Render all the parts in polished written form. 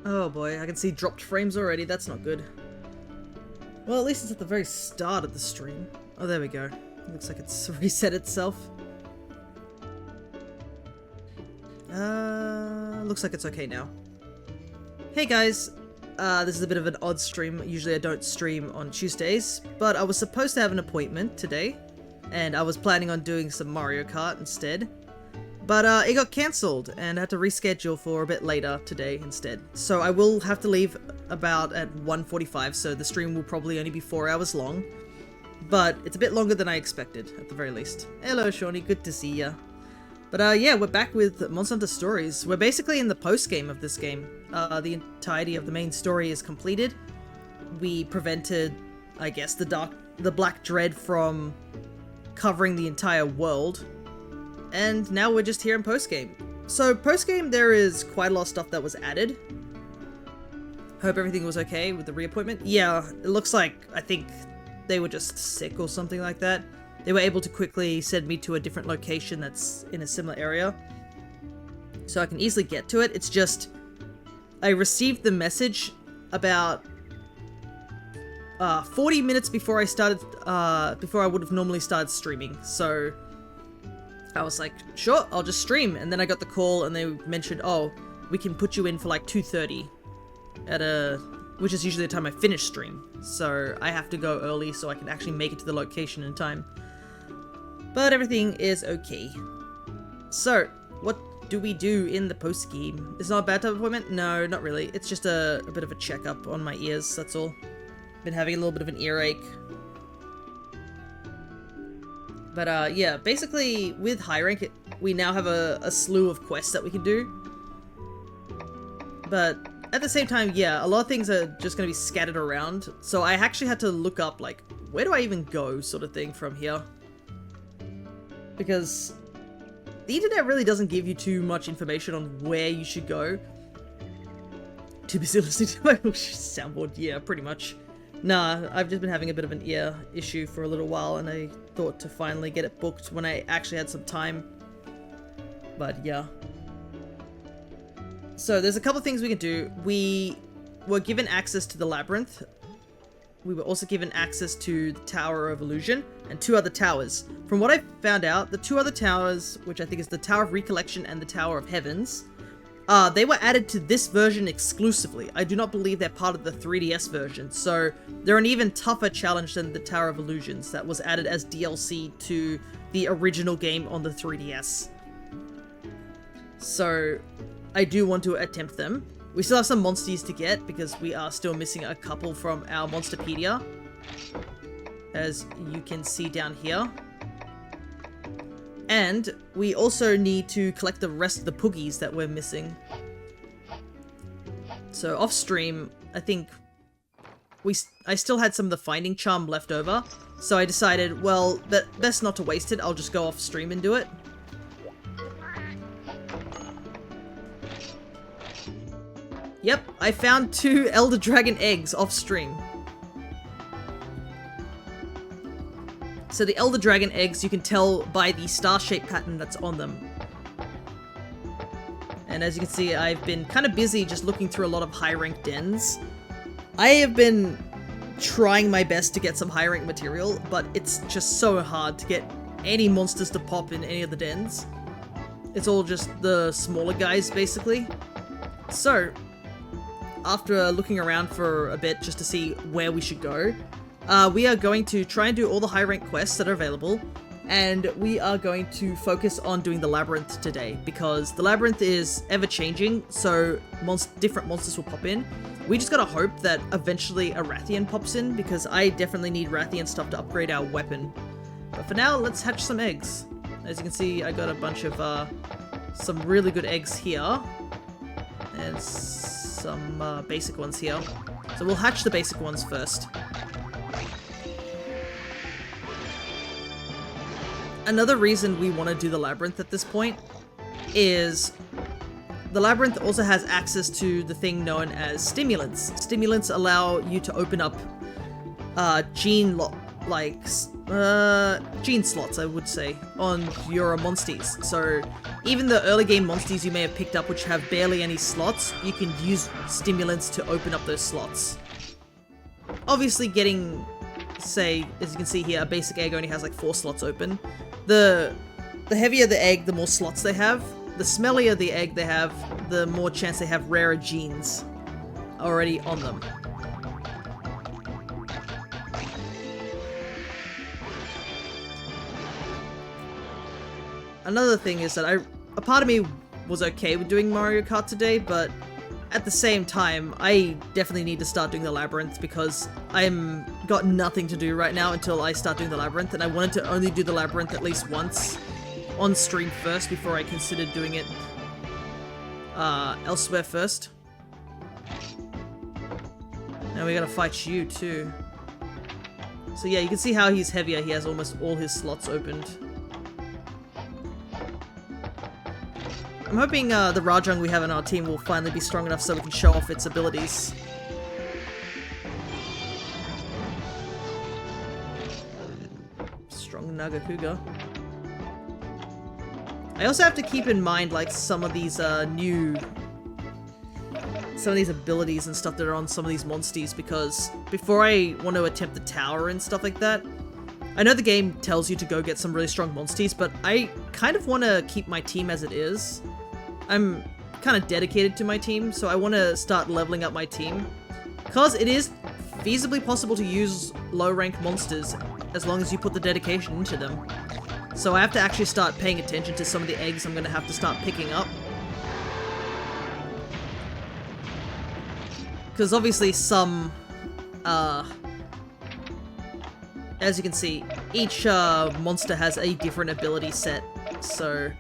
Oh boy, I can see dropped frames already, that's not good. Well, at least it's at the very start of the stream. Oh, there we go. Looks like it's reset itself. Looks like it's okay now. Hey guys, this is a bit of an odd stream. Usually I don't stream on Tuesdays, but I was supposed to have an appointment today, and I was planning on doing some Mario Kart instead. But it got cancelled, and I had to reschedule for a bit later today instead. So I will have to leave about at 1:45, so the stream will probably only be 4 hours long. But it's a bit longer than I expected, at the very least. Hello, Shawnee, good to see ya. But yeah, we're back with Monster Hunter Stories. We're basically in the post-game of this game. The entirety of the main story is completed. We prevented, I guess, the Black Dread from covering the entire world. And now we're just here in postgame. So postgame, there is quite a lot of stuff that was added. Hope everything was okay with the reappointment. Yeah, it looks like, I think they were just sick or something like that. They were able to quickly send me to a different location that's in a similar area. So I can easily get to it. It's just, I received the message about 40 minutes before I started, before I would have normally started streaming. So I was like, sure, I'll just stream. And then I got the call and they mentioned, oh, we can put you in for like 2:30 which is usually the time I finish stream. So I have to go early so I can actually make it to the location in time. But everything is okay. So, what do we do in the post game? It's not a bad type of appointment? No, not really. It's just a bit of a checkup on my ears, that's all. Been having a little bit of an earache. But yeah, basically with high rank, we now have a slew of quests that we can do. But at the same time, yeah, a lot of things are just going to be scattered around. So I actually had to look up, like, where do I even go sort of thing from here? Because the internet really doesn't give you too much information on where you should go. Too busy listening to my soundboard, yeah, pretty much. Nah, I've just been having a bit of an ear issue for a little while, and I thought to finally get it booked when I actually had some time. But yeah. So there's a couple of things we can do. We were given access to the Labyrinth. We were also given access to the Tower of Illusion and 2 other towers. From what I found out, the 2 other towers, which I think is the Tower of Recollection and the Tower of Heavens, they were added to this version exclusively. I do not believe they're part of the 3DS version, so they're an even tougher challenge than the Tower of Illusions that was added as DLC to the original game on the 3DS. So I do want to attempt them. We still have some Monsties to get because we are still missing a couple from our Monsterpedia, as you can see down here. And we also need to collect the rest of the Poogies that we're missing. So off stream, I think I still had some of the Finding Charm left over, so I decided, well, best not to waste it. I'll just go off stream and do it. Yep, I found 2 Elder Dragon eggs off stream. So the Elder Dragon eggs, you can tell by the star-shaped pattern that's on them. And as you can see, I've been kind of busy just looking through a lot of high-rank dens. I have been trying my best to get some high-rank material, but it's just so hard to get any monsters to pop in any of the dens. It's all just the smaller guys, basically. So after looking around for a bit just to see where we should go, we are going to try and do all the high rank quests that are available, and we are going to focus on doing the Labyrinth today, because the Labyrinth is ever changing, so different monsters will pop in. We just gotta hope that eventually a Rathian pops in, because I definitely need Rathian stuff to upgrade our weapon. But for now, let's hatch some eggs. As you can see, I got a bunch of some really good eggs here, and some basic ones here. So we'll hatch the basic ones first. Another reason we want to do the Labyrinth at this point is the Labyrinth also has access to the thing known as stimulants. Stimulants allow you to open up gene gene slots, I would say, on your Monsties. So even the early game Monsties you may have picked up which have barely any slots, you can use stimulants to open up those slots. Obviously getting, say, as you can see here, a basic egg only has like 4 slots open. The heavier the egg, the more slots they have. The smellier the egg they have, the more chance they have rarer genes already on them. Another thing is that a part of me was okay with doing Mario Kart today, but at the same time, I definitely need to start doing the Labyrinth because I'm got nothing to do right now until I start doing the Labyrinth, and I wanted to only do the Labyrinth at least once on stream first before I considered doing it elsewhere first. Now we gotta fight you too. So yeah, you can see how he's heavier. He has almost all his slots opened. I'm hoping the Rajang we have in our team will finally be strong enough so we can show off its abilities. Strong Nagakuga. I also have to keep in mind like some of these abilities and stuff that are on some of these Monsties, because before I want to attempt the tower and stuff like that, I know the game tells you to go get some really strong Monsties, but I kind of want to keep my team as it is. I'm kind of dedicated to my team, so I want to start leveling up my team. Because it is feasibly possible to use low-ranked monsters as long as you put the dedication into them. So I have to actually start paying attention to some of the eggs I'm going to have to start picking up. Because obviously some, as you can see, each monster has a different ability set, so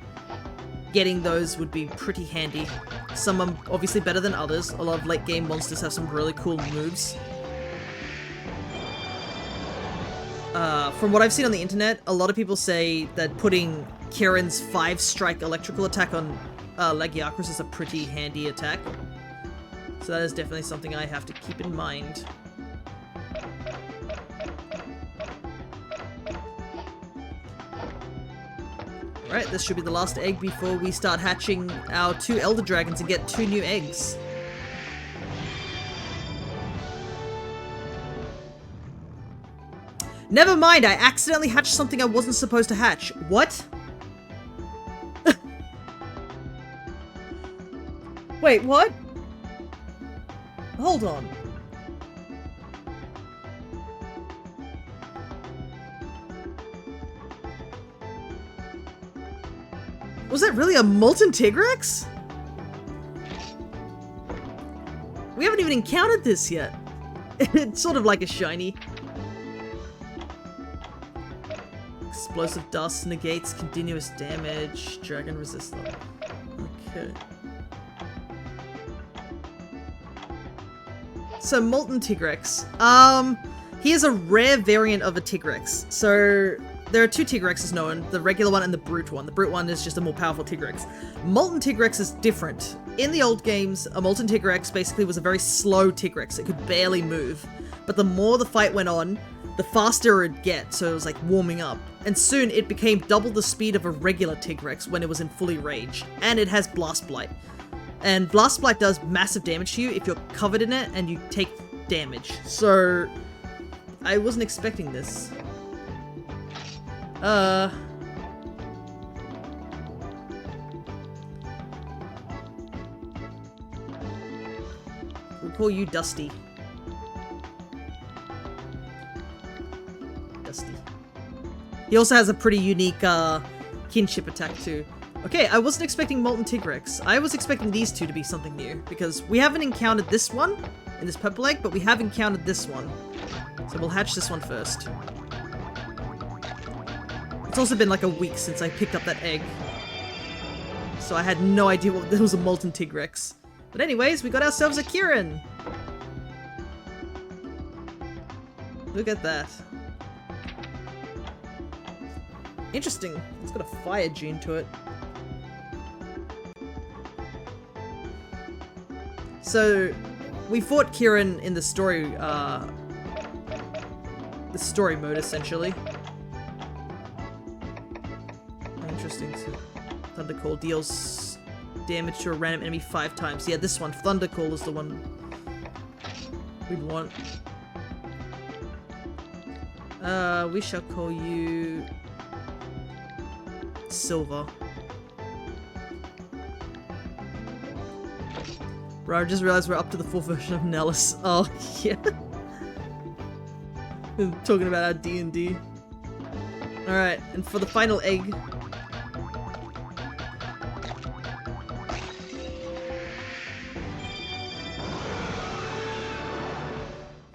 getting those would be pretty handy. Some are obviously better than others. A lot of late game monsters have some really cool moves. From what I've seen on the internet, a lot of people say that putting Kieran's 5-strike electrical attack on Lagiacrus is a pretty handy attack. So that is definitely something I have to keep in mind. Alright, this should be the last egg before we start hatching our 2 Elder Dragons and get 2 new eggs. Never mind, I accidentally hatched something I wasn't supposed to hatch. What? Wait, what? Hold on. Was that really a Molten Tigrex? We haven't even encountered this yet. It's sort of like a shiny. Explosive dust negates continuous damage. Dragon resistant. Okay. So Molten Tigrex. He is a rare variant of a Tigrex. So there are 2 Tigrexes known, the regular one and the Brute one. The Brute one is just a more powerful Tigrex. Molten Tigrex is different. In the old games, a Molten Tigrex basically was a very slow Tigrex. It could barely move. But the more the fight went on, the faster it'd get, so it was like warming up. And soon it became double the speed of a regular Tigrex when it was in fully rage. And it has Blast Blight. And Blast Blight does massive damage to you if you're covered in it and you take damage. So I wasn't expecting this. We'll call you Dusty. Dusty. He also has a pretty unique kinship attack too. Okay, I wasn't expecting Molten Tigrex. I was expecting these 2 to be something new, because we haven't encountered this one in this purple egg, but we have encountered this one. So we'll hatch this one first. It's also been like a week since I picked up that egg, so I had no idea what there was a Molten Tigrex. But anyways, we got ourselves a Kieran! Look at that. Interesting. It's got a fire gene to it. So, we fought Kieran in the story mode, essentially. interesting. So, Thunder Call deals damage to a random enemy 5 times. Yeah, this one, Thunder Call, is the one we'd want. We shall call you Silver. Bro, I just realized we're up to the full version of Nellis. Oh, yeah. Talking about our D&D. Alright, and for the final egg...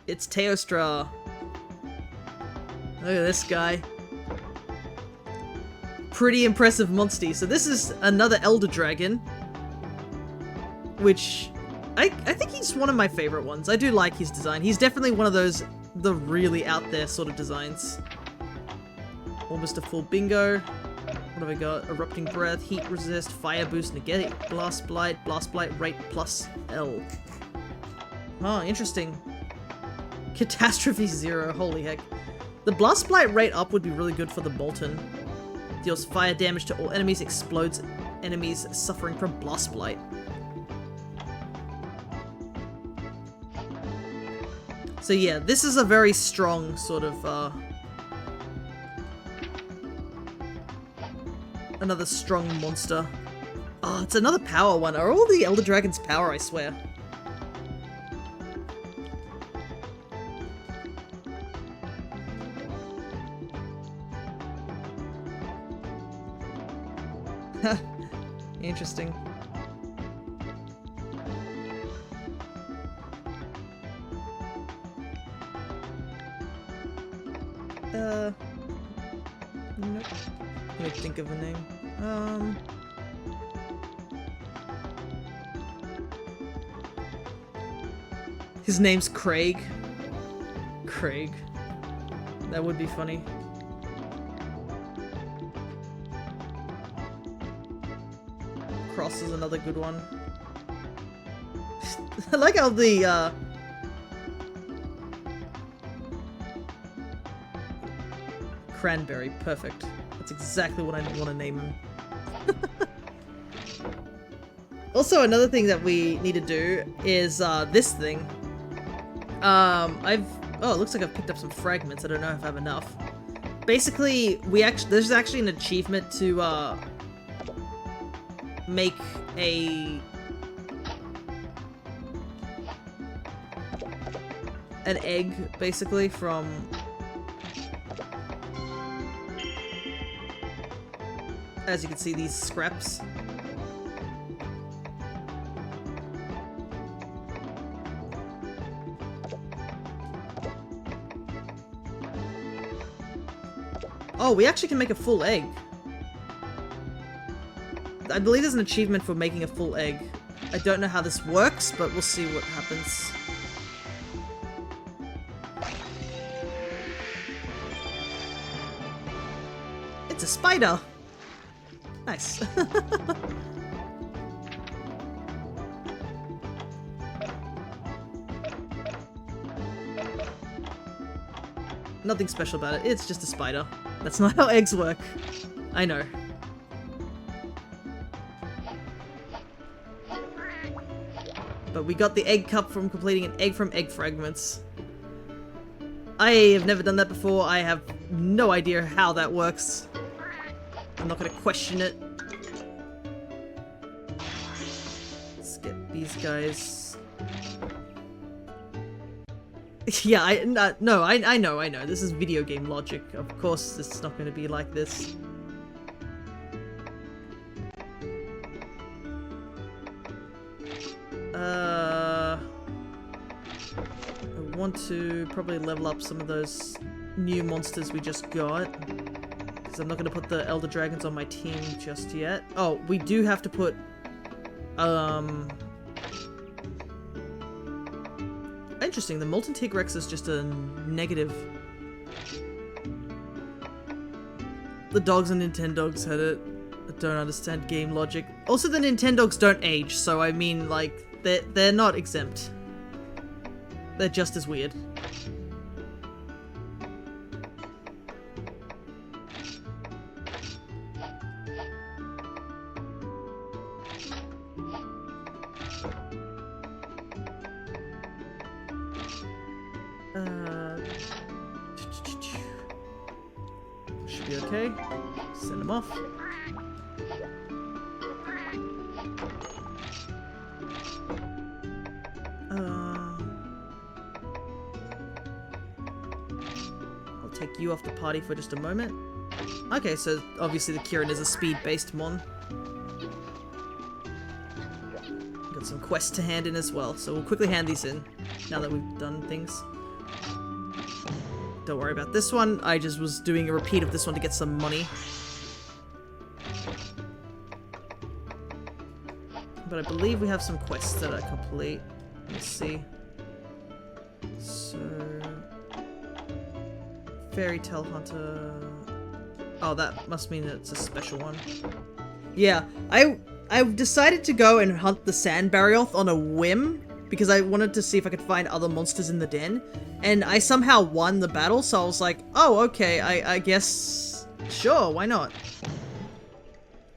it's Teostra. Look at this guy. Pretty impressive Monstie. So this is another Elder Dragon. Which... I think he's one of my favorite ones. I do like his design. He's definitely one of those, the really out there sort of designs. Almost a full bingo. What have we got? Erupting Breath, Heat Resist, Fire Boost, Negate, Blast Blight, Rate plus L. Oh, interesting. Catastrophe 0, holy heck. The Blast Blight rate up would be really good for the Molten. Deals fire damage to all enemies, explodes enemies suffering from Blast Blight. So yeah, this is a very strong sort of, another strong monster. Oh, it's another power one. Are all the Elder Dragons power, I swear? Interesting. Nope. Let me think of a name. His name's Craig. Craig. That would be funny. Cross is another good one. I like how the, Cranberry, perfect. That's exactly what I want to name him. Also, another thing that we need to do is, this thing. Oh, it looks like I've picked up some fragments. I don't know if I have enough. Basically, there's actually an achievement to, make an egg, basically, from... as you can see, these scraps. Oh, we actually can make a full egg. I believe there's an achievement for making a full egg. I don't know how this works, but we'll see what happens. It's a spider! Nice. Nothing special about it, it's just a spider. That's not how eggs work. I know. But we got the egg cup from completing an egg from egg fragments. I have never done that before, I have no idea how that works. I'm not gonna question it. Let's get these guys. Yeah, I know. This is video game logic. Of course, it's not gonna be like this. I want to probably level up some of those new monsters we just got. I'm not going to put the Elder Dragons on my team just yet. Oh, we do have to put, interesting, the Molten Tigrex is just a negative. The dogs and Nintendogs had it. I don't understand game logic. Also, the Nintendogs don't age, so I mean, like, they're not exempt. They're just as weird. Should be okay. Send them off. I'll take you off the party for just a moment. Okay, so obviously the Kieran is a speed-based mon. Got some quests to hand in as well, so we'll quickly hand these in now that we've done things. Don't worry about this one, I just was doing a repeat of this one to get some money. But I believe we have some quests that are complete. Let's see. So... Fairy Tale Hunter... Oh, that must mean that it's a special one. Yeah, I decided to go and hunt the Sand Barioth on a whim, because I wanted to see if I could find other monsters in the den. And I somehow won the battle, so I was like, oh, okay, I guess... Sure, why not?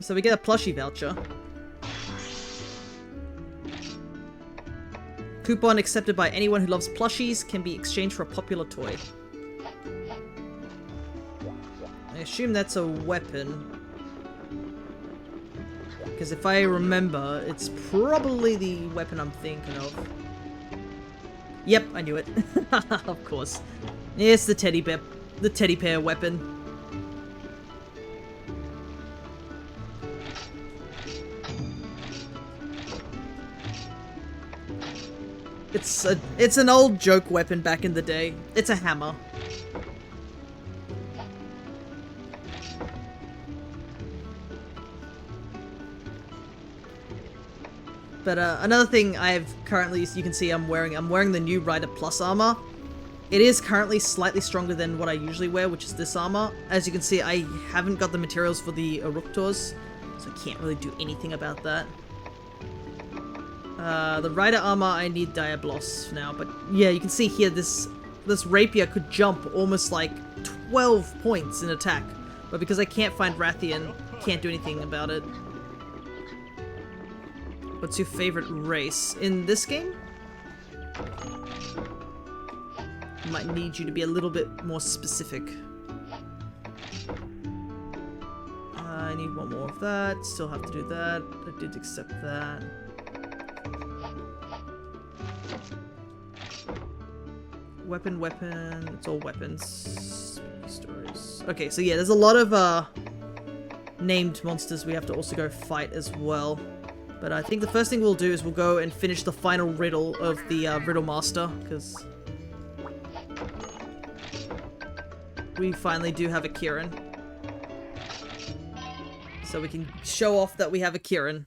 So we get a plushie voucher. Coupon accepted by anyone who loves plushies, can be exchanged for a popular toy. I assume that's a weapon. Because if I remember, it's probably the weapon I'm thinking of. Yep, I knew it. Of course. It's the teddy bear weapon. It's an old joke weapon back in the day. It's a hammer. But another thing I have currently, you can see I'm wearing the new Rider Plus armor. It is currently slightly stronger than what I usually wear, which is this armor. As you can see, I haven't got the materials for the Eructors, so I can't really do anything about that. The Rider armor, I need Diablos now, but yeah, you can see here this rapier could jump almost like 12 points in attack, but because I can't find Rathian, can't do anything about it. What's your favorite race in this game? Might need you to be a little bit more specific. I need one more of that. Still have to do that. I did accept that. Weapon. It's all weapons. Stories. Okay, so yeah, there's a lot of named monsters we have to also go fight as well. But I think the first thing we'll do is we'll go and finish the final riddle of the Riddle Master, because we finally do have a Kieran. So we can show off that we have a Kieran.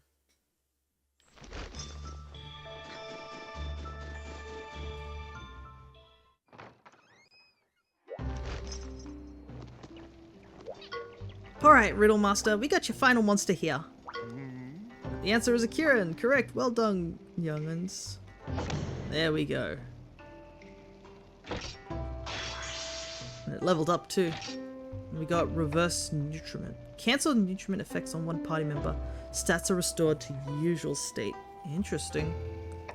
Alright, Riddle Master, we got your final monster here. The answer is a Kieran. Correct. Well done, young'uns. There we go. And it leveled up too. And we got reverse nutriment. Cancel nutriment effects on one party member. Stats are restored to usual state. Interesting.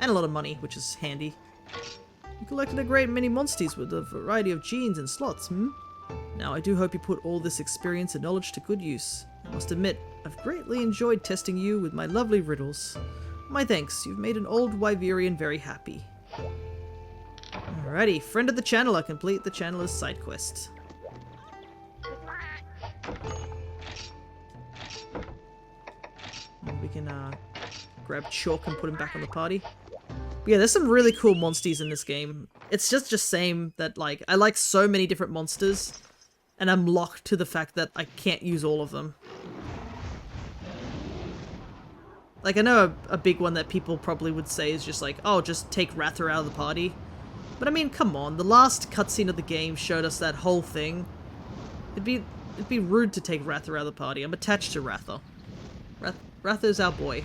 And a lot of money, which is handy. You collected a great many Monsties with a variety of genes and slots, Now, I do hope you put all this experience and knowledge to good use. I must admit, I've greatly enjoyed testing you with my lovely riddles. My thanks, you've made an old Wyverian very happy. Alrighty, friend of the channeler, complete the channeler's side quest. We can grab Chalk and put him back on the party. But yeah, there's some really cool Monsties in this game. It's just same that, like, I like so many different monsters, and I'm locked to the fact that I can't use all of them. Like, I know a big one that people probably would say is just like, oh, just take Ratha out of the party. But I mean, come on, the last cutscene of the game showed us that whole thing. It'd be rude to take Ratha out of the party. I'm attached to Ratha. Ratha's our boy.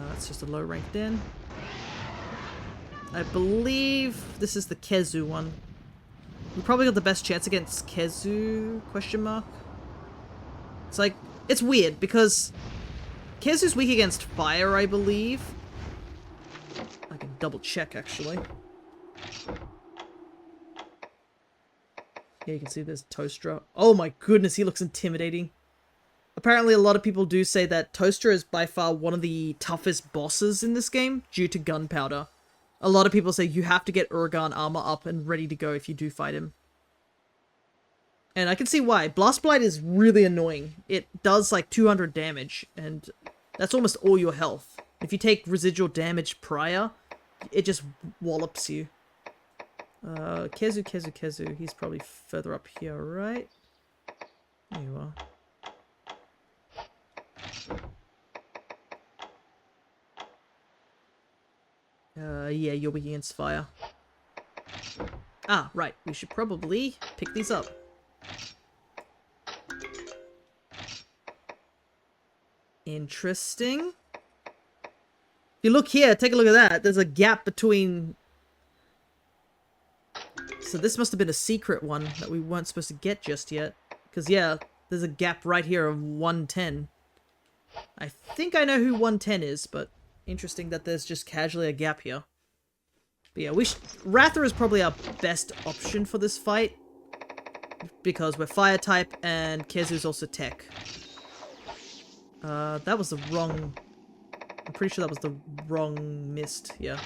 That's just a low rank den. I believe this is the Kezu one. We probably got the best chance against Kezu, question mark. It's like, it's weird because Kezu's weak against fire, I believe. I can double check actually. Yeah, you can see there's Toaster. Oh my goodness, he looks intimidating. Apparently a lot of people do say that Toaster is by far one of the toughest bosses in this game due to gunpowder. A lot of people say you have to get Urgan armor up and ready to go if you do fight him. And I can see why. Blast Blight is really annoying. It does like 200 damage, and that's almost all your health. If you take residual damage prior, it just wallops you. Kezu. He's probably further up here, right? There you are. Yeah, you're weak against fire. Ah, right. We should probably pick these up. Interesting. If you look here, take a look at that. There's a gap between... So this must have been a secret one that we weren't supposed to get just yet. Because, yeah, there's a gap right here of 110. I think I know who 110 is, but interesting that there's just casually a gap here. But yeah, Ratha is probably our best option for this fight. Because we're fire type and Kezu's also tech. That was the wrong... I'm pretty sure that was the wrong mist, yeah.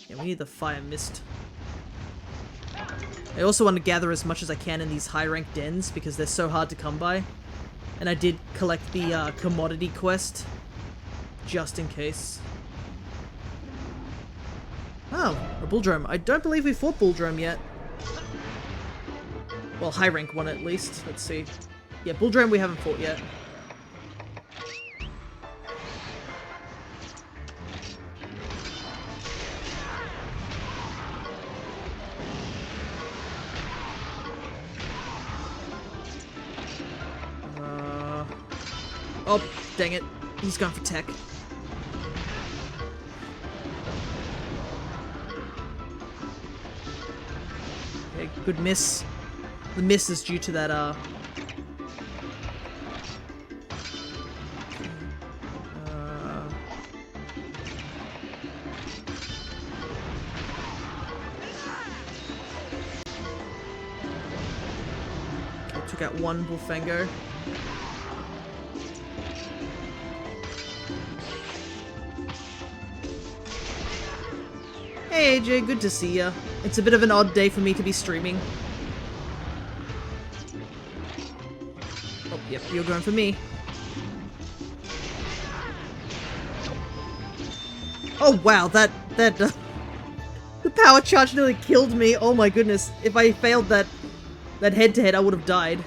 Yeah, we need the fire mist. I also want to gather as much as I can in these high rank dens because they're so hard to come by. And I did collect the commodity quest just in case. Oh, a Bulldrome. I don't believe we fought Bulldrome yet. Well, high rank one at least. Let's see. Yeah, Bulldrome we haven't fought yet. Oh, dang it. He's gone for tech. Okay, good miss. The miss is due to that, okay, took out one Bullfango. Hey AJ, good to see ya. It's a bit of an odd day for me to be streaming. Oh, yep, you're going for me. Oh wow, the power charge nearly killed me. Oh my goodness, if I failed that head-to-head, I would have died.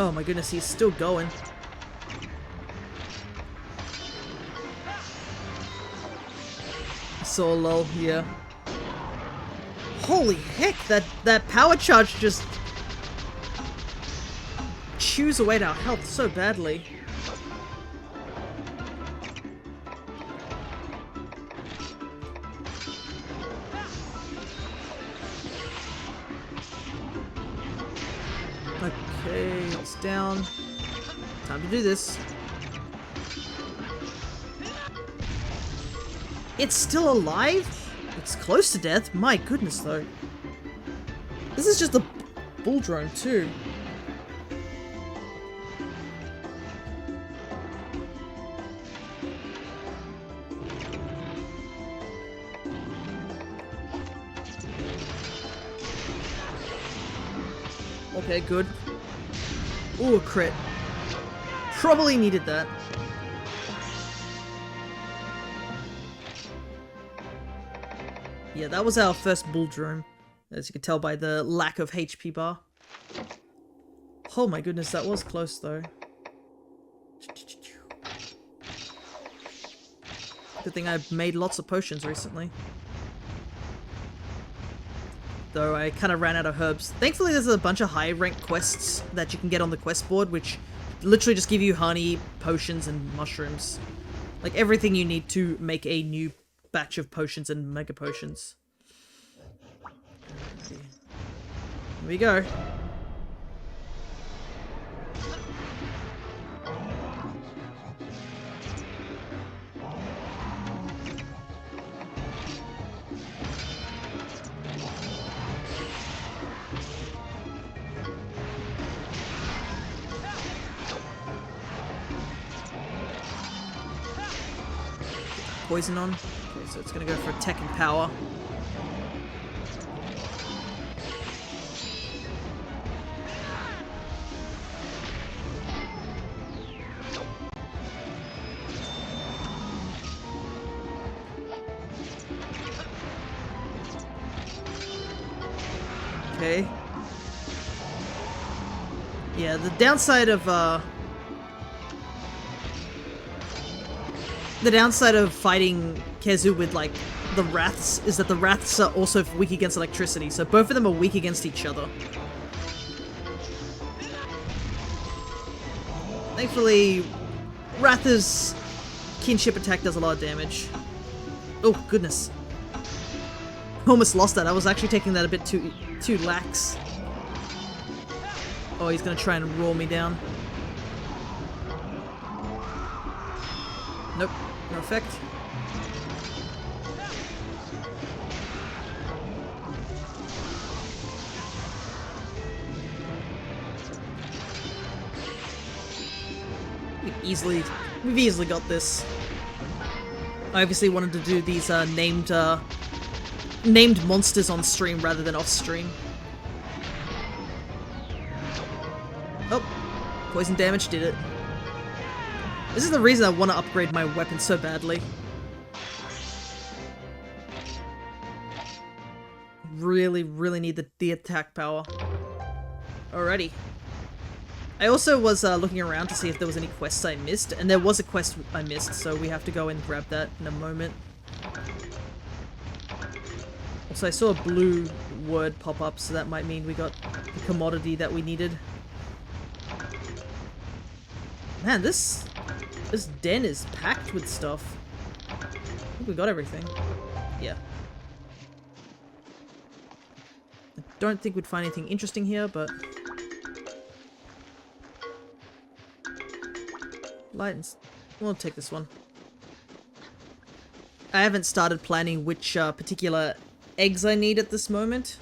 Oh my goodness, he's still going. So low, yeah. Holy heck, that power charge just chews away at our health so badly. Okay, it's down. Time to do this. It's still alive? It's close to death? My goodness, though. This is just a bull drone, too. Okay, good. Ooh, a crit. Probably needed that. Yeah, that was our first bull drone, as you can tell by the lack of HP bar. Oh my goodness, that was close though. Good thing I've made lots of potions recently. Though I kind of ran out of herbs. Thankfully there's a bunch of high rank quests that you can get on the quest board, which literally just give you honey, potions, and mushrooms. Like everything you need to make a new batch of potions and mega potions. Here we go. poison on. Okay, so it's gonna go for attack and power. Okay. Yeah, the downside of fighting Kezu with like the Wraths is that the Wraths are also weak against electricity, so both of them are weak against each other. Thankfully, Wrath's kinship attack does a lot of damage. Oh goodness. Almost lost that. I was actually taking that a bit too lax. Oh, he's gonna try and roll me down. Nope, no effect. We've easily got this. I obviously wanted to do these named monsters on stream rather than off stream. Oh, poison damage did it. This is the reason I want to upgrade my weapon so badly. Really, really need the attack power. Alrighty. I also was looking around to see if there was any quests I missed, and there was a quest I missed, so we have to go and grab that in a moment. Also, I saw a blue word pop up, so that might mean we got the commodity that we needed. Man, this den is packed with stuff. I think we got everything. Yeah. I don't think we'd find anything interesting here, but... Lightens. We'll take this one. I haven't started planning which particular eggs I need at this moment.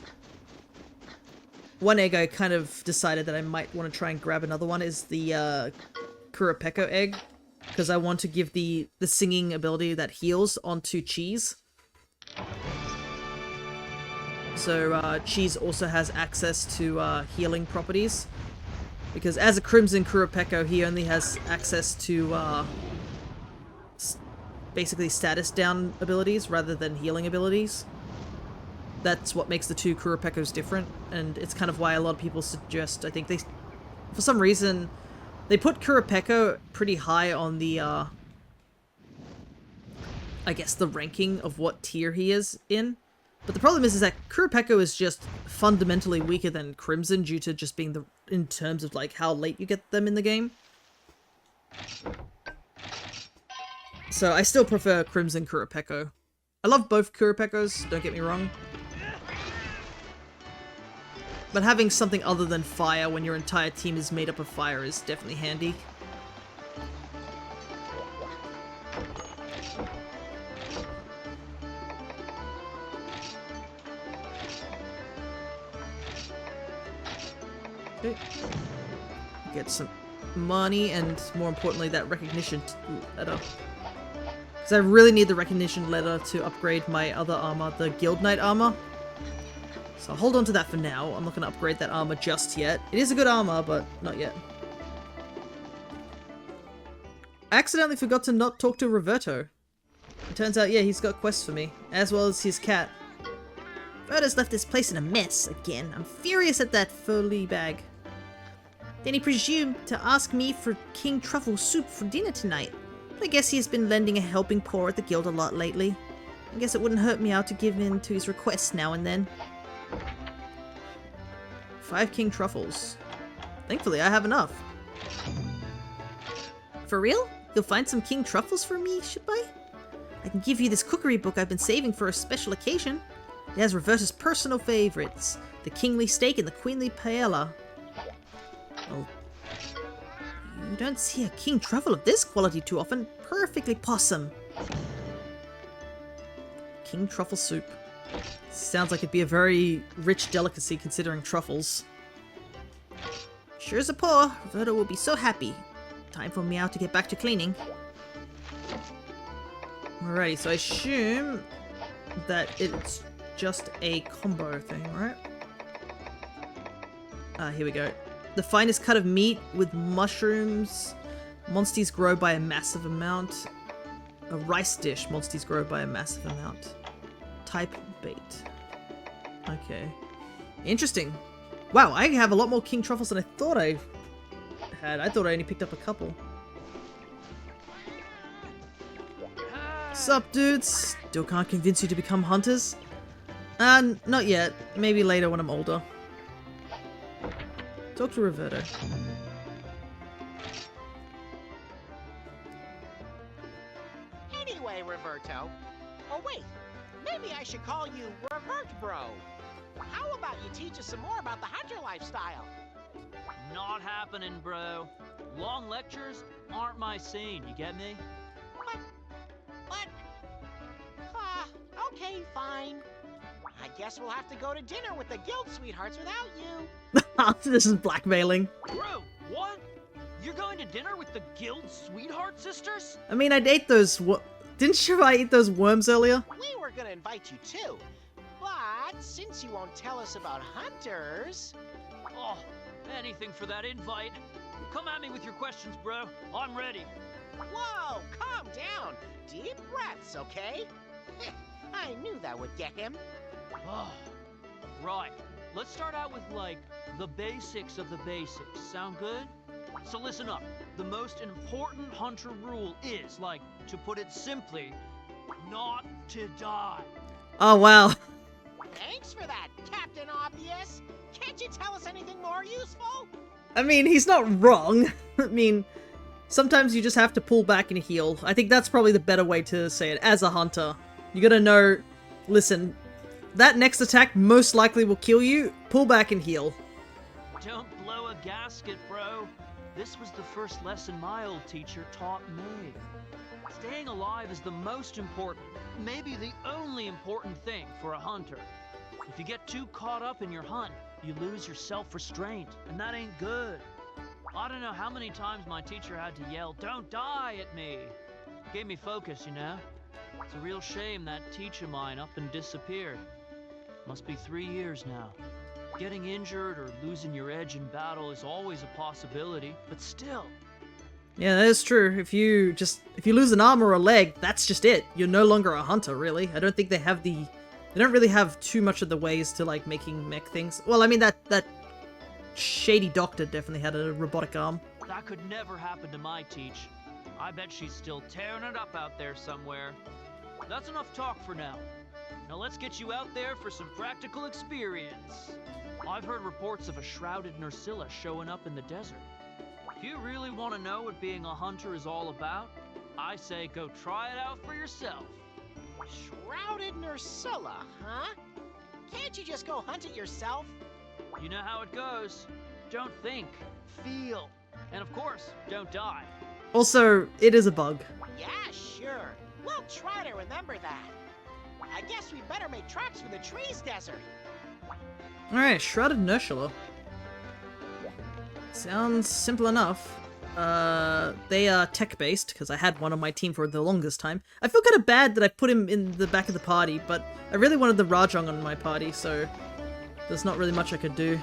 One egg I kind of decided that I might want to try and grab another one is the Kurapeko egg, because I want to give the singing ability that heals onto Cheese. So Cheese also has access to healing properties. Because as a Crimson Kurapeko, he only has access to basically status down abilities rather than healing abilities. That's what makes the two Kurapekos different, and it's kind of why a lot of people suggest, I think they, for some reason, they put Kurapeko pretty high on the, I guess the ranking of what tier he is in. But the problem is that Kurapeko is just fundamentally weaker than Crimson due to just being in terms of like how late you get them in the game. So I still prefer Crimson Kurapeko. I love both Kurapekos, don't get me wrong. But having something other than fire when your entire team is made up of fire is definitely handy. Okay. Get some money and, more importantly, that recognition letter. Because I really need the recognition letter to upgrade my other armor, the Guild Knight armor. So I'll hold on to that for now. I'm not going to upgrade that armor just yet. It is a good armor, but not yet. I accidentally forgot to not talk to Roberto. It turns out, yeah, he's got quests for me, as well as his cat. Roberto's left this place in a mess again. I'm furious at that Foley bag. Then he presumed to ask me for king truffle soup for dinner tonight. But I guess he has been lending a helping paw at the guild a lot lately. I guess it wouldn't hurt me out to give in to his requests now and then. 5 king truffles. Thankfully, I have enough. For real? You'll find some king truffles for me, Shibai? I can give you this cookery book I've been saving for a special occasion. It has Roberta's personal favorites, the kingly steak and the queenly paella. Oh, you don't see a king truffle of this quality too often. Perfectly possum. King truffle soup. Sounds like it'd be a very rich delicacy considering truffles. Sure as a paw, Roberta will be so happy. Time for Meow to get back to cleaning. Alrighty, so I assume that it's just a combo thing, right? Here we go. The finest cut of meat with mushrooms. Monsties grow by a massive amount. A rice dish. Monsties grow by a massive amount. Type bait. Okay. Interesting. Wow, I have a lot more king truffles than I thought I had. I thought I only picked up a couple. Sup, dudes? Still can't convince you to become hunters? Not yet. Maybe later when I'm older. Talk to Roberto. Anyway, Roberto. Oh wait, maybe I should call you Revert Bro. How about you teach us some more about the hunter lifestyle? Not happening, bro. Long lectures aren't my scene, you get me? What? Okay, fine. I guess we'll have to go to dinner with the guild sweethearts without you. This is blackmailing. Bro, what? You're going to dinner with the guild sweetheart sisters? I mean, I ate those. Didn't you eat those worms earlier? We were gonna invite you too, but since you won't tell us about hunters... Oh, anything for that invite. Come at me with your questions, bro. I'm ready. Whoa, calm down. Deep breaths, okay? I knew that would get him. Oh, right. Let's start out with, like, the basics of the basics. Sound good? So listen up. The most important hunter rule is, like, to put it simply, not to die. Oh, wow. Thanks for that, Captain Obvious. Can't you tell us anything more useful? I mean, he's not wrong. I mean, sometimes you just have to pull back and heal. I think that's probably the better way to say it. As a hunter, you gotta know, listen, that next attack most likely will kill you. Pull back and heal. Don't blow a gasket, bro. This was the first lesson my old teacher taught me. Staying alive is the most important, maybe the only important thing for a hunter. If you get too caught up in your hunt, you lose your self-restraint, and that ain't good. I don't know how many times my teacher had to yell, "Don't die," at me. Gave me focus, you know? It's a real shame that teacher of mine up and disappeared. Must be 3 years now. Getting injured or losing your edge in battle is always a possibility, but still. Yeah, that is true. If you lose an arm or a leg, that's just it. You're no longer a hunter, really. I don't think they don't really have too much of the ways to, like, making mech things. Well, I mean, that shady doctor definitely had a robotic arm. That could never happen to my teach. I bet she's still tearing it up out there somewhere. That's enough talk for now. Now let's get you out there for some practical experience. I've heard reports of a shrouded Nursilla showing up in the desert. If you really want to know what being a hunter is all about, I say go try it out for yourself. Shrouded Nursilla, huh? Can't you just go hunt it yourself? You know how it goes. Don't think, feel, and of course, don't die. Also, it is a bug. Yeah, sure. We'll try to remember that. I guess we better make tracks for the trees desert. Alright, Shrouded Nursilla. Sounds simple enough. They are tech-based, because I had one on my team for the longest time. I feel kind of bad that I put him in the back of the party, but I really wanted the Rajong on my party, so there's not really much I could do.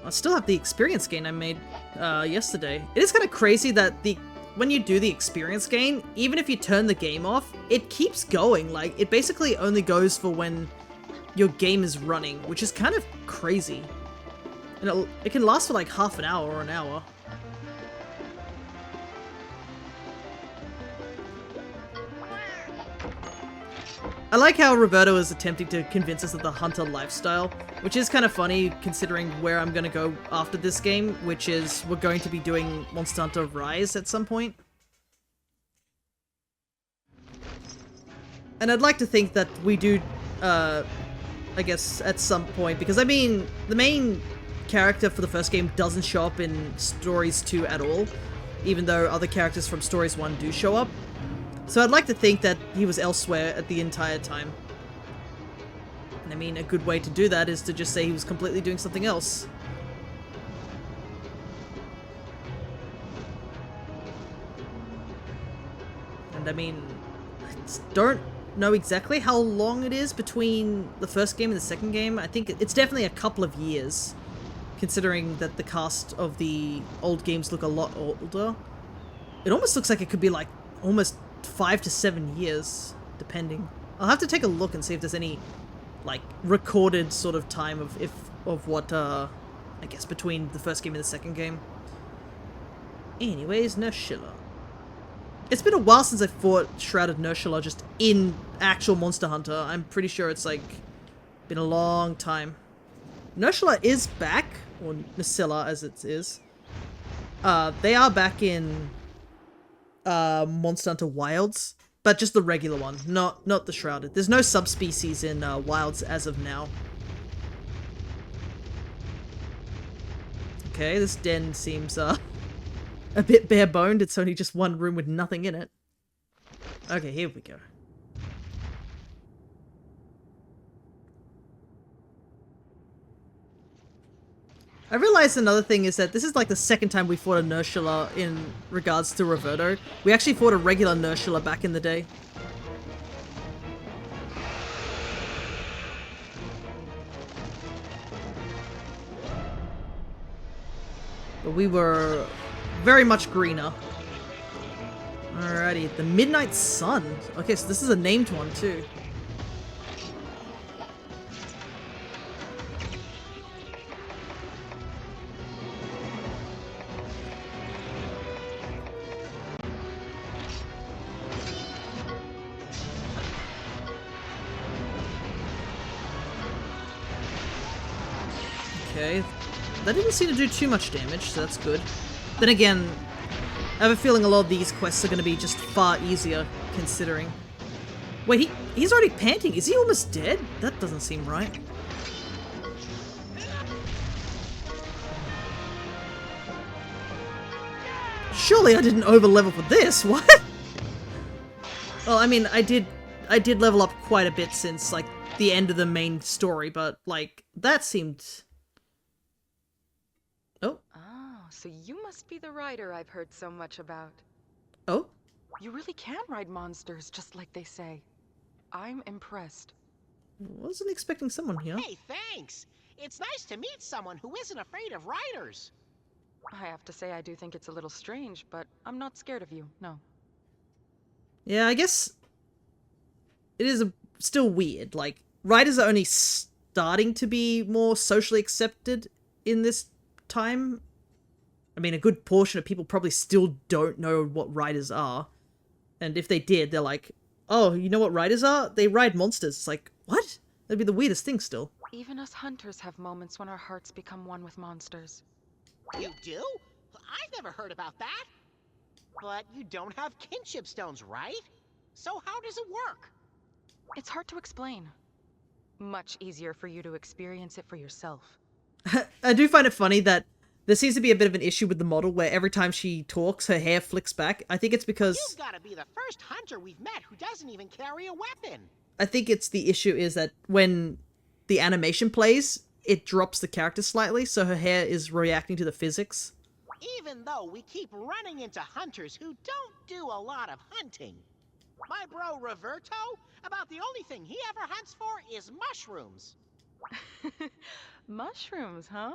I still have the experience gain I made yesterday. It is kind of crazy that when you do the experience gain, even if you turn the game off, it keeps going. Like, it basically only goes for when your game is running, which is kind of crazy. And it can last for like half an hour or an hour. I like how Roberto is attempting to convince us of the hunter lifestyle, which is kind of funny considering where I'm going to go after this game, which is we're going to be doing Monster Hunter Rise at some point. And I'd like to think that we do, I guess, at some point, because I mean, the main character for the first game doesn't show up in Stories 2 at all, even though other characters from Stories 1 do show up. So I'd like to think that he was elsewhere at the entire time. And I mean, a good way to do that is to just say he was completely doing something else. and I mean, don't know exactly how long it is between the first game and the second game. I think it's definitely a couple of years, considering that the cast of the old games look a lot older. It almost looks like it could be like almost 5 to 7 years, depending. I'll have to take a look and see if there's any like recorded sort of time of what I guess between the first game and the second game. Anyways, Nershilla. It's been a while since I fought Shrouded Nershilla just in actual Monster Hunter. I'm pretty sure it's like been a long time. Nershilla is back, or Nershilla as it is. They are back in Monster Hunter Wilds, but just the regular one, not the Shrouded. There's no subspecies in Wilds as of now. Okay, this den seems a bit bare-boned. It's only just one room with nothing in it. Okay, here we go. I realized another thing is that this is like the second time we fought a Nershilla in regards to Roverto. We actually fought a regular Nershilla back in the day. But we were very much greener. Alrighty, the Midnight Sun. Okay, so this is a named one too. Okay, that didn't seem to do too much damage, so that's good. Then again, I have a feeling a lot of these quests are going to be just far easier, considering... Wait, he's already panting. Is he almost dead? That doesn't seem right. Surely I didn't over-level for this, what? Well, I mean, I did level up quite a bit since, like, the end of the main story, but, like, that seemed... Oh. Oh, so you must be the rider I've heard so much about. Oh? You really can ride monsters, just like they say. I'm impressed. Wasn't expecting someone here. Hey, thanks. It's nice to meet someone who isn't afraid of riders. I have to say I do think it's a little strange, but I'm not scared of you, no. Yeah, I guess it is still weird. Like, riders are only starting to be more socially accepted in this time. I mean, a good portion of people probably still don't know what riders are. And if they did, they're like, oh, you know what riders are? They ride monsters. It's like, what? That'd be the weirdest thing still. Even us hunters have moments when our hearts become one with monsters. You do? I've never heard about that. But you don't have kinship stones, right? So how does it work? It's hard to explain. Much easier for you to experience it for yourself. I do find it funny that there seems to be a bit of an issue with the model where every time she talks, her hair flicks back. I think it's because... You've got to be the first hunter we've met who doesn't even carry a weapon. I think it's the issue is that when the animation plays, it drops the character slightly, so her hair is reacting to the physics. Even though we keep running into hunters who don't do a lot of hunting. My bro Roverto, about the only thing he ever hunts for is mushrooms. Mushrooms, huh?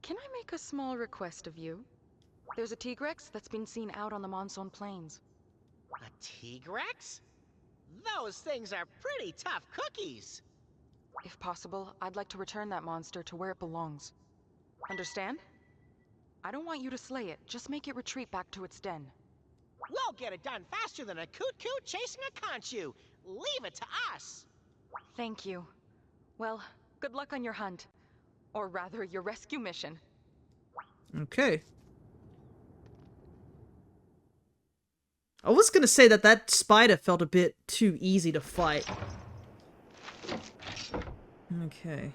Can I make a small request of you? There's a Tigrex that's been seen out on the Monsoon Plains. A Tigrex? Those things are pretty tough cookies. If possible, I'd like to return that monster to where it belongs. Understand? I don't want you to slay it, just make it retreat back to its den. We'll get it done faster than a coot-coot chasing a conchu. Leave it to us. Thank you. Well, good luck on your hunt. Or rather, your rescue mission. Okay. I was gonna say that spider felt a bit too easy to fight. Okay.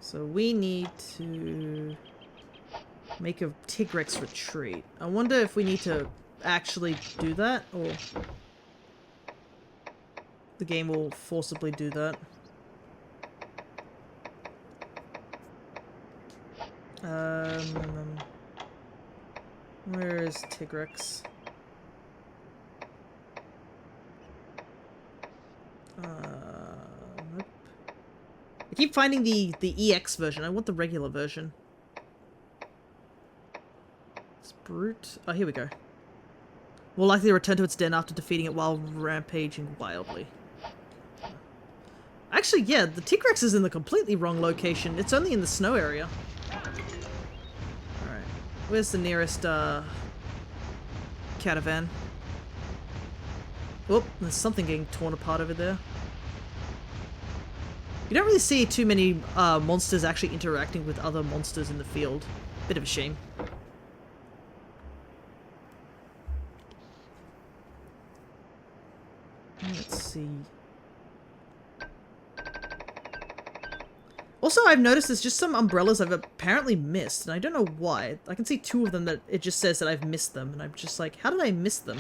So we need to make a Tigrex retreat. I wonder if we need to actually do that, or... the game will forcibly do that. Where is Tigrex? Nope. I keep finding the EX version. I want the regular version. It's brute. Oh, here we go. Will likely return to its den after defeating it while rampaging wildly. Actually, yeah, the Tigrex is in the completely wrong location. It's only in the snow area. Alright. Where's the nearest, caravan? Oh, there's something getting torn apart over there. You don't really see too many monsters actually interacting with other monsters in the field. Bit of a shame. Let's see. Also, I've noticed there's just some umbrellas I've apparently missed, and I don't know why. I can see two of them that it just says that I've missed them, and I'm just like, how did I miss them?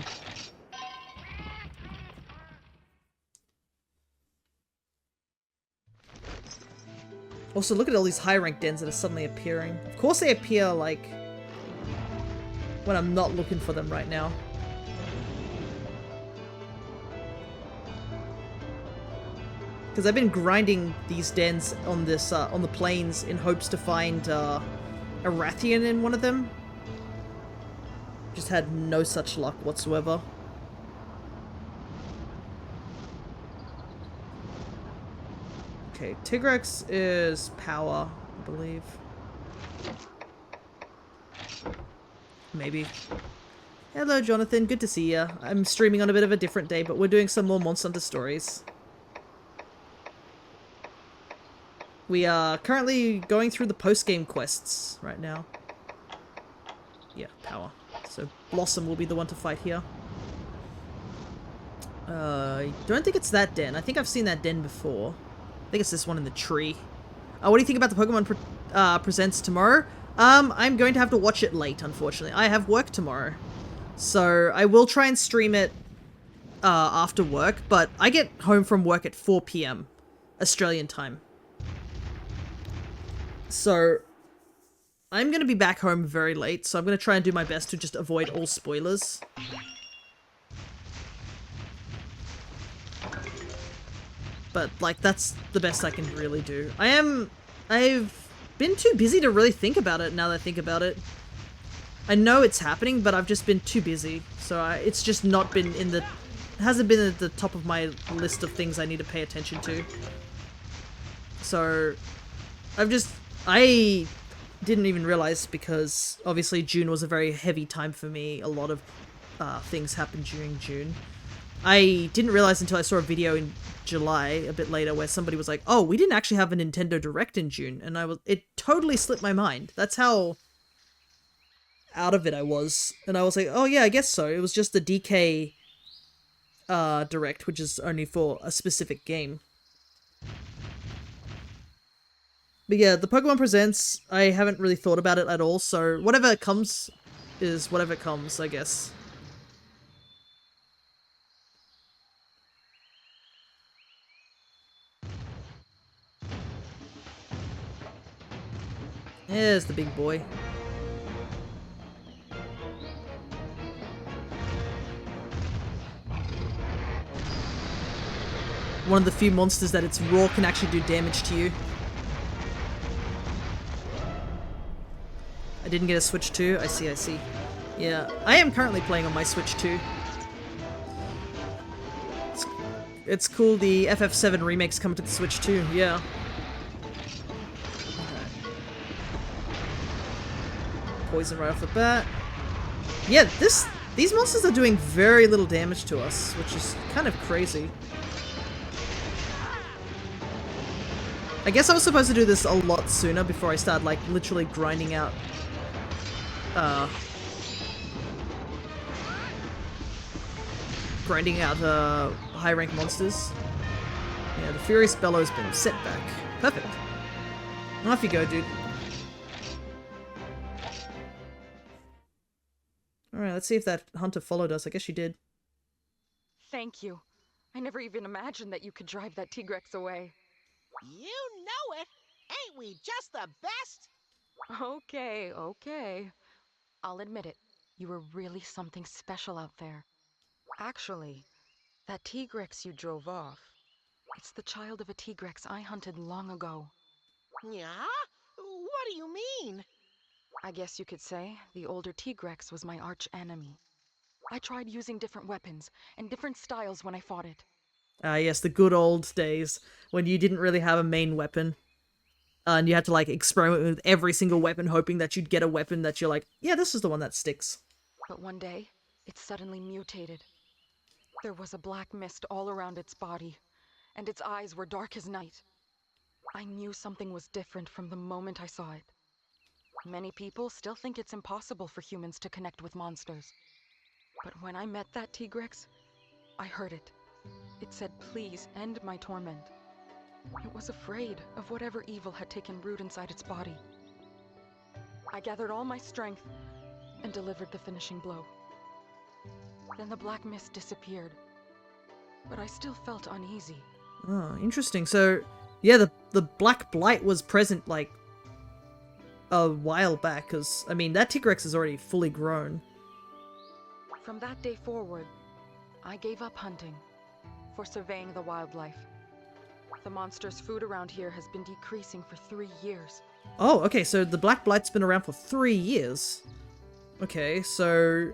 Also, look at all these high-rank dens that are suddenly appearing. Of course they appear, like, when I'm not looking for them right now. Because I've been grinding these dens on this, on the plains in hopes to find, a Rathian in one of them. Just had no such luck whatsoever. Okay, Tigrex is power, I believe. Maybe. Hello, Jonathan. Good to see ya. I'm streaming on a bit of a different day, but we're doing some more Monster Hunter stories. We are currently going through the post-game quests right now. Yeah, power. So Blossom will be the one to fight here. I don't think it's that den. I think I've seen that den before. I think it's this one in the tree. What do you think about the Pokemon Presents tomorrow? I'm going to have to watch it late, unfortunately. I have work tomorrow. So I will try and stream it after work, but I get home from work at 4 PM Australian time. So I'm going to be back home very late, so I'm going to try and do my best to just avoid all spoilers. But, like, that's the best I can really do. I've been too busy to really think about it now that I think about it. I know it's happening, but I've just been too busy. So it's just not been in the... hasn't been at the top of my list of things I need to pay attention to. So I didn't even realize, because obviously June was a very heavy time for me. A lot of things happened during June. I didn't realize until I saw a video in July, a bit later, where somebody was like, oh, we didn't actually have a Nintendo Direct in June. And it totally slipped my mind. That's how out of it I was. And I was like, oh yeah, I guess so. It was just the DK Direct, which is only for a specific game. But yeah, the Pokemon Presents, I haven't really thought about it at all, so whatever comes is whatever comes, I guess. There's the big boy. One of the few monsters that its roar can actually do damage to you. I didn't get a Switch 2. I see. Yeah, I am currently playing on my Switch 2. It's cool, the FF7 remakes coming to the Switch 2, yeah. Poison right off the bat. Yeah, these monsters are doing very little damage to us, which is kind of crazy. I guess I was supposed to do this a lot sooner before I started, like, literally grinding out high rank monsters. Yeah, the Furious Bellow's been set back. Perfect. Off you go, dude. Alright, let's see if that hunter followed us. I guess she did. Thank you. I never even imagined that you could drive that Tigrex away. You know it. Ain't we just the best? Okay, okay. I'll admit it. You were really something special out there. Actually, that Tigrex you drove off, it's the child of a Tigrex I hunted long ago. Yeah? What do you mean? I guess you could say the older Tigrex was my arch enemy. I tried using different weapons and different styles when I fought it. Ah, yes, the good old days when you didn't really have a main weapon. And you had to, like, experiment with every single weapon, hoping that you'd get a weapon that you're like, yeah, this is the one that sticks. But one day, it suddenly mutated. There was a black mist all around its body, and its eyes were dark as night. I knew something was different from the moment I saw it. Many people still think it's impossible for humans to connect with monsters. But when I met that Tigrex, I heard it. It said, please end my torment. It was afraid of whatever evil had taken root inside its body. I gathered all my strength and delivered the finishing blow. Then the black mist disappeared, but I still felt uneasy. Oh, interesting. So, yeah, the Black Blight was present, like, a while back, because, I mean, that Tigrex is already fully grown. From that day forward, I gave up hunting for surveying the wildlife. The monster's food around here has been decreasing for 3 years. Oh, okay, so the Black Blight's been around for 3 years. Okay, so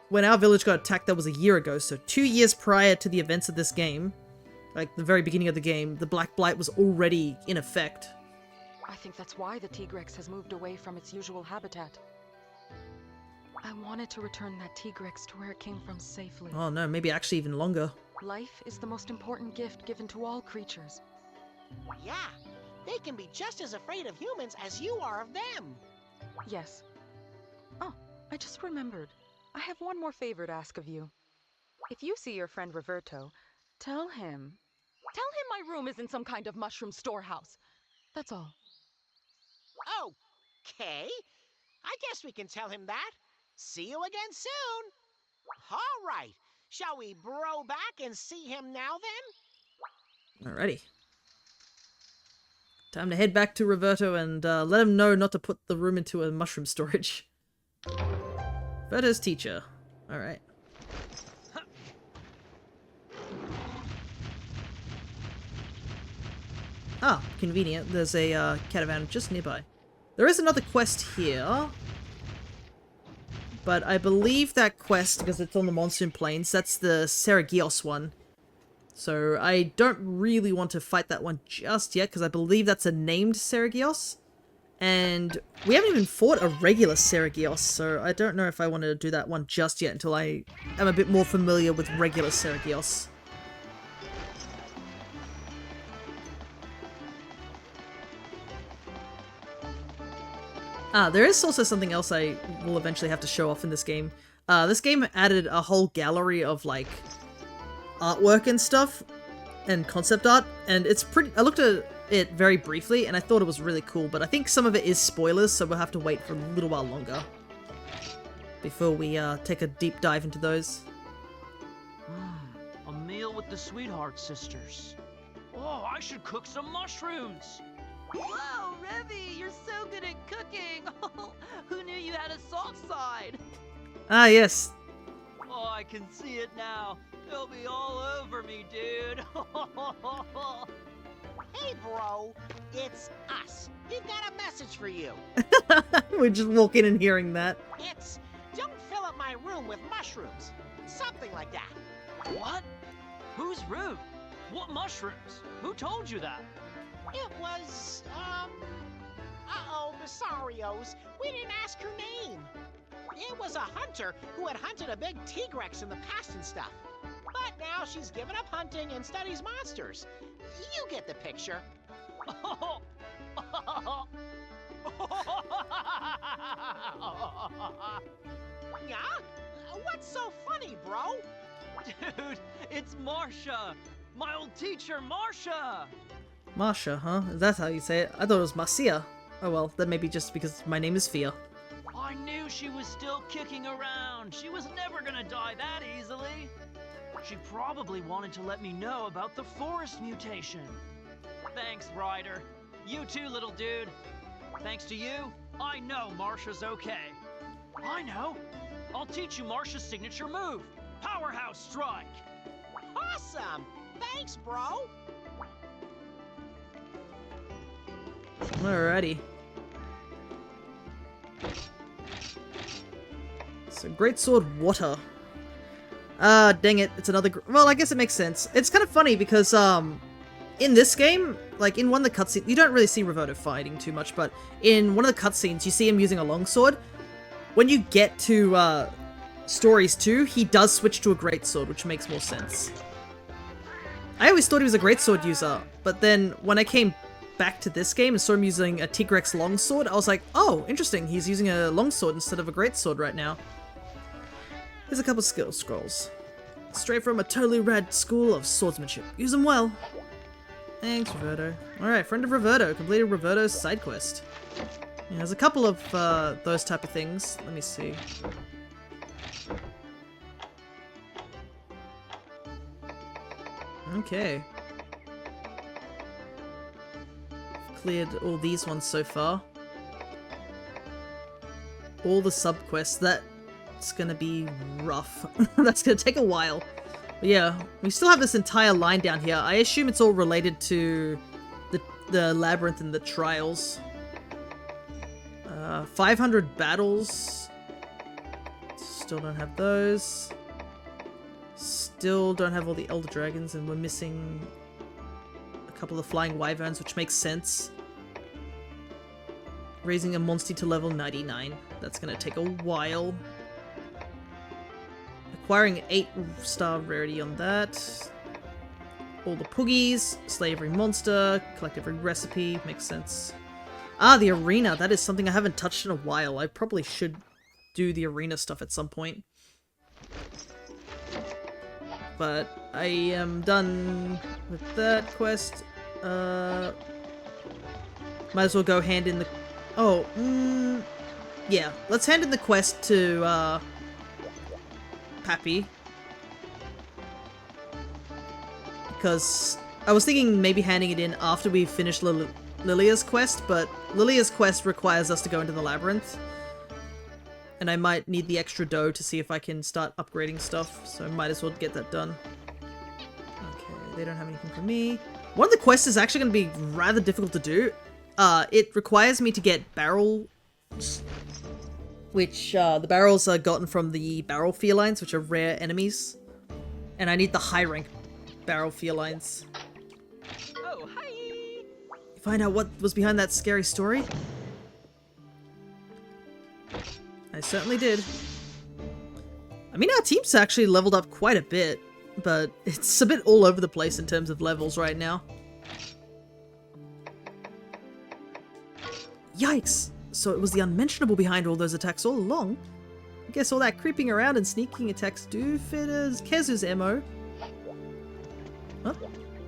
when our village got attacked, that was a year ago, so 2 years prior to the events of this game, like the very beginning of the game, the Black Blight was already in effect. I think that's why the Tigrex has moved away from its usual habitat. I wanted to return that Tigrex to where it came from safely. Oh no, maybe actually even longer. Life is the most important gift given to all creatures. Yeah, they can be just as afraid of humans as you are of them. Yes. Oh, I just remembered. I have one more favor to ask of you. If you see your friend Roberto, tell him my room isn't some kind of mushroom storehouse. That's all. Okay, I guess we can tell him that. See you again soon. All right, shall we bro back and see him now then? Alrighty. Time to head back to Roberto and let him know not to put the room into a mushroom storage. Roberto's teacher. Alright. Ah, convenient. There's a caravan just nearby. There is another quest here. But I believe that quest, because it's on the Monsoon Plains, that's the Seragios one. So I don't really want to fight that one just yet, because I believe that's a named Seragios. And we haven't even fought a regular Seragios, so I don't know if I want to do that one just yet until I am a bit more familiar with regular Seragios. Ah, there is also something else I will eventually have to show off in this game. This game added a whole gallery of, like, artwork and stuff, and concept art, and it's pretty— I looked at it very briefly, and I thought it was really cool, but I think some of it is spoilers, so we'll have to wait for a little while longer before we take a deep dive into those. A meal with the Sweetheart Sisters. Oh, I should cook some mushrooms! Whoa, Revy, you're so good at cooking! Who knew you had a soft side? Ah, yes. Oh, I can see it now. They'll be all over me, dude. Hey, bro, it's us. We've got a message for you. We just walk in and hearing that. It's, don't fill up my room with mushrooms. Something like that. What? Whose room? What mushrooms? Who told you that? It was, Besarios. We didn't ask her name. It was a hunter who had hunted a big Tigrex in the past and stuff. But now she's given up hunting and studies monsters. You get the picture. Yeah? What's so funny, bro? Dude, it's Marsha! My old teacher, Marsha! Marsha, huh? Is that how you say it? I thought it was Marcia. Oh well, that may be just because my name is Fia. I knew she was still kicking around. She was never gonna die that easily. She probably wanted to let me know about the forest mutation. Thanks, Ryder. You too, little dude. Thanks to you, I know Marcia's okay. I know. I'll teach you Marcia's signature move, Powerhouse Strike. Awesome! Thanks, bro! Alrighty. So, Greatsword Water. Dang it, it's another... Well, I guess it makes sense. It's kind of funny because, in this game, like, in one of the cutscenes... You don't really see Roberto fighting too much, but in one of the cutscenes, you see him using a longsword. When you get to, Stories 2, he does switch to a Greatsword, which makes more sense. I always thought he was a Greatsword user, but then when I came back to this game and saw him using a Tigrex longsword, I was like, oh, interesting, he's using a longsword instead of a Greatsword right now. Here's a couple skill scrolls. Straight from a totally rad school of swordsmanship. Use them well. Thanks, Roberto. Alright, friend of Roberto. Completed Roberto's side quest. Yeah, there's a couple of those type of things. Let me see. Okay. Cleared all these ones so far. All the sub-quests. That's gonna be rough. That's gonna take a while. But yeah, we still have this entire line down here. I assume it's all related to the Labyrinth and the Trials. 500 battles. Still don't have those. Still don't have all the Elder Dragons, and we're missing a couple of Flying Wyverns, which makes sense. Raising a Monstie to level 99. That's gonna take a while. Acquiring 8-star rarity on that. All the Poogies, slay every monster, collect every recipe, makes sense. Ah, the arena, that is something I haven't touched in a while. I probably should do the arena stuff at some point. But I am done with that quest. Might as well go hand in the... Oh, yeah. Let's hand in the quest to, Pappy. Because I was thinking maybe handing it in after we finish Lilia's quest, but Lilia's quest requires us to go into the Labyrinth. And I might need the extra dough to see if I can start upgrading stuff, so I might as well get that done. Okay, they don't have anything for me. One of the quests is actually going to be rather difficult to do. It requires me to get barrels, which the barrels are gotten from the barrel felines, which are rare enemies. And I need the high rank barrel felines. Oh, hi! You find out what was behind that scary story? I certainly did. I mean, our team's actually leveled up quite a bit, but it's a bit all over the place in terms of levels right now. Yikes! So it was the unmentionable behind all those attacks all along? I guess all that creeping around and sneaking attacks do fit as Kezu's MO. Huh?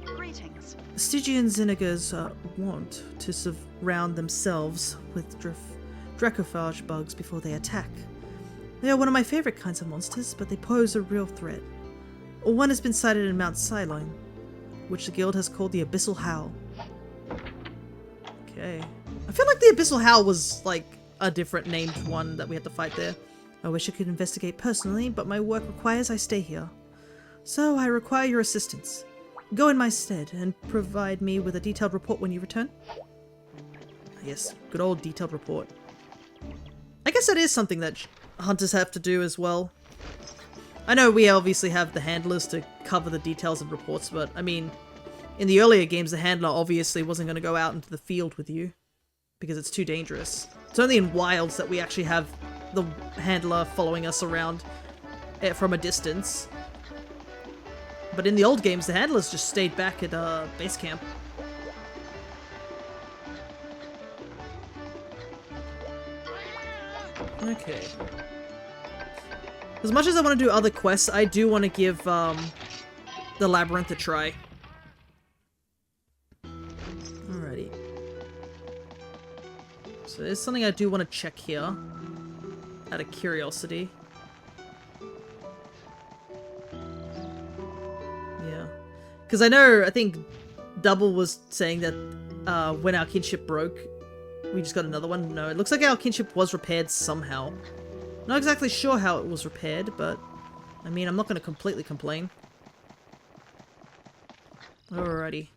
Greetings. Stygian Zinniger's want to surround themselves with dracophage bugs before they attack. They are one of my favorite kinds of monsters, but they pose a real threat. One has been sighted in Mount Cylon, which the guild has called the Abyssal Howl. Okay. I feel like the Abyssal Howl was, like, a different named one that we had to fight there. I wish I could investigate personally, but my work requires I stay here. So I require your assistance. Go in my stead and provide me with a detailed report when you return. Yes, good old detailed report. I guess that is something that hunters have to do as well. I know we obviously have the handlers to cover the details and reports, but I mean, in the earlier games the handler obviously wasn't going to go out into the field with you, because it's too dangerous. It's only in Wilds that we actually have the handler following us around from a distance. But in the old games, the handlers just stayed back at base camp. Okay. As much as I want to do other quests, I do want to give the Labyrinth a try. Alrighty. So there's something I do want to check here, out of curiosity. Yeah. Because I think Double was saying that when our kinship broke, we just got another one. No, it looks like our kinship was repaired somehow. Not exactly sure how it was repaired, but I mean, I'm not going to completely complain. Alrighty.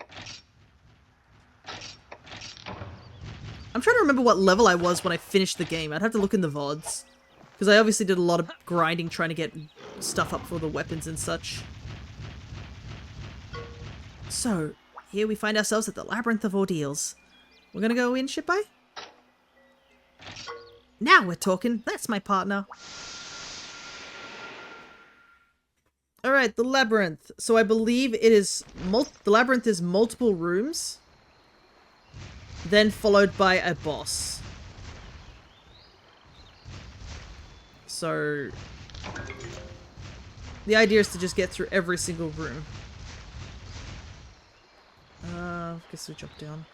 I'm trying to remember what level I was when I finished the game. I'd have to look in the VODs. Because I obviously did a lot of grinding trying to get stuff up for the weapons and such. So, here we find ourselves at the Labyrinth of Ordeals. We're gonna go in, Shippai? Now we're talking. That's my partner. Alright, the Labyrinth. So I believe it is... the Labyrinth is multiple rooms. Then followed by a boss. So... the idea is to just get through every single room. I guess we jump down.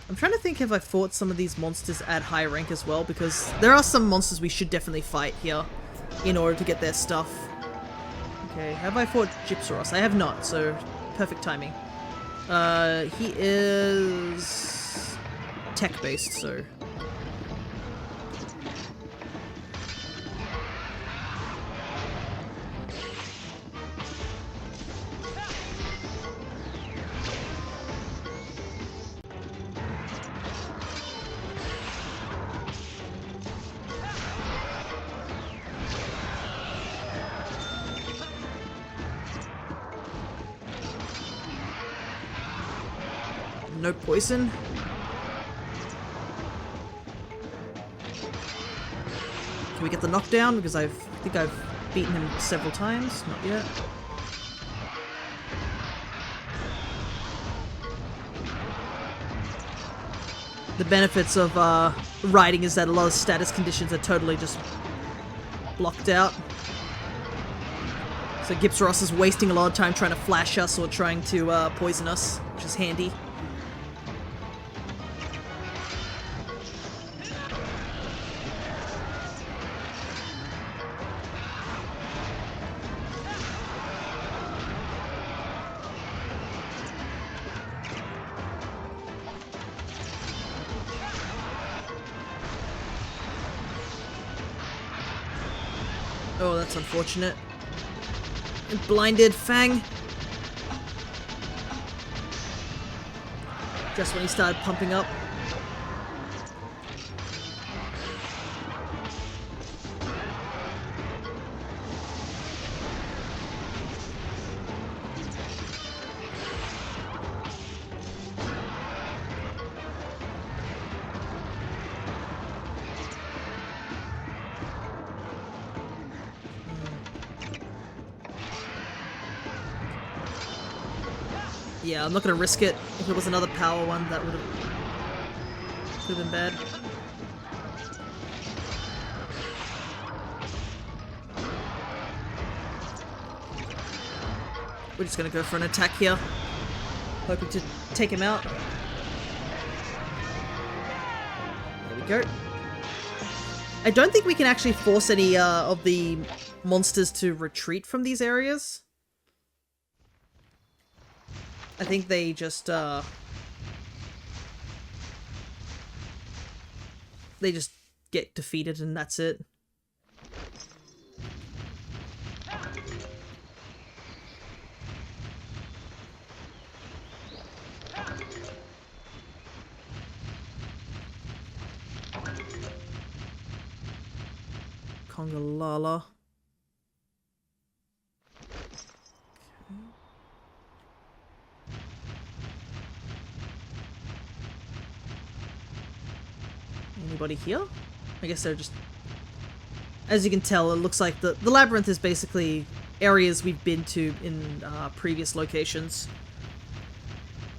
I'm trying to think if I fought some of these monsters at high rank as well, because there are some monsters we should definitely fight here in order to get their stuff. Okay, have I fought Gypsaros? I have not, so perfect timing. He is tech-based, so... no poison. Can we get the knockdown? Because I think I've beaten him several times. Not yet. The benefits of riding is that a lot of status conditions are totally just blocked out. So Gypsaros is wasting a lot of time trying to flash us or trying to poison us, which is handy. Oh, that's unfortunate. And blinded Fang. Just when he started pumping up. Yeah, I'm not gonna risk it. If it was another power one, that would have been bad. We're just gonna go for an attack here, hoping to take him out. There we go. I don't think we can actually force any of the monsters to retreat from these areas. I think they just get defeated and that's it. Congalala. Anybody here? I guess they're just... As you can tell, it looks like the Labyrinth is basically areas we've been to in previous locations.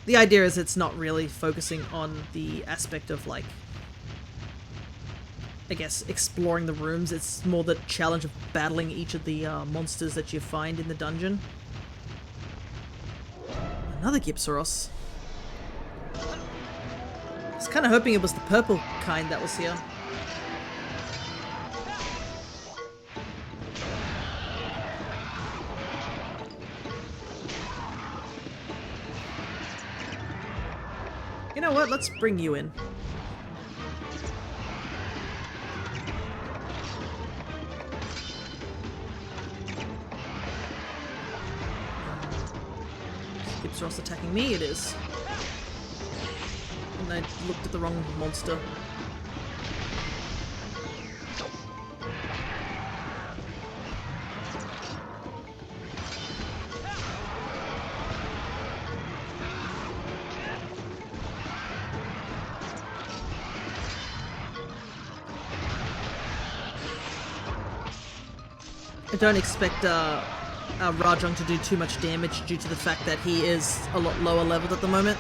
The idea is it's not really focusing on the aspect of, like, I guess, exploring the rooms. It's more the challenge of battling each of the monsters that you find in the dungeon. Another Gypsaros. I was kind of hoping it was the purple kind that was here. You know what? Let's bring you in. Gipsaros attacking me, it is. And I looked at the wrong monster. I don't expect Rajang to do too much damage due to the fact that he is a lot lower leveled at the moment.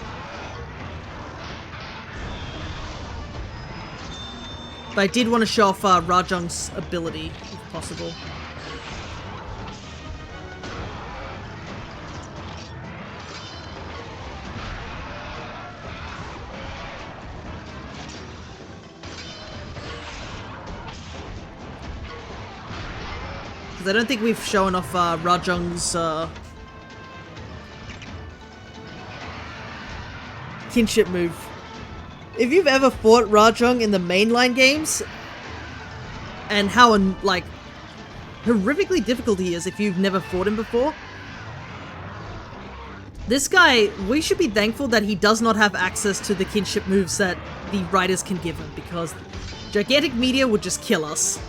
But I did want to show off Rajang's ability, if possible. Because I don't think we've shown off Rajang's kinship move. If you've ever fought Rajang in the mainline games, and how like horrifically difficult he is if you've never fought him before, this guy, we should be thankful that he does not have access to the kinship moves that the writers can give him, because Gigantic Meteor would just kill us.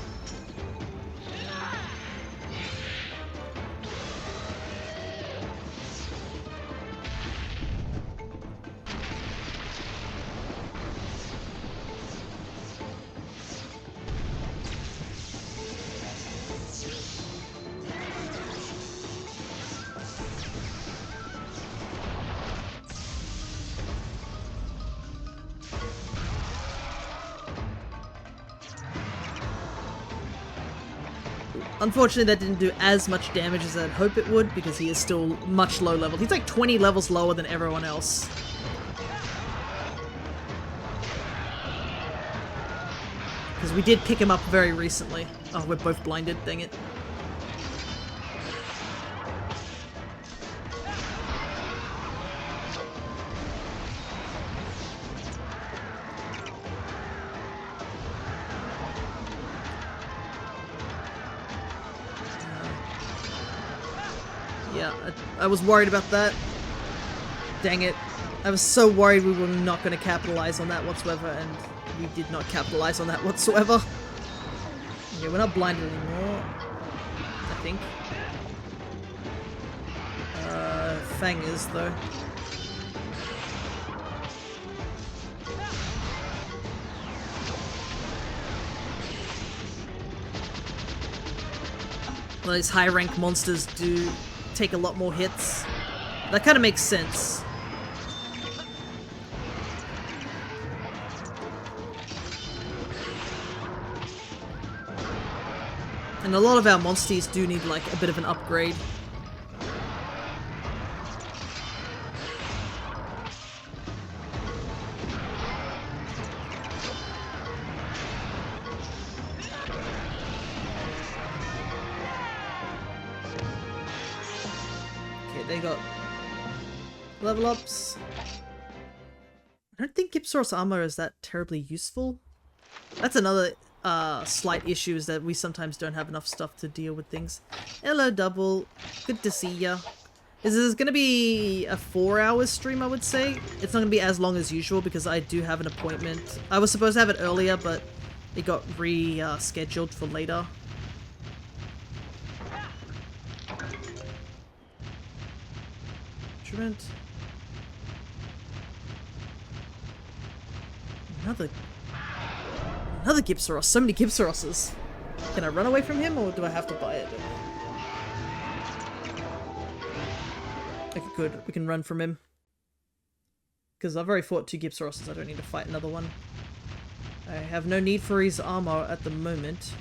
Unfortunately, that didn't do as much damage as I'd hope it would, because he is still much low level. He's like 20 levels lower than everyone else. Because we did pick him up very recently. Oh, we're both blinded, dang it. Yeah, I was worried about that. Dang it. I was so worried we were not going to capitalize on that whatsoever, and we did not capitalize on that whatsoever. Okay, we're not blinded anymore, I think. Fang is, though. Well, these high-rank monsters do take a lot more hits. That kind of makes sense. And a lot of our Monsties do need like a bit of an upgrade. They got level ups. I don't think Gipsaros armor is that terribly useful. That's another slight issue, is that we sometimes don't have enough stuff to deal with things. Hello, Double. Good to see ya. This is going to be a 4-hour stream, I would say. It's not going to be as long as usual because I do have an appointment. I was supposed to have it earlier, but it got rescheduled for later. Another Gipsaros. So many Gipsaroses. Can I run away from him, or do I have to buy it? Okay, good. We can run from him. Because I've already fought 2 Gipsaroses. I don't need to fight another one. I have no need for his armor at the moment.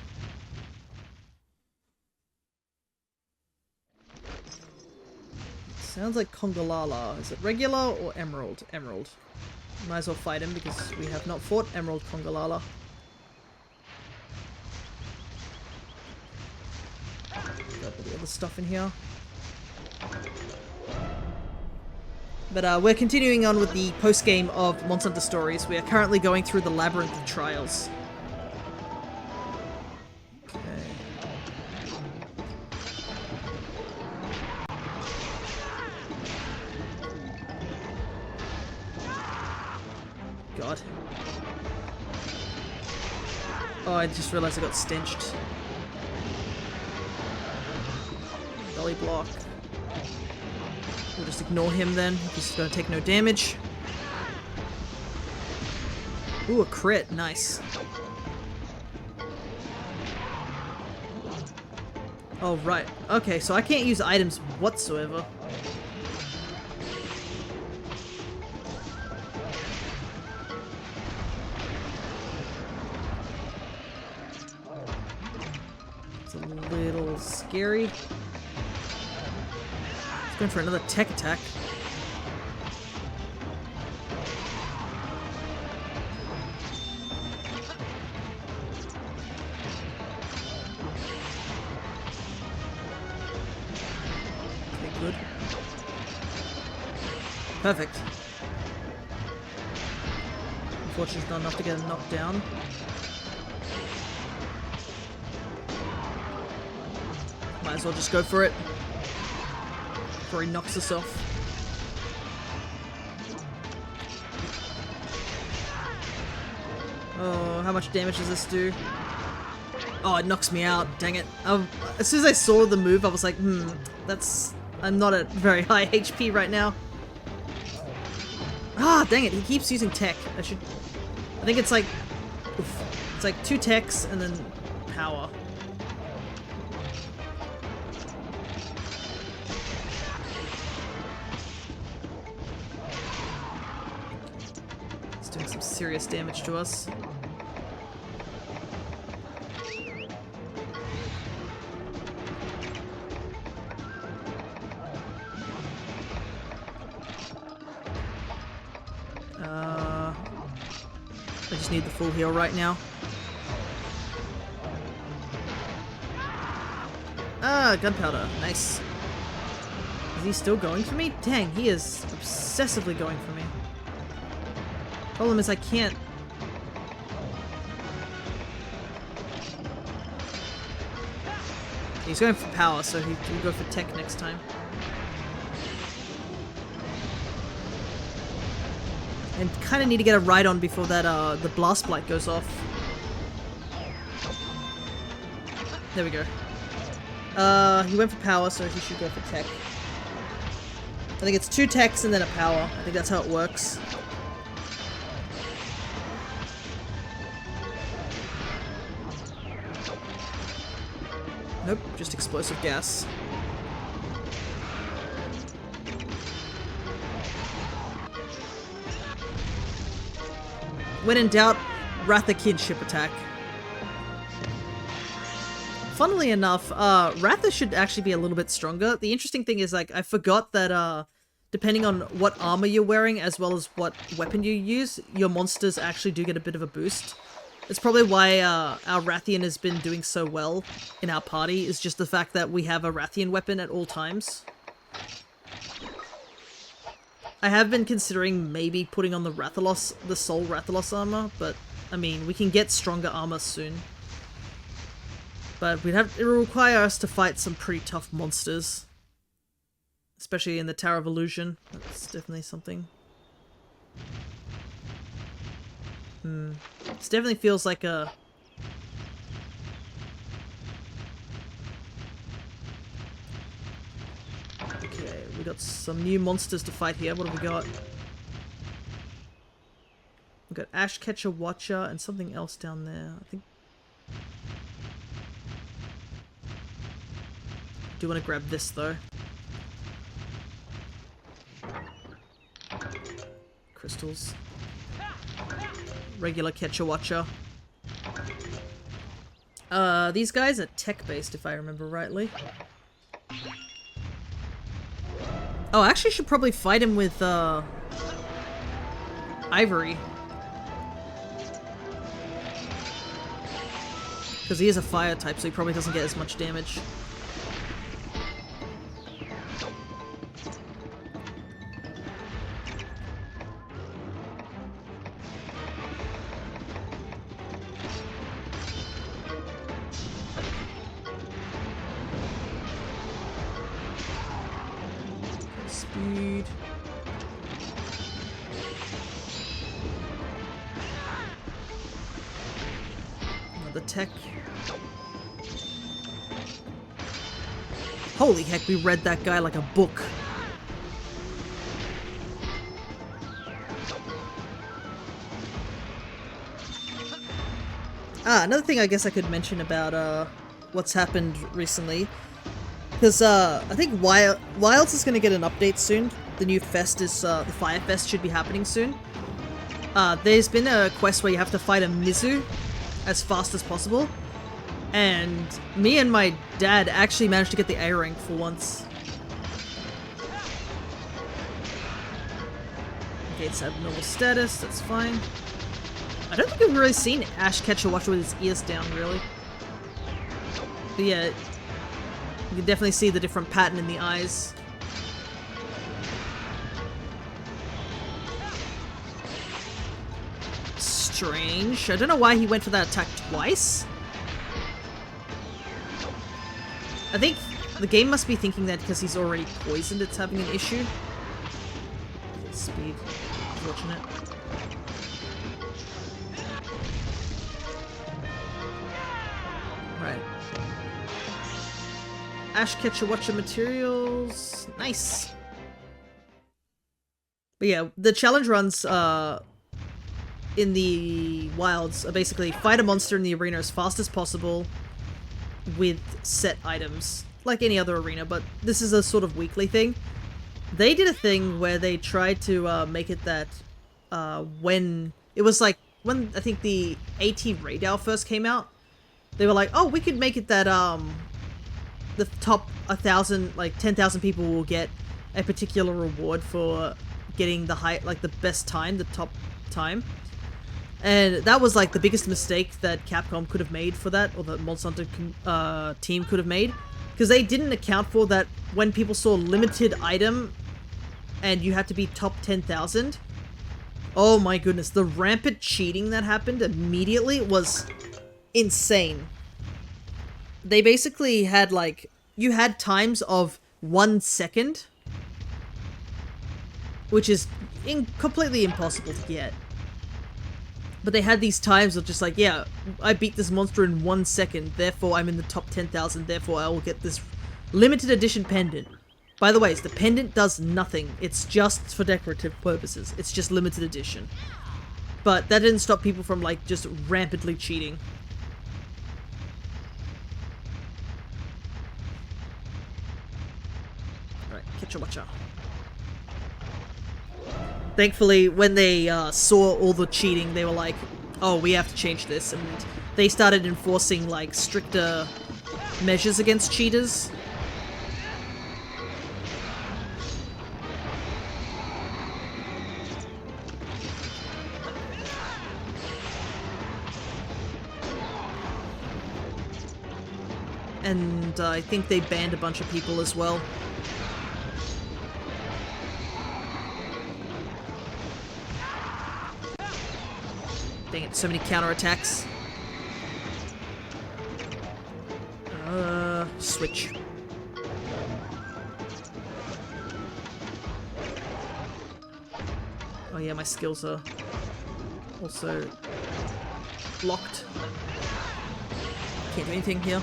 Sounds like Kongolala. Is it regular or emerald? Emerald. Might as well fight him because we have not fought Emerald Kongolala. Got all the other stuff in here. But we're continuing on with the post-game of Monster Hunter Stories. We are currently going through the Labyrinth of Trials. Okay. God. Oh, I just realized I got stenched. Dolly block. We'll just ignore him then. He's gonna take no damage. Ooh, a crit. Nice. Oh, right. Okay, so I can't use items whatsoever. It's a little scary. Going for another tech attack. Okay, good. Perfect. Unfortunately, it's not enough to get him knocked down. Might as well just go for it. Before he knocks us off. Oh, how much damage does this do? Oh, it knocks me out. Dang it. As soon as I saw the move, I was like, I'm not at very high HP right now. Ah, dang it. He keeps using tech. I think it's like... Oof, it's like 2 techs and then power. Doing some serious damage to us. I just need the full heal right now. Ah, gunpowder. Nice. Is he still going for me? Dang, he is obsessively going for me. Problem is I can't... He's going for power, so he'll go for tech next time. And kind of need to get a ride on before that the blast blight goes off. There we go. He went for power, so he should go for tech. I think it's 2 techs and then a power. I think that's how it works. Nope, just explosive gas. When in doubt, Ratha kinship attack. Funnily enough, Ratha should actually be a little bit stronger. The interesting thing is, like, I forgot that, depending on what armor you're wearing, as well as what weapon you use, your monsters actually do get a bit of a boost. It's probably why our Rathian has been doing so well in our party, is just the fact that we have a Rathian weapon at all times. I have been considering maybe putting on the Rathalos, the Soul Rathalos armor, but I mean, we can get stronger armor soon. But it will require us to fight some pretty tough monsters. Especially in the Tower of Illusion. That's definitely something. This definitely feels like a... Okay, we got some new monsters to fight here. What have we got? We've got Ashcatcher, Watcher, and something else down there. I think... I do want to grab this, though. Crystals. Regular Catcher Watcher. These guys are tech-based, if I remember rightly. Oh, I actually should probably fight him with, Ivory. Because he is a fire type, so he probably doesn't get as much damage. speed. Another tech. Holy heck, we read that guy like a book. Another thing I guess I could mention about what's happened recently. Because I think Wilds is going to get an update soon. The new fest is, the Fire Fest should be happening soon. There's been a quest where you have to fight a Mizu as fast as possible. And me and my dad actually managed to get the A rank for once. Okay, it's abnormal status, that's fine. I don't think I've really seen Ash catch a watcher with his ears down, really. But yeah, you can definitely see the different pattern in the eyes. Strange. I don't know why he went for that attack twice. I think the game must be thinking that because he's already poisoned, it's having an issue. Speed. Unfortunate. Right. Ash Catcher Watcher materials. Nice. But yeah, the challenge runs in the wilds are basically fight a monster in the arena as fast as possible with set items, like any other arena, but this is a sort of weekly thing. They did a thing where they tried to make it that when it was like when I think the AT Radar first came out, they were like, oh, we could make it that the top 1,000, like 10,000 people will get a particular reward for getting the the best time, the top time. And that was like the biggest mistake that Capcom could have made for that, or the Monster Hunter team could have made, because they didn't account for that when people saw limited item and you had to be top 10,000. Oh my goodness, the rampant cheating that happened immediately was insane. They basically had like, you had times of 1 second, which is completely impossible to get. But they had these times of just like, yeah, I beat this monster in 1 second, therefore I'm in the top 10,000, therefore I will get this limited edition pendant. By the way, the pendant does nothing. It's just for decorative purposes. It's just limited edition. But that didn't stop people from like just rampantly cheating. Alright, Catcher Watcher. Thankfully, when they saw all the cheating, they were like, oh, we have to change this. And they started enforcing, like, stricter measures against cheaters. And I think they banned a bunch of people as well. Dang it, so many counterattacks. Switch. Oh yeah, my skills are also locked. Can't do anything here.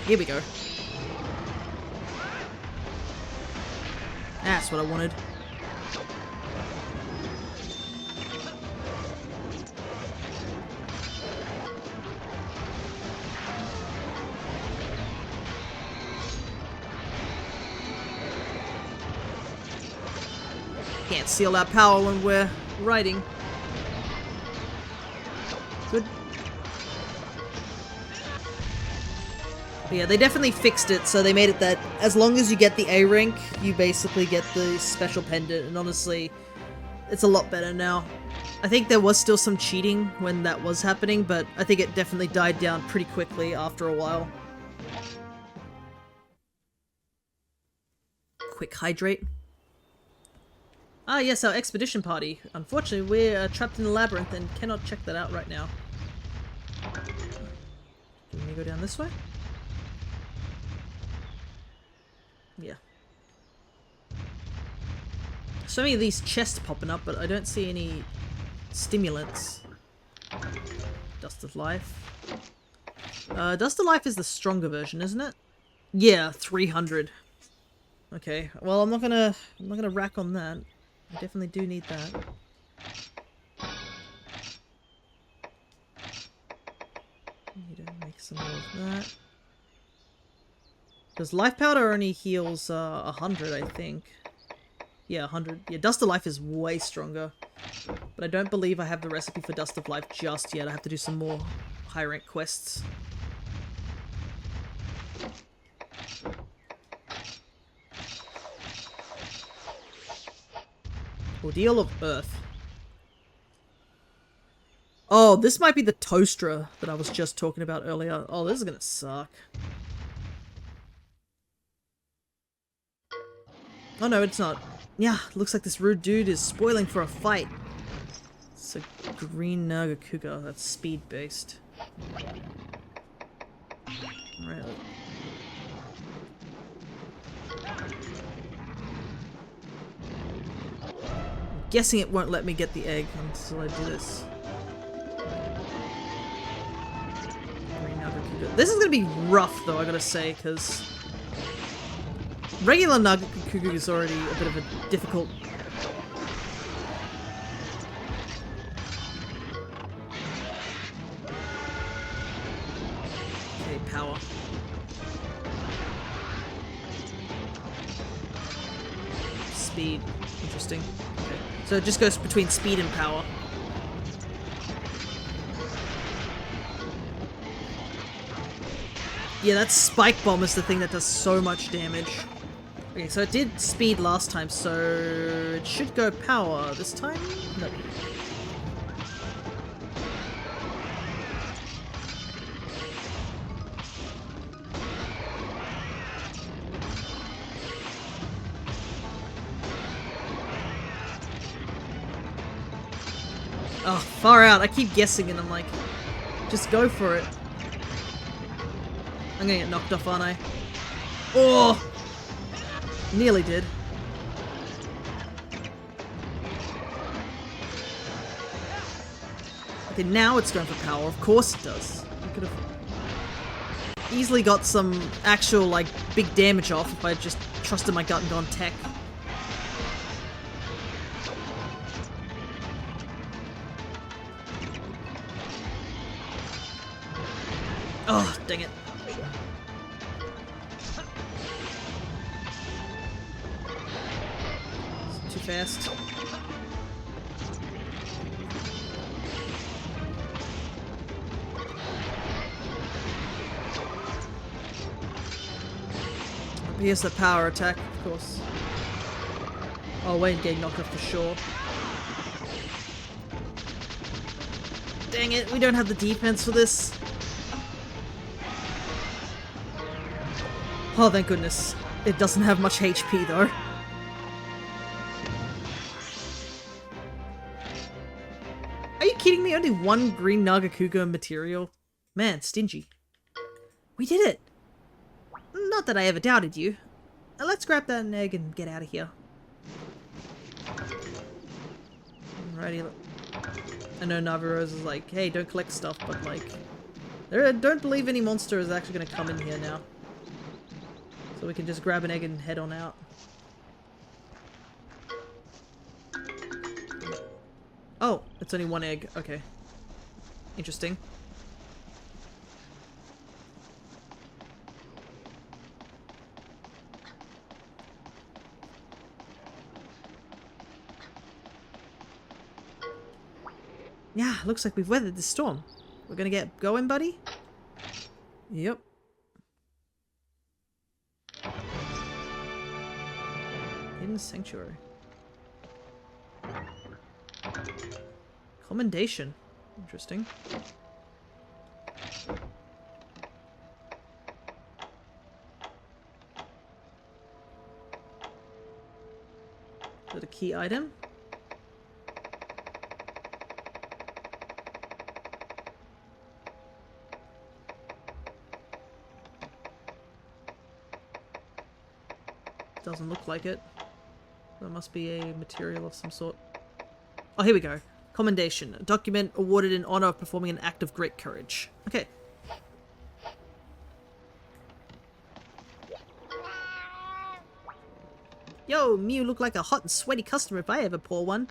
Here we go. That's what I wanted. Can't seal our power when we're riding. Good. But yeah, they definitely fixed it, so they made it that as long as you get the A rank, you basically get the special pendant, and honestly, it's a lot better now. I think there was still some cheating when that was happening, but I think it definitely died down pretty quickly after a while. Quick hydrate. Ah, yes, our expedition party. Unfortunately, we're trapped in the labyrinth and cannot check that out right now. Do we need to go down this way? Yeah. So many of these chests popping up, but I don't see any stimulants. Dust of Life. Dust of Life is the stronger version, isn't it? Yeah, 300. Okay, well I'm not gonna rack on that. I definitely do need that. Need to make some more of that. Because life powder only heals 100, I think. Yeah, 100. Yeah, Dust of Life is way stronger. But I don't believe I have the recipe for Dust of Life just yet. I have to do some more high rank quests. Ordeal of Earth. Oh, this might be the toaster that I was just talking about earlier. Oh, this is gonna suck. Oh no, it's not. Yeah, looks like this rude dude is spoiling for a fight. It's a green Nagakuga that's speed based. Right. I'm guessing it won't let me get the egg until I do this. Green Nagakuga. This is gonna be rough though, I gotta say, because regular Nagakuga is already a bit of a difficult. Okay, power. Speed. Interesting. Okay. So it just goes between speed and power. Yeah, that spike bomb is the thing that does so much damage. Okay, so it did speed last time, so it should go power this time? No. Oh, far out. I keep guessing and I'm like, just go for it. I'm gonna get knocked off, aren't I? Oh! Nearly did. Okay, now it's going for power. Of course it does. I could have easily got some actual, like, big damage off if I had just trusted my gut and gone tech. Oh, dang it. It's too fast. Here's the power attack, of course. Oh, Wayne getting knocked off for sure. Dang it, we don't have the defense for this. Oh, thank goodness. It doesn't have much HP, though. Are you kidding me? Only one green Nagakuga material? Man, stingy. We did it! Not that I ever doubted you. Let's grab that egg and get out of here. Alrighty. I know Navarose is like, hey, don't collect stuff, but like... I don't believe any monster is actually going to come in here now. So we can just grab an egg and head on out. Oh, it's only one egg. Okay. Interesting. Yeah, looks like we've weathered the storm. We're gonna get going, buddy? Yep. Hidden Sanctuary. Commendation. Interesting. Is that a key item? Doesn't look like it. There must be a material of some sort. Oh, here we go. Commendation. A document awarded in honor of performing an act of great courage. Okay. Yo, Mew look like a hot and sweaty customer if I ever pour one.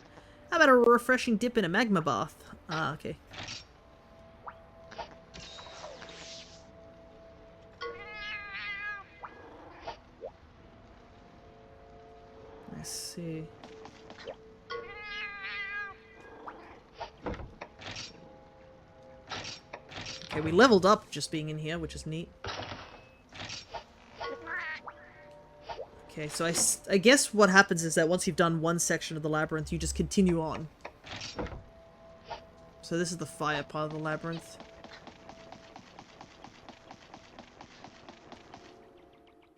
How about a refreshing dip in a magma bath? Ah, okay. Let's see. Okay, we leveled up just being in here, which is neat. Okay, so I guess what happens is that once you've done one section of the labyrinth, you just continue on. So this is the fire part of the labyrinth.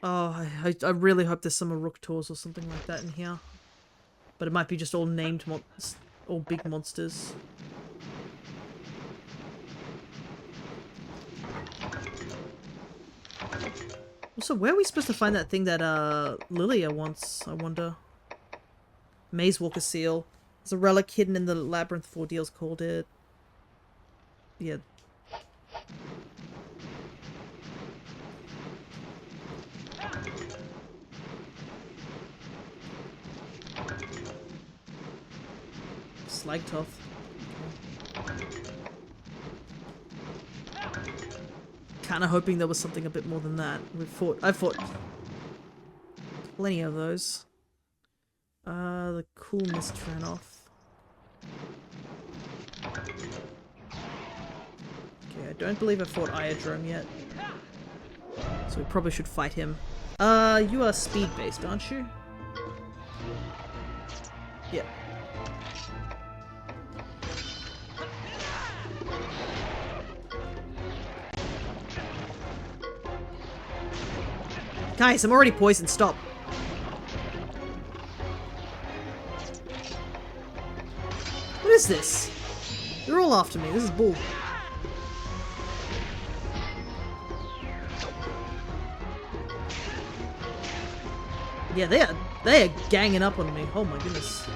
Oh, I really hope there's some Rook tours or something like that in here. But it might be just all named all big monsters. Also, where are we supposed to find that thing that Lilia wants, I wonder? Maze Walker seal. There's a relic hidden in the Labyrinth of Ordeals called it. Yeah. Slagtoth. Kind of hoping there was something a bit more than that. I've fought plenty of those. The cool mist ran off. Okay, I don't believe I fought Iodrome yet. So we probably should fight him. You are speed-based, aren't you? Yeah. Guys, I'm already poisoned. Stop. What is this? They're all after me. This is bull. Yeah, they are ganging up on me. Oh my goodness.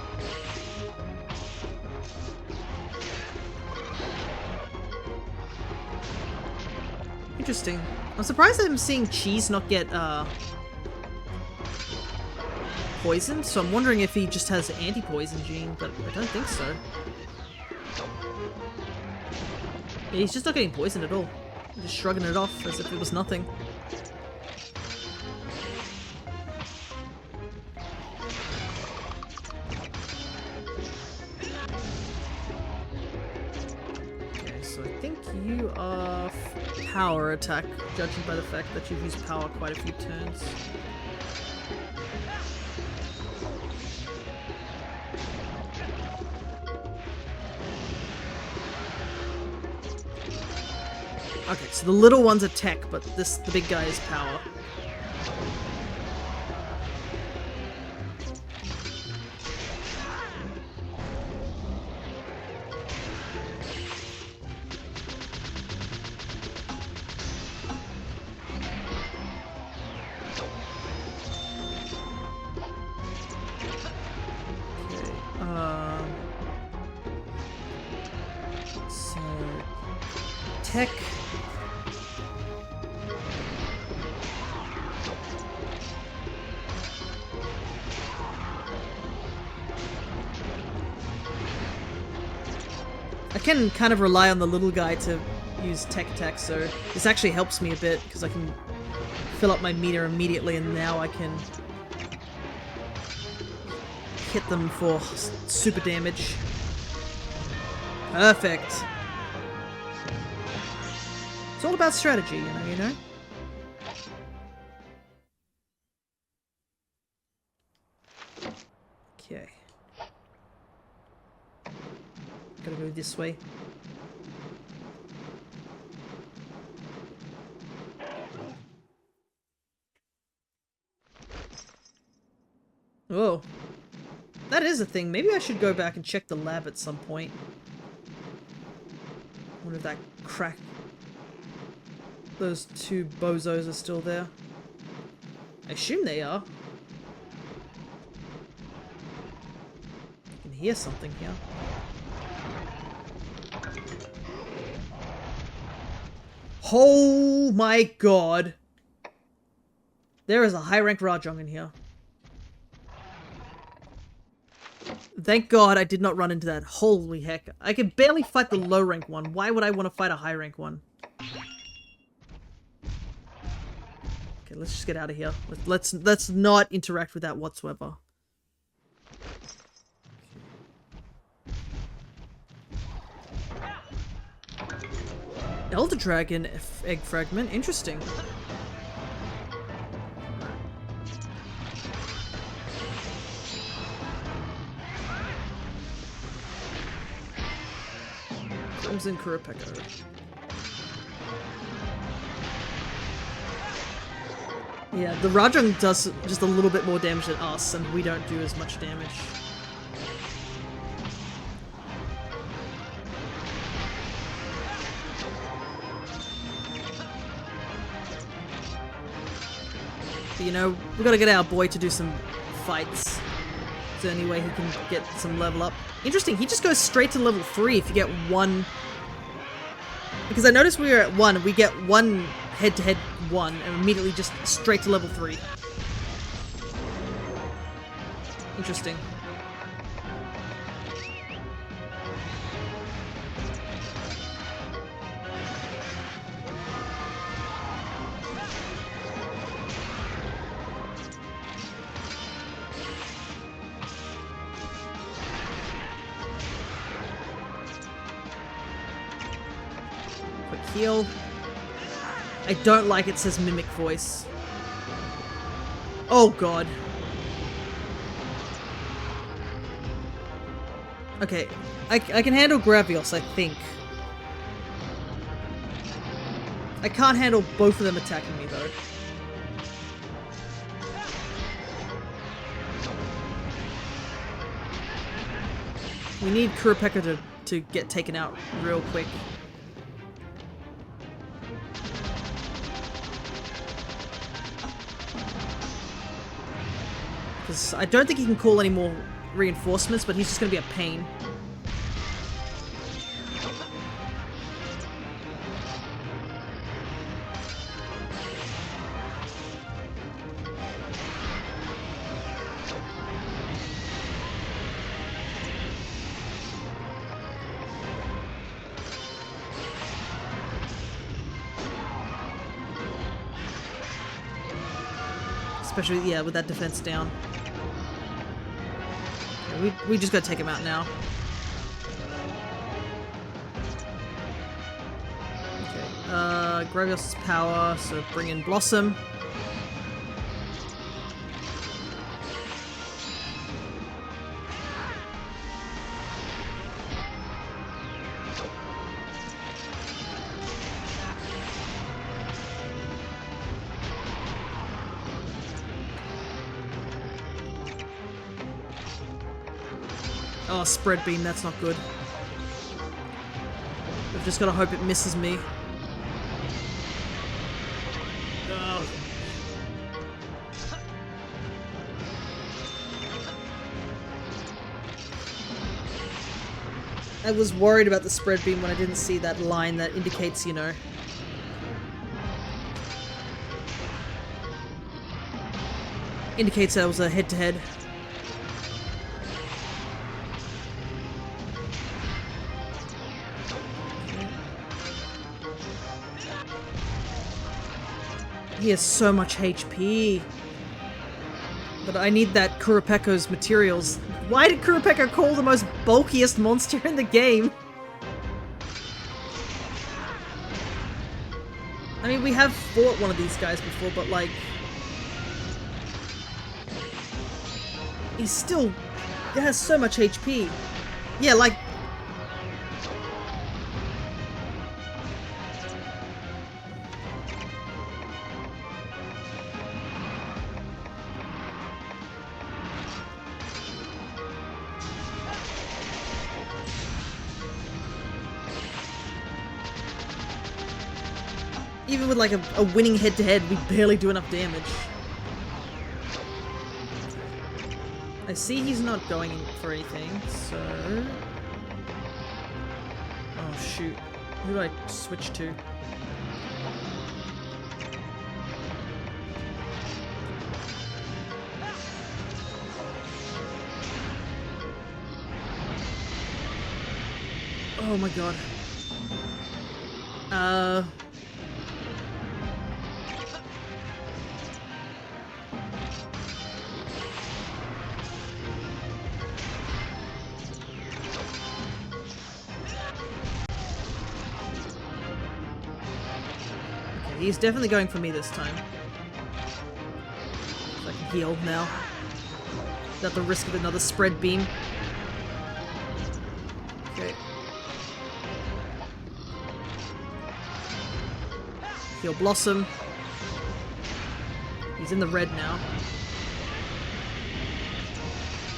Interesting. I'm surprised I'm seeing Cheese not get poisoned, so I'm wondering if he just has an anti-poison gene, but I don't think so. Yeah, he's just not getting poisoned at all. He's just shrugging it off as if it was nothing. Okay, so I think you are power attack, judging by the fact that you've used power quite a few turns. Okay, so the little one's a tech, but the big guy is power. So tech. I can kind of rely on the little guy to use tech attack, so this actually helps me a bit because I can fill up my meter immediately, and now I can hit them for super damage. Perfect. It's all about strategy, you know? Okay. Gotta go this way. Oh. That is a thing. Maybe I should go back and check the lab at some point. Wonder if that crack... Those two bozos are still there. I assume they are. I can hear something here. Oh my god! There is a high-ranked Rajong in here. Thank god I did not run into that. Holy heck. I can barely fight the low-rank one. Why would I want to fight a high-rank one? Okay, let's just get out of here. Let's not interact with that whatsoever. Elder Dragon egg fragment. Interesting. Crimson Kurapeka. Yeah, the Rajang does just a little bit more damage than us, and we don't do as much damage. But, you know, we gotta get our boy to do some fights. It's the only way he can get some level up. Interesting, he just goes straight to level 3 if you get one... Because I noticed we were at 1, we get one head-to-head 1, and immediately just straight to level 3. Interesting. Quick heal. I don't like it says Mimic Voice. Oh god. Okay, I can handle Gravios, I think. I can't handle both of them attacking me though. We need Kurapeka to get taken out real quick. Because I don't think he can call any more reinforcements, but he's just going to be a pain. Especially, yeah, with that defense down. We just gotta take him out now. Okay, Gravios' power, so bring in Blossom. Oh, spread beam, that's not good. I've just gotta hope it misses me. Oh. I was worried about the spread beam when I didn't see that line that indicates, you know. Indicates that it was a head-to-head. He has so much HP. But I need that Kurapeka's materials. Why did Kurapeka call the most bulkiest monster in the game? I mean, we have fought one of these guys before, but like... He still has so much HP. Yeah, like... even with like a winning head-to-head, we barely do enough damage. I see he's not going for anything, so... Oh shoot. Who do I switch to? Oh my god. Okay, he's definitely going for me this time. So I can heal now. Without the risk of another spread beam. Okay. Heal Blossom. He's in the red now.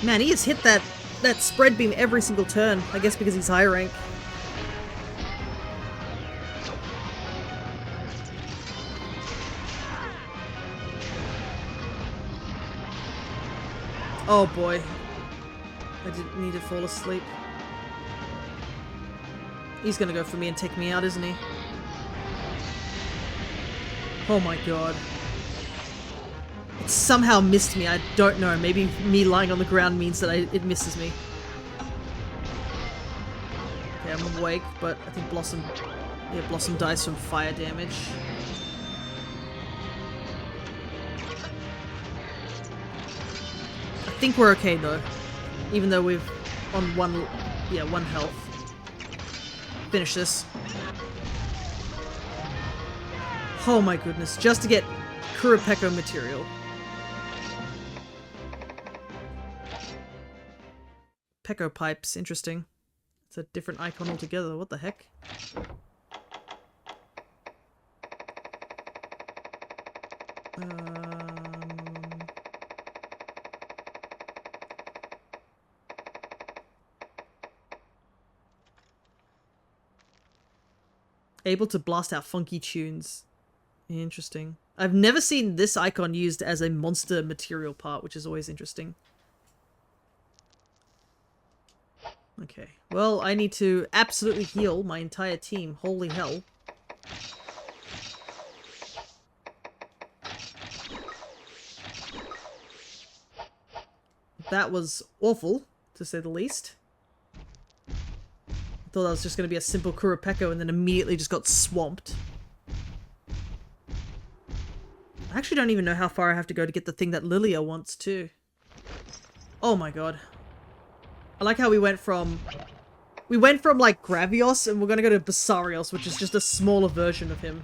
Man, he has hit that spread beam every single turn. I guess because he's high rank. Oh boy. I didn't need to fall asleep. He's gonna go for me and take me out, isn't he? Oh my god. It somehow missed me, I don't know. Maybe me lying on the ground means that it misses me. Okay, I'm awake, but I think Blossom dies from fire damage. I think we're okay though. Even though we've on one health. Finish this. Oh my goodness, just to get Kurapeko material. Peko pipes, interesting. It's a different icon altogether, what the heck? Able to blast out funky tunes. Interesting. I've never seen this icon used as a monster material part, which is always interesting. Okay. Well, I need to absolutely heal my entire team. Holy hell. That was awful, to say the least. I thought that was just going to be a simple Kurapeko and then immediately just got swamped. I actually don't even know how far I have to go to get the thing that Lilia wants too. Oh my god. I like how we went from like Gravios and we're gonna go to Basarios, which is just a smaller version of him.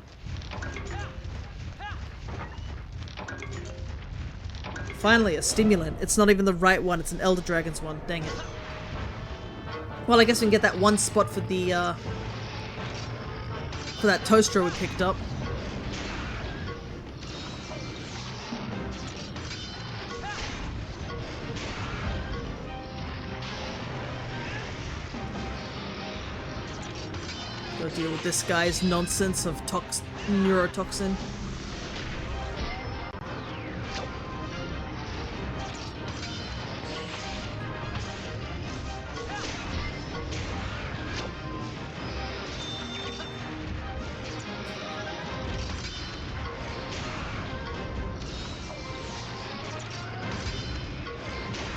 Finally, a stimulant. It's not even the right one, it's an Elder Dragon's one. Dang it. Well, I guess we can get that one spot for the, for that toaster we picked up. Go deal with this guy's nonsense of neurotoxin.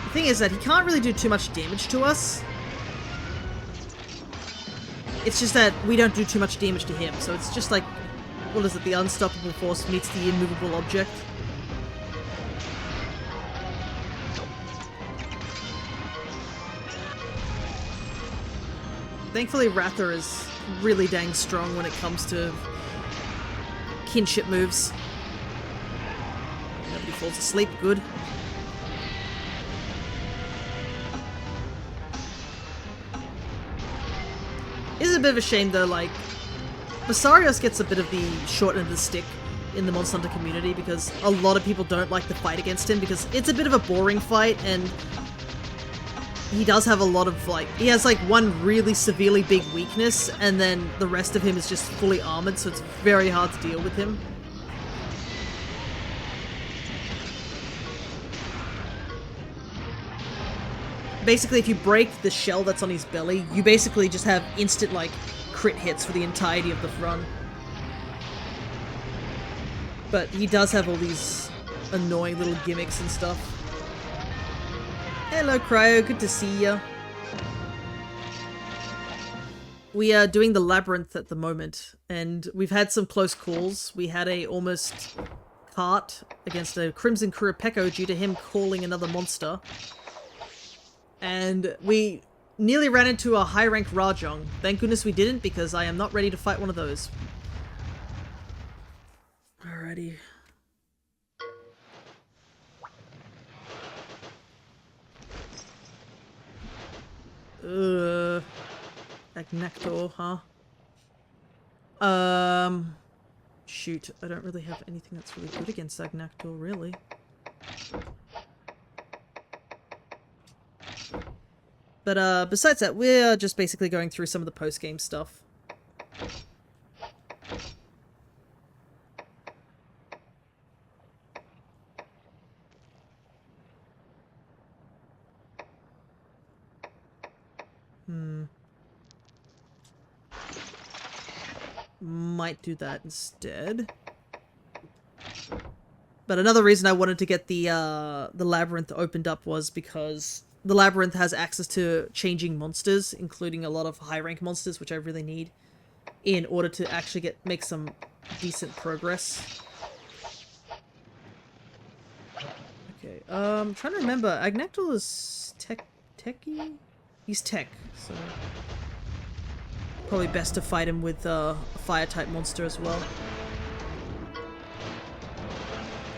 The thing is that he can't really do too much damage to us. It's just that we don't do too much damage to him, so it's just like, what is it, the unstoppable force meets the immovable object. Thankfully, Ratha is really dang strong when it comes to kinship moves. Nobody falls asleep, good. It is a bit of a shame though, like, Basarios gets a bit of the short end of the stick in the Monster Hunter community because a lot of people don't like to fight against him because it's a bit of a boring fight and he does have a lot of, like, he has like one really severely big weakness, and then the rest of him is just fully armored, so it's very hard to deal with him. Basically, if you break the shell that's on his belly, you basically just have instant, like, crit hits for the entirety of the run. But he does have all these annoying little gimmicks and stuff. Hello, Cryo. Good to see ya. We are doing the Labyrinth at the moment, and we've had some close calls. We had a almost cart against a Crimson Kurapeko due to him calling another monster. And we nearly ran into a high-rank Rajong. Thank goodness we didn't, because I am not ready to fight one of those. Alrighty. Agnactor, huh? Shoot, I don't really have anything that's really good against Agnactor, really. But, besides that, we're just basically going through some of the post-game stuff. Might do that instead. But another reason I wanted to get the Labyrinth opened up was because the Labyrinth has access to changing monsters, including a lot of high-rank monsters, which I really need in order to actually make some decent progress. Okay, I'm trying to remember. Agnactor is techy? He's tech, so probably best to fight him with a fire-type monster as well.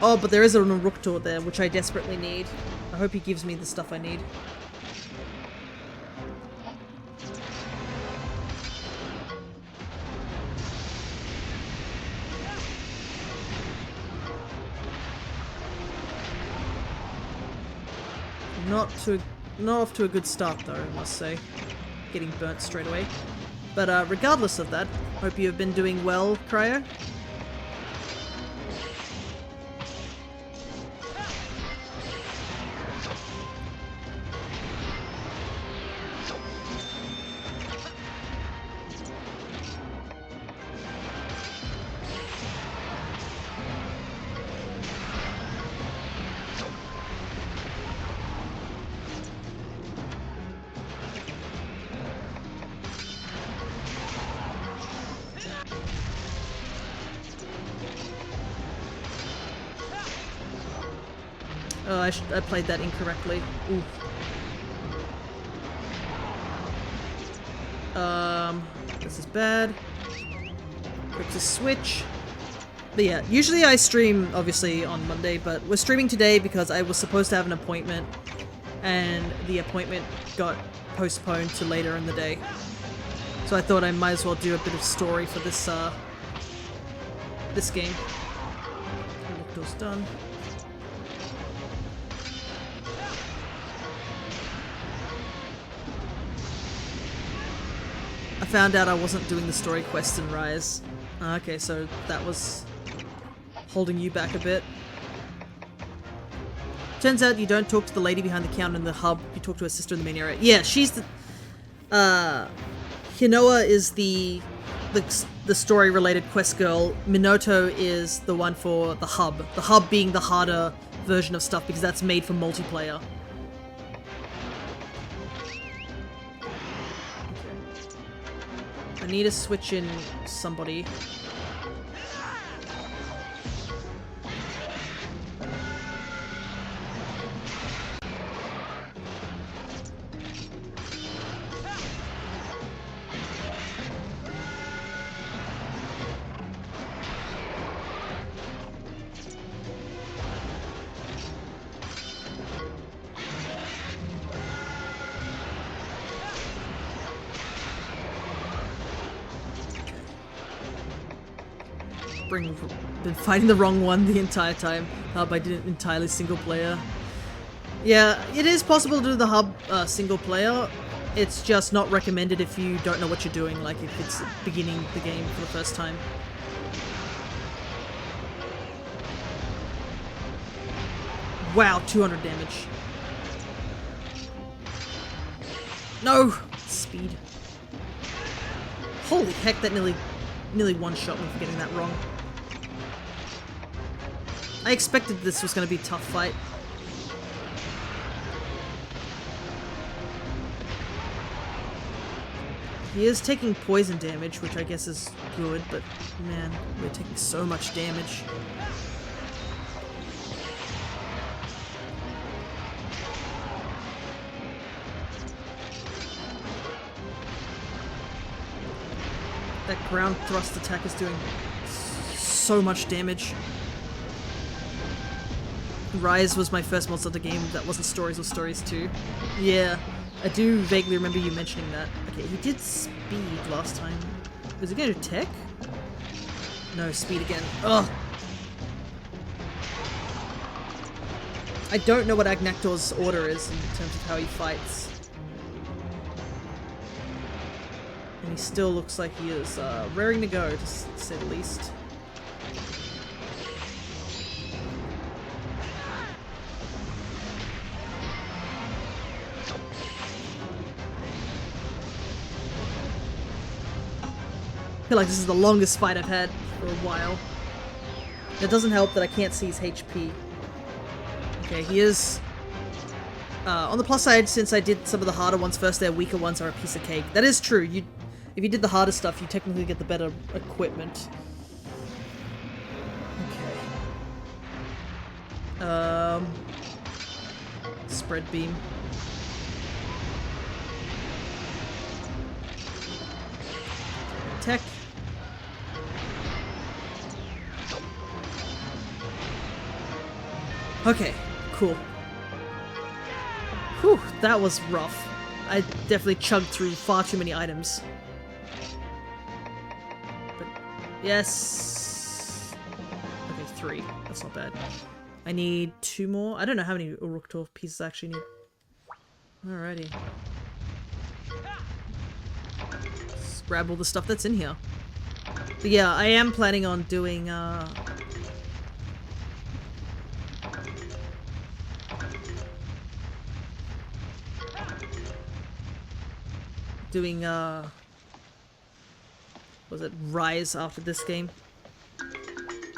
Oh, but there is a Naruktor there, which I desperately need. I hope he gives me the stuff I need. Not off to a good start though, I must say. Getting burnt straight away. But regardless of that, hope you have been doing well, Cryo. Oh, I played that incorrectly. Oof. This is bad. Quick to switch. But yeah, usually I stream, obviously, on Monday, but we're streaming today because I was supposed to have an appointment, and the appointment got postponed to later in the day. So I thought I might as well do a bit of story for this, this game. Elector's done. I found out I wasn't doing the story quest in Rise. Okay, so that was holding you back a bit. Turns out you don't talk to the lady behind the counter in the hub, you talk to her sister in the main area. Yeah, she's the... Hinoa is the story-related quest girl. Minoto is the one for the hub. The hub being the harder version of stuff because that's made for multiplayer. I need to switch in somebody. Been fighting the wrong one the entire time. I did it entirely single player. Yeah, it is possible to do the hub single player. It's just not recommended if you don't know what you're doing, like if it's beginning the game for the first time. Wow, 200 damage. No! Speed. Holy heck, that nearly one-shot me for getting that wrong. I expected this was going to be a tough fight. He is taking poison damage, which I guess is good, but man, we're taking so much damage. That ground thrust attack is doing so much damage. Rise was my first Monster Hunter game that wasn't Stories or Stories 2. Yeah, I do vaguely remember you mentioning that. Okay, he did speed last time. Was he going to do tech? No, speed again. Ugh! I don't know what Agnaktor's order is in terms of how he fights. And he still looks like he is raring to go, to say the least. I feel like this is the longest fight I've had for a while. It doesn't help that I can't see his HP. Okay, he is... on the plus side, since I did some of the harder ones first, their weaker ones are a piece of cake. That is true. If you did the harder stuff, you technically get the better equipment. Okay. Spread beam. Tech. Okay, cool. Whew, that was rough. I definitely chugged through far too many items. But, yes. Okay, 3. That's not bad. I need 2 more. I don't know how many Uruk-Tor pieces I actually need. Alrighty. Let's grab all the stuff that's in here. But yeah, I am planning on doing, was it Rise after this game?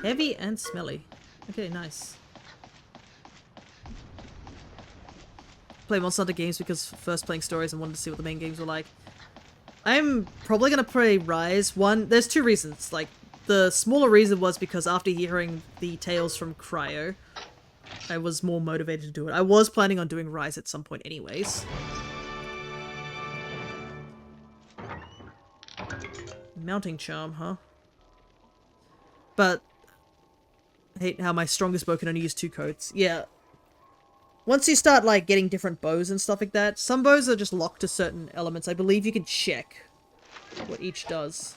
Heavy and smelly. Okay, nice. Play Monster Hunter games because first playing stories and wanted to see what the main games were like. I'm probably gonna play Rise. One, there's 2 reasons. Like, the smaller reason was because after hearing the tales from Cryo, I was more motivated to do it. I was planning on doing Rise at some point anyways. Mounting charm, huh? But I hate how my strongest bow can only use 2 coats. Yeah. Once you start like getting different bows and stuff like that, some bows are just locked to certain elements. I believe you can check what each does.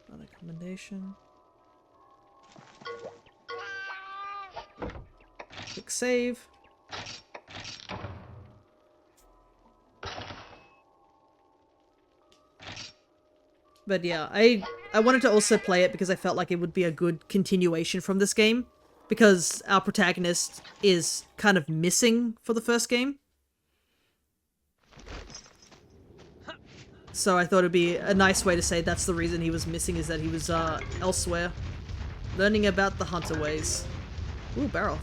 Another commendation. Quick save. But yeah, I wanted to also play it because I felt like it would be a good continuation from this game. Because our protagonist is kind of missing for the first game. So I thought it'd be a nice way to say that's the reason he was missing, is that he was elsewhere. Learning about the hunter ways. Ooh, barrel.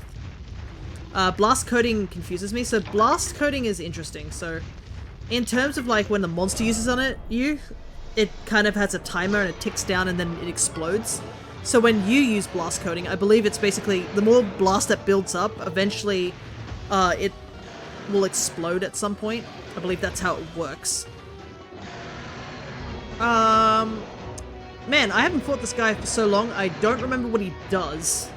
Blast coating confuses me. So blast coating is interesting. So in terms of like when the monster uses on it, it kind of has a timer and it ticks down and then it explodes. So when you use blast coating, I believe it's basically the more blast that builds up, eventually it will explode at some point. I believe that's how it works. Man, I haven't fought this guy for so long, I don't remember what he does.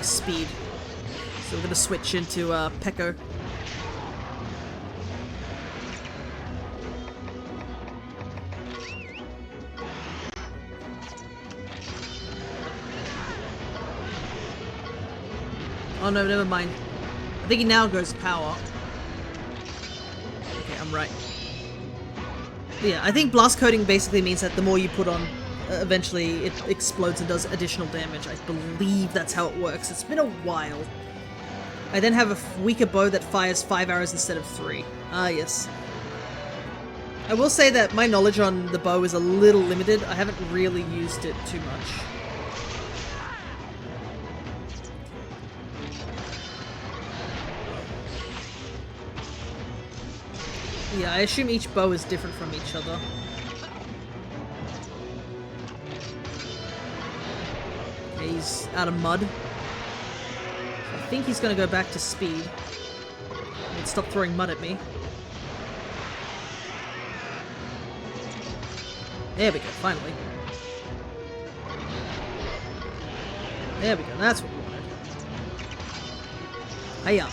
speed. So we're gonna switch into Pekko. Oh no, never mind. I think he now goes power. Okay, I'm right. But yeah, I think blast coating basically means that the more you put on, eventually it explodes and does additional damage. I believe that's how it works. It's been a while. I then have a weaker bow that fires 5 arrows instead of 3. Ah, yes. I will say that my knowledge on the bow is a little limited. I haven't really used it too much. Yeah, I assume each bow is different from each other. Okay, he's out of mud. I think he's gonna go back to speed. And stop throwing mud at me. There we go, finally. There we go, that's what we wanted. Hiya.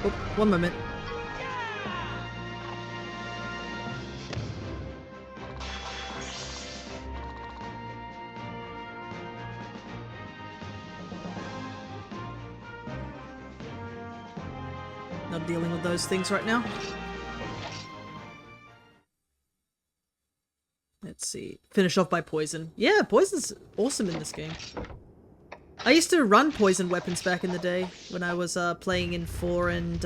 Oh, one moment. Not dealing with those things right now. Let's see. Finish off by poison. Yeah, poison's awesome in this game. I used to run poison weapons back in the day when I was playing in 4 and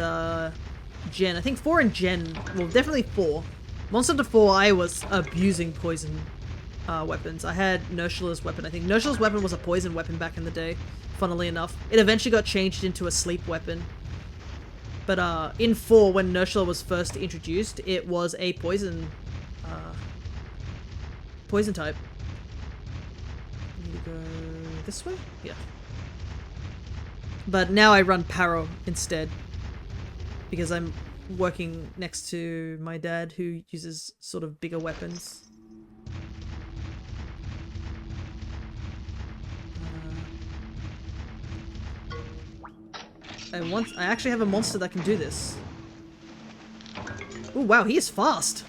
Gen. I think 4 and Gen. Well, definitely 4. Monster Hunter 4, I was abusing poison weapons. I had Nershula's weapon. I think Nershula's weapon was a poison weapon back in the day, funnily enough. It eventually got changed into a sleep weapon. But in 4, when Nershula was first introduced, it was a poison type. I need to go this way? Yeah. But now I run Paro instead. Because I'm working next to my dad who uses sort of bigger weapons. I actually have a monster that can do this. Oh wow, he is fast!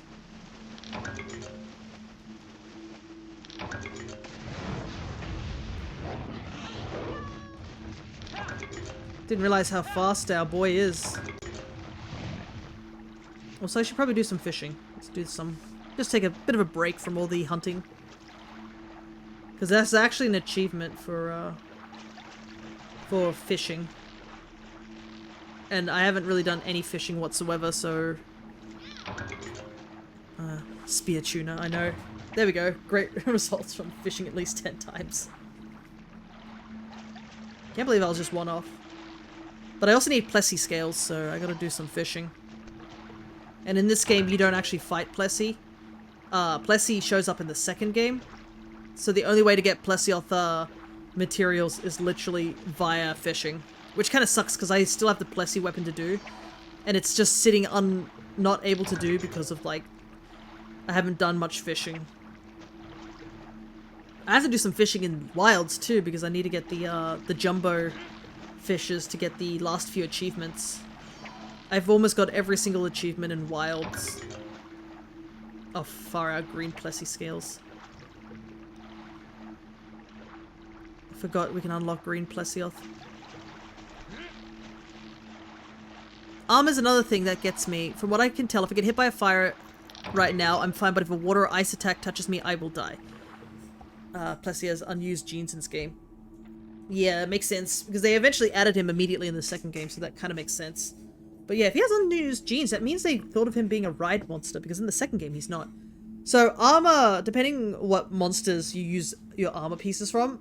Didn't realize how fast our boy is. Also, I should probably do some fishing. Let's do some... Just take a bit of a break from all the hunting. Because that's actually an achievement for fishing. And I haven't really done any fishing whatsoever, so... spear tuna, I know. There we go. Great results from fishing at least 10 times. Can't believe I was just one off. But I also need Plessy scales, so I gotta do some fishing. And in this game, you don't actually fight Plessy. Plessy shows up in the second game. So the only way to get Plessioth materials is literally via fishing. Which kind of sucks, because I still have the Plessy weapon to do. And it's just sitting not able to do because of, like, I haven't done much fishing. I have to do some fishing in wilds, too, because I need to get the jumbo fishes to get the last few achievements. I've almost got every single achievement in wilds. Oh, far out, green Plessy scales. I forgot we can unlock green Plessioth. Armor's another thing that gets me. From what I can tell, if I get hit by a fire right now, I'm fine, but if a water or ice attack touches me, I will die. Plessy has unused genes in this game. Yeah, it makes sense, because they eventually added him immediately in the second game, so that kind of makes sense. But yeah, if he has unused genes, that means they thought of him being a ride monster, because in the second game he's not. So armor, depending what monsters you use your armor pieces from,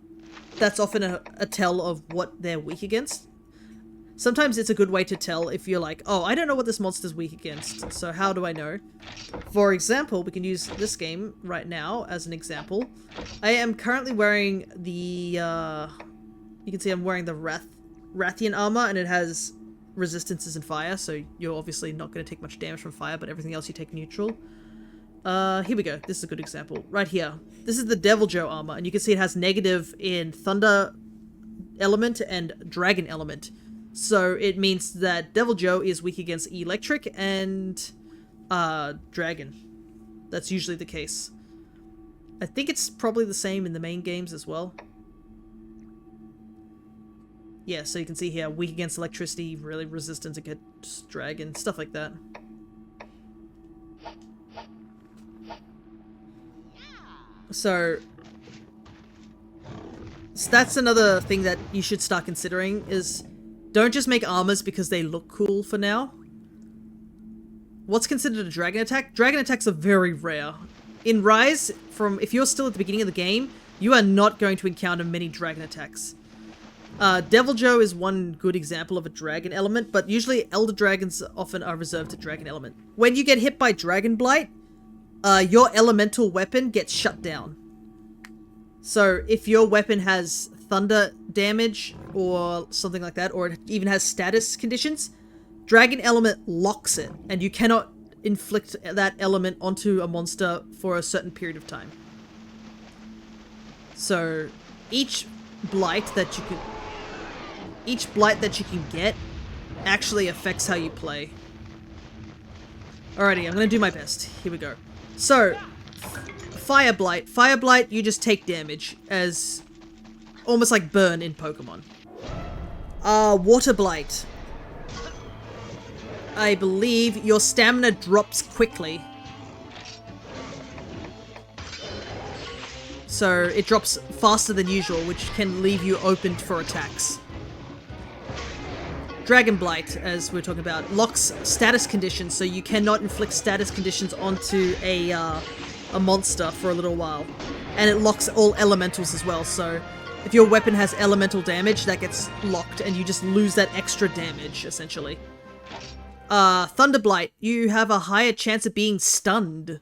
that's often a tell of what they're weak against. Sometimes it's a good way to tell if you're like, oh, I don't know what this monster's weak against, so how do I know? For example, we can use this game right now as an example. I am currently wearing the, you can see I'm wearing the Rathian armor, and it has resistances in fire, so you're obviously not going to take much damage from fire, but everything else you take neutral. Here we go. This is a good example. Right here. This is the Devil Joe armor, and you can see it has negative in Thunder element and Dragon element. So it means that Devil Joe is weak against Electric and Dragon. That's usually the case. I think it's probably the same in the main games as well. Yeah, so you can see here, weak against electricity, really resistant against Dragon, stuff like that. So that's another thing that you should start considering is don't just make armors because they look cool for now. What's considered a dragon attack? Dragon attacks are very rare. In Rise, if you're still at the beginning of the game, you are not going to encounter many dragon attacks. Devil Joe is one good example of a dragon element, but usually Elder Dragons often are reserved to dragon element. When you get hit by Dragon Blight, your elemental weapon gets shut down. So if your weapon has thunder damage or something like that, or it even has status conditions, Dragon element locks it, and you cannot inflict that element onto a monster for a certain period of time. So each blight that you can get actually affects how you play. Alrighty, I'm gonna do my best. Here we go. So, Fire Blight. Fire Blight, you just take damage as almost like burn in Pokemon. Water Blight. I believe your stamina drops quickly. So it drops faster than usual, which can leave you open for attacks. Dragon Blight, as we're talking about, locks status conditions, so you cannot inflict status conditions onto a monster for a little while. And it locks all elementals as well, so if your weapon has elemental damage, that gets locked, and you just lose that extra damage, essentially. Thunder Blight, you have a higher chance of being stunned.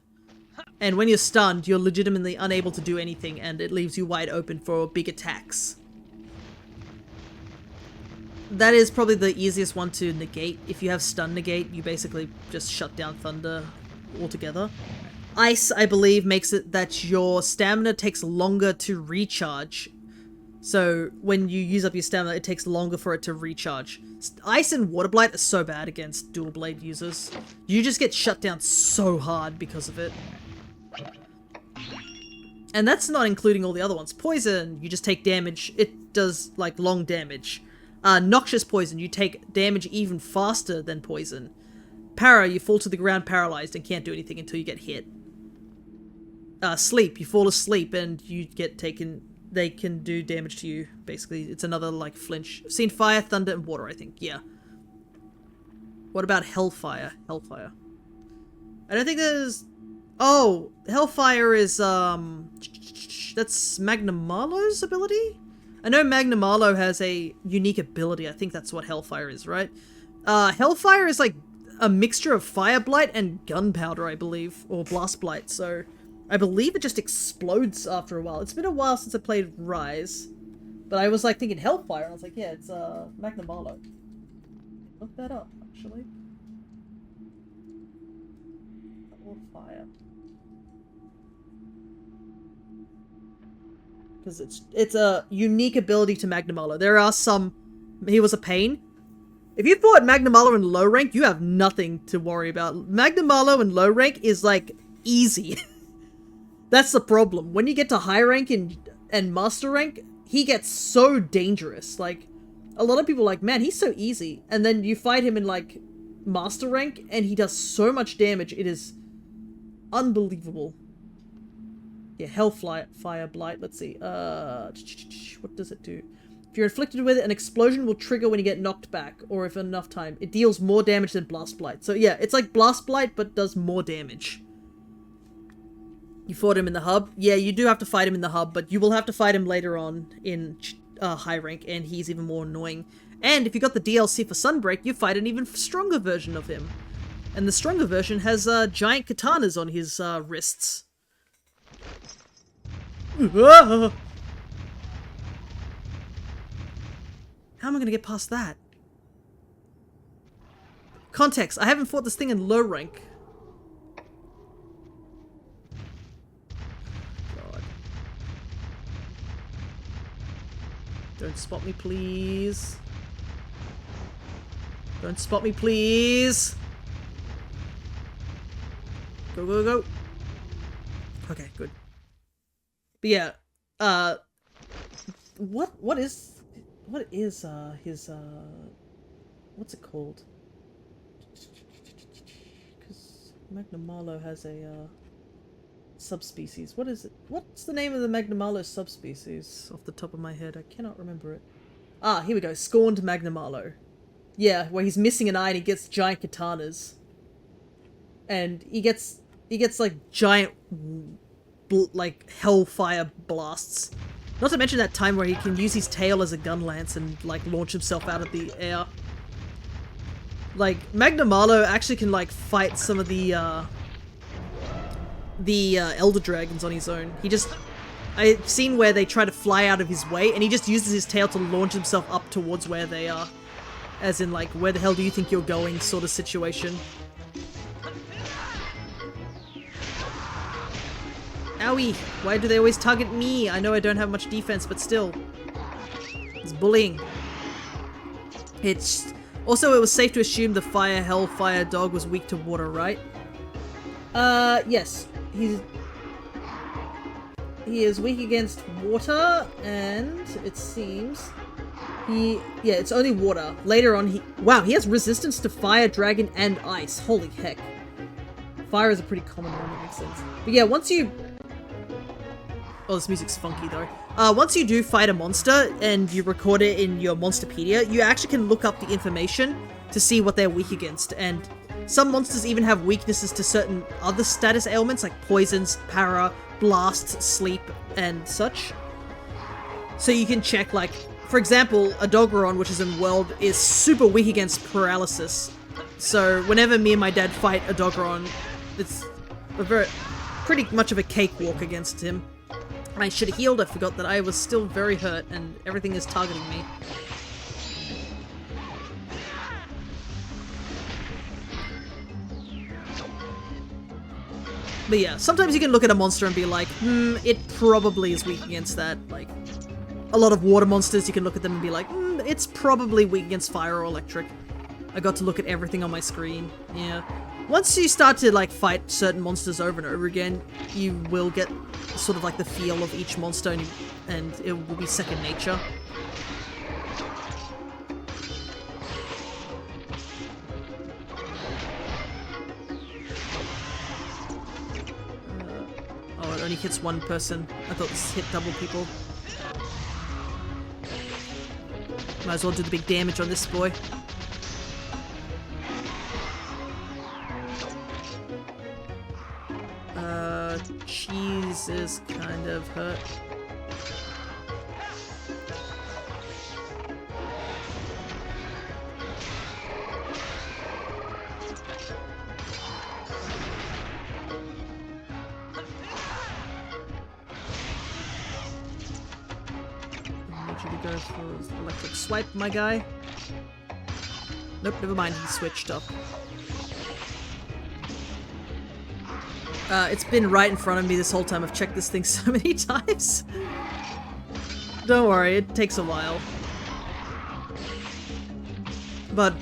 And when you're stunned, you're legitimately unable to do anything, and it leaves you wide open for big attacks. That is probably the easiest one to negate. If you have stun negate, you basically just shut down Thunder altogether. Ice, I believe, makes it that your stamina takes longer to recharge. So when you use up your stamina, it takes longer for it to recharge. Ice and Water Blight are so bad against dual blade users. You just get shut down so hard because of it. And that's not including all the other ones. Poison, you just take damage. It does, like, long damage. Noxious Poison, you take damage even faster than Poison. Para, you fall to the ground paralyzed and can't do anything until you get hit. Sleep, you fall asleep and you get taken... They can do damage to you, basically. It's another, like, flinch. I've seen Fire, Thunder, and Water, I think. Yeah. What about Hellfire? Hellfire. I don't think there's... Oh! Hellfire is, that's Magnamalo's ability? I know Magnamalo has a unique ability. I think that's what Hellfire is, right? Hellfire is, like, a mixture of Fire Blight and Gunpowder, I believe. Or Blast Blight, so... I believe it just explodes after a while. It's been a while since I played Rise. But I was like thinking Hellfire. I was like, yeah, it's Magnamalo. Look that up, actually. Hellfire. Because it's a unique ability to Magnamalo. There are some... He was a pain. If you fought Magnamalo in low rank, you have nothing to worry about. Magnamalo in low rank is like easy. That's the problem. When you get to high rank and master rank, he gets so dangerous. Like, a lot of people are like, man, he's so easy. And then you fight him in, like, master rank, and he does so much damage. It is unbelievable. Yeah, Hellfire Blight. Let's see. What does it do? If you're inflicted with it, an explosion will trigger when you get knocked back, or if enough time. It deals more damage than Blast Blight. So yeah, it's like Blast Blight, but does more damage. You fought him in the hub? Yeah, you do have to fight him in the hub, but you will have to fight him later on in high rank, and he's even more annoying. And if you got the DLC for Sunbreak, you fight an even stronger version of him. And the stronger version has giant katanas on his wrists. How am I going to get past that? Context, I haven't fought this thing in low rank. Don't spot me, please. Don't spot me, please. Go, go, go. Okay, good. But yeah, what is his, what's it called? Because Magnamalo has a, subspecies. What is it? What's the name of the Magnamalo subspecies? Off the top of my head, I cannot remember it. Ah, here we go. Scorned Magnamalo. Yeah, where he's missing an eye and he gets giant katanas. And he gets like giant, like hellfire blasts. Not to mention that time where he can use his tail as a gun lance and like launch himself out of the air. Like Magnamalo actually can like fight some of the Elder Dragons on his own. I've seen where they try to fly out of his way and he just uses his tail to launch himself up towards where they are. As in like, where the hell do you think you're going sort of situation. Owie! Why do they always target me? I know I don't have much defense, but still. It's bullying. Also, it was safe to assume the Hellfire dog was weak to water, right? Yes. He is weak against water, and it seems yeah, it's only water. Later on, wow, he has resistance to fire, dragon, and ice. Holy heck. Fire is a pretty common one, that makes sense. But yeah, once you... Oh, this music's funky, though. Once you do fight a monster, and you record it in your Monsterpedia, you actually can look up the information to see what they're weak against, and some monsters even have weaknesses to certain other status ailments, like poisons, para, blast, sleep, and such. So you can check, like, for example, a Doggeron, which is in World, is super weak against paralysis. So whenever me and my dad fight a Doggeron, it's pretty much of a cakewalk against him. I should have healed, I forgot that I was still very hurt and everything is targeting me. But yeah, sometimes you can look at a monster and be like, it probably is weak against that. Like, a lot of water monsters, you can look at them and be like, it's probably weak against fire or electric. I got to look at everything on my screen, yeah. Once you start to like fight certain monsters over and over again, you will get sort of like the feel of each monster and it will be second nature. Oh, it only hits one person. I thought this hit double people. Might as well do the big damage on this boy. Cheese is kind of hurt. I need you to go for electric swipe, my guy. Nope, never mind, he switched up. It's been right in front of me this whole time. I've checked this thing so many times. Don't worry, it takes a while. But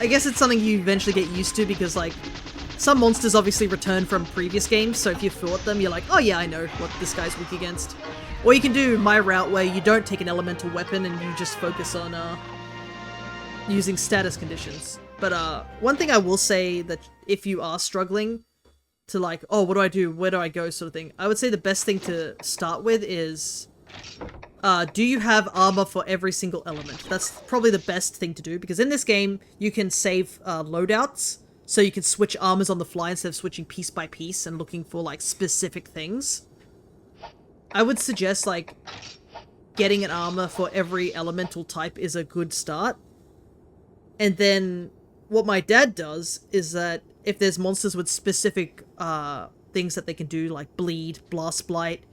I guess it's something you eventually get used to because, like, some monsters obviously return from previous games, so if you fought them, you're like, oh yeah, I know what this guy's weak against. Or you can do my route where you don't take an elemental weapon and you just focus on, using status conditions. But, one thing I will say that if you are struggling to like, oh, what do I do? Where do I go? Sort of thing. I would say the best thing to start with is, do you have armor for every single element? That's probably the best thing to do because in this game, you can save loadouts. So you can switch armors on the fly instead of switching piece by piece and looking for like specific things. I would suggest like getting an armor for every elemental type is a good start. And then what my dad does is that if there's monsters with specific things that they can do, like bleed, blast blight,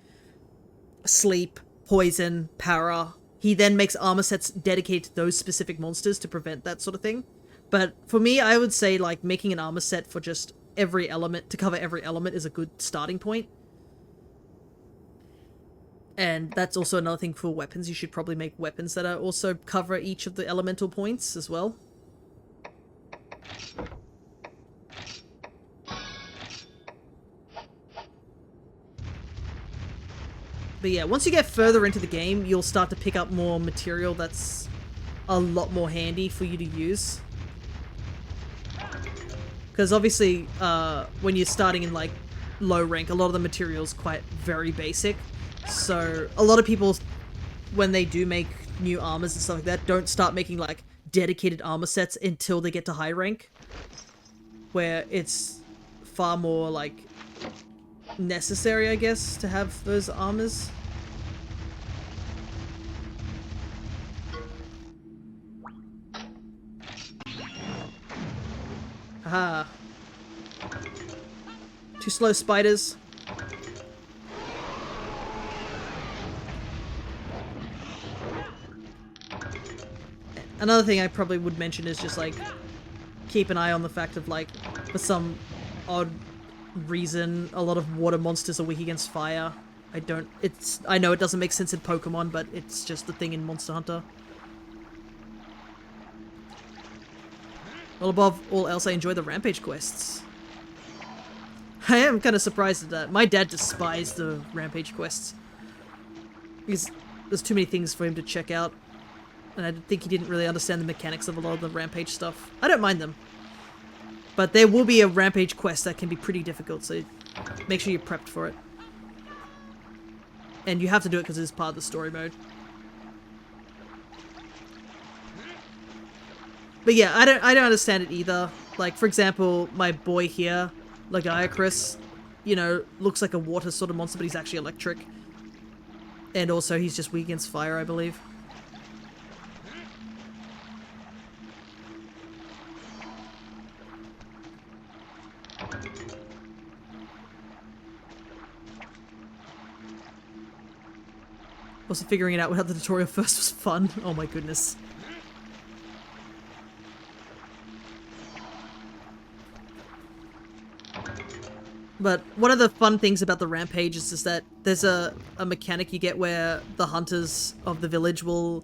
sleep, poison, para, he then makes armor sets dedicated to those specific monsters to prevent that sort of thing. But for me, I would say like making an armor set for just every element, to cover every element, is a good starting point. And that's also another thing for weapons. You should probably make weapons that are also cover each of the elemental points as well. But yeah, once you get further into the game, you'll start to pick up more material that's a lot more handy for you to use. Because obviously, when you're starting in like low rank, a lot of the material's quite very basic. So a lot of people, when they do make new armors and stuff like that, don't start making like dedicated armor sets until they get to high rank, where it's far more like necessary, I guess, to have those armors. Aha. Too slow, spiders. Another thing I probably would mention is just like keep an eye on the fact of like, for some odd reason, a lot of water monsters are weak against fire. I know it doesn't make sense in Pokemon, but it's just the thing in Monster Hunter. Well, above all else, I enjoy the Rampage quests. I am kind of surprised at that. My dad despised the Rampage quests, because there's too many things for him to check out, and I think he didn't really understand the mechanics of a lot of the Rampage stuff. I don't mind them, but there will be a Rampage quest that can be pretty difficult, so make sure you're prepped for it. And you have to do it because it's part of the story mode. But yeah, I don't understand it either. Like, for example, my boy here, Lagiacrus, you know, looks like a water sort of monster, but he's actually electric. And also, he's just weak against fire, I believe. Also, figuring it out without the tutorial first was fun. Oh my goodness. But one of the fun things about the Rampages is that there's a mechanic you get where the hunters of the village will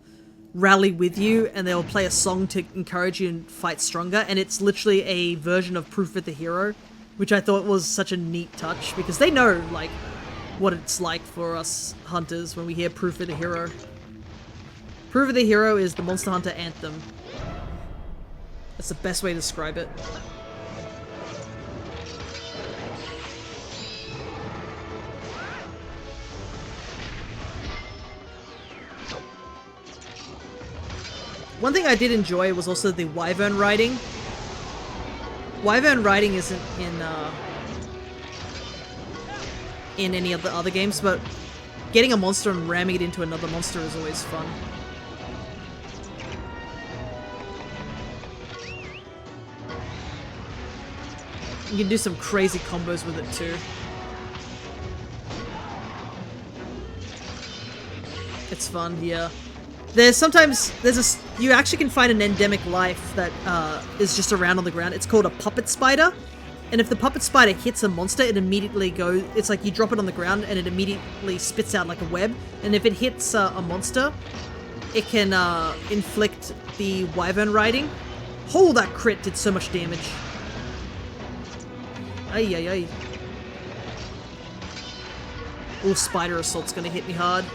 rally with you and they'll play a song to encourage you and fight stronger, and it's literally a version of Proof of the Hero, which I thought was such a neat touch, because they know, like, what it's like for us hunters when we hear Proof of the Hero. Proof of the Hero is the Monster Hunter anthem. That's the best way to describe it. One thing I did enjoy was also the wyvern riding. Wyvern riding isn't in any of the other games, but getting a monster and ramming it into another monster is always fun. You can do some crazy combos with it too. It's fun, yeah. You actually can find an endemic life that is just around on the ground. It's called a puppet spider. And if the puppet spider hits a monster, it immediately goes... It's like you drop it on the ground and it immediately spits out like a web. And if it hits a monster, it can inflict the wyvern riding. Oh, that crit did so much damage. Ay, ay, ay. Oh, spider assault's gonna hit me hard.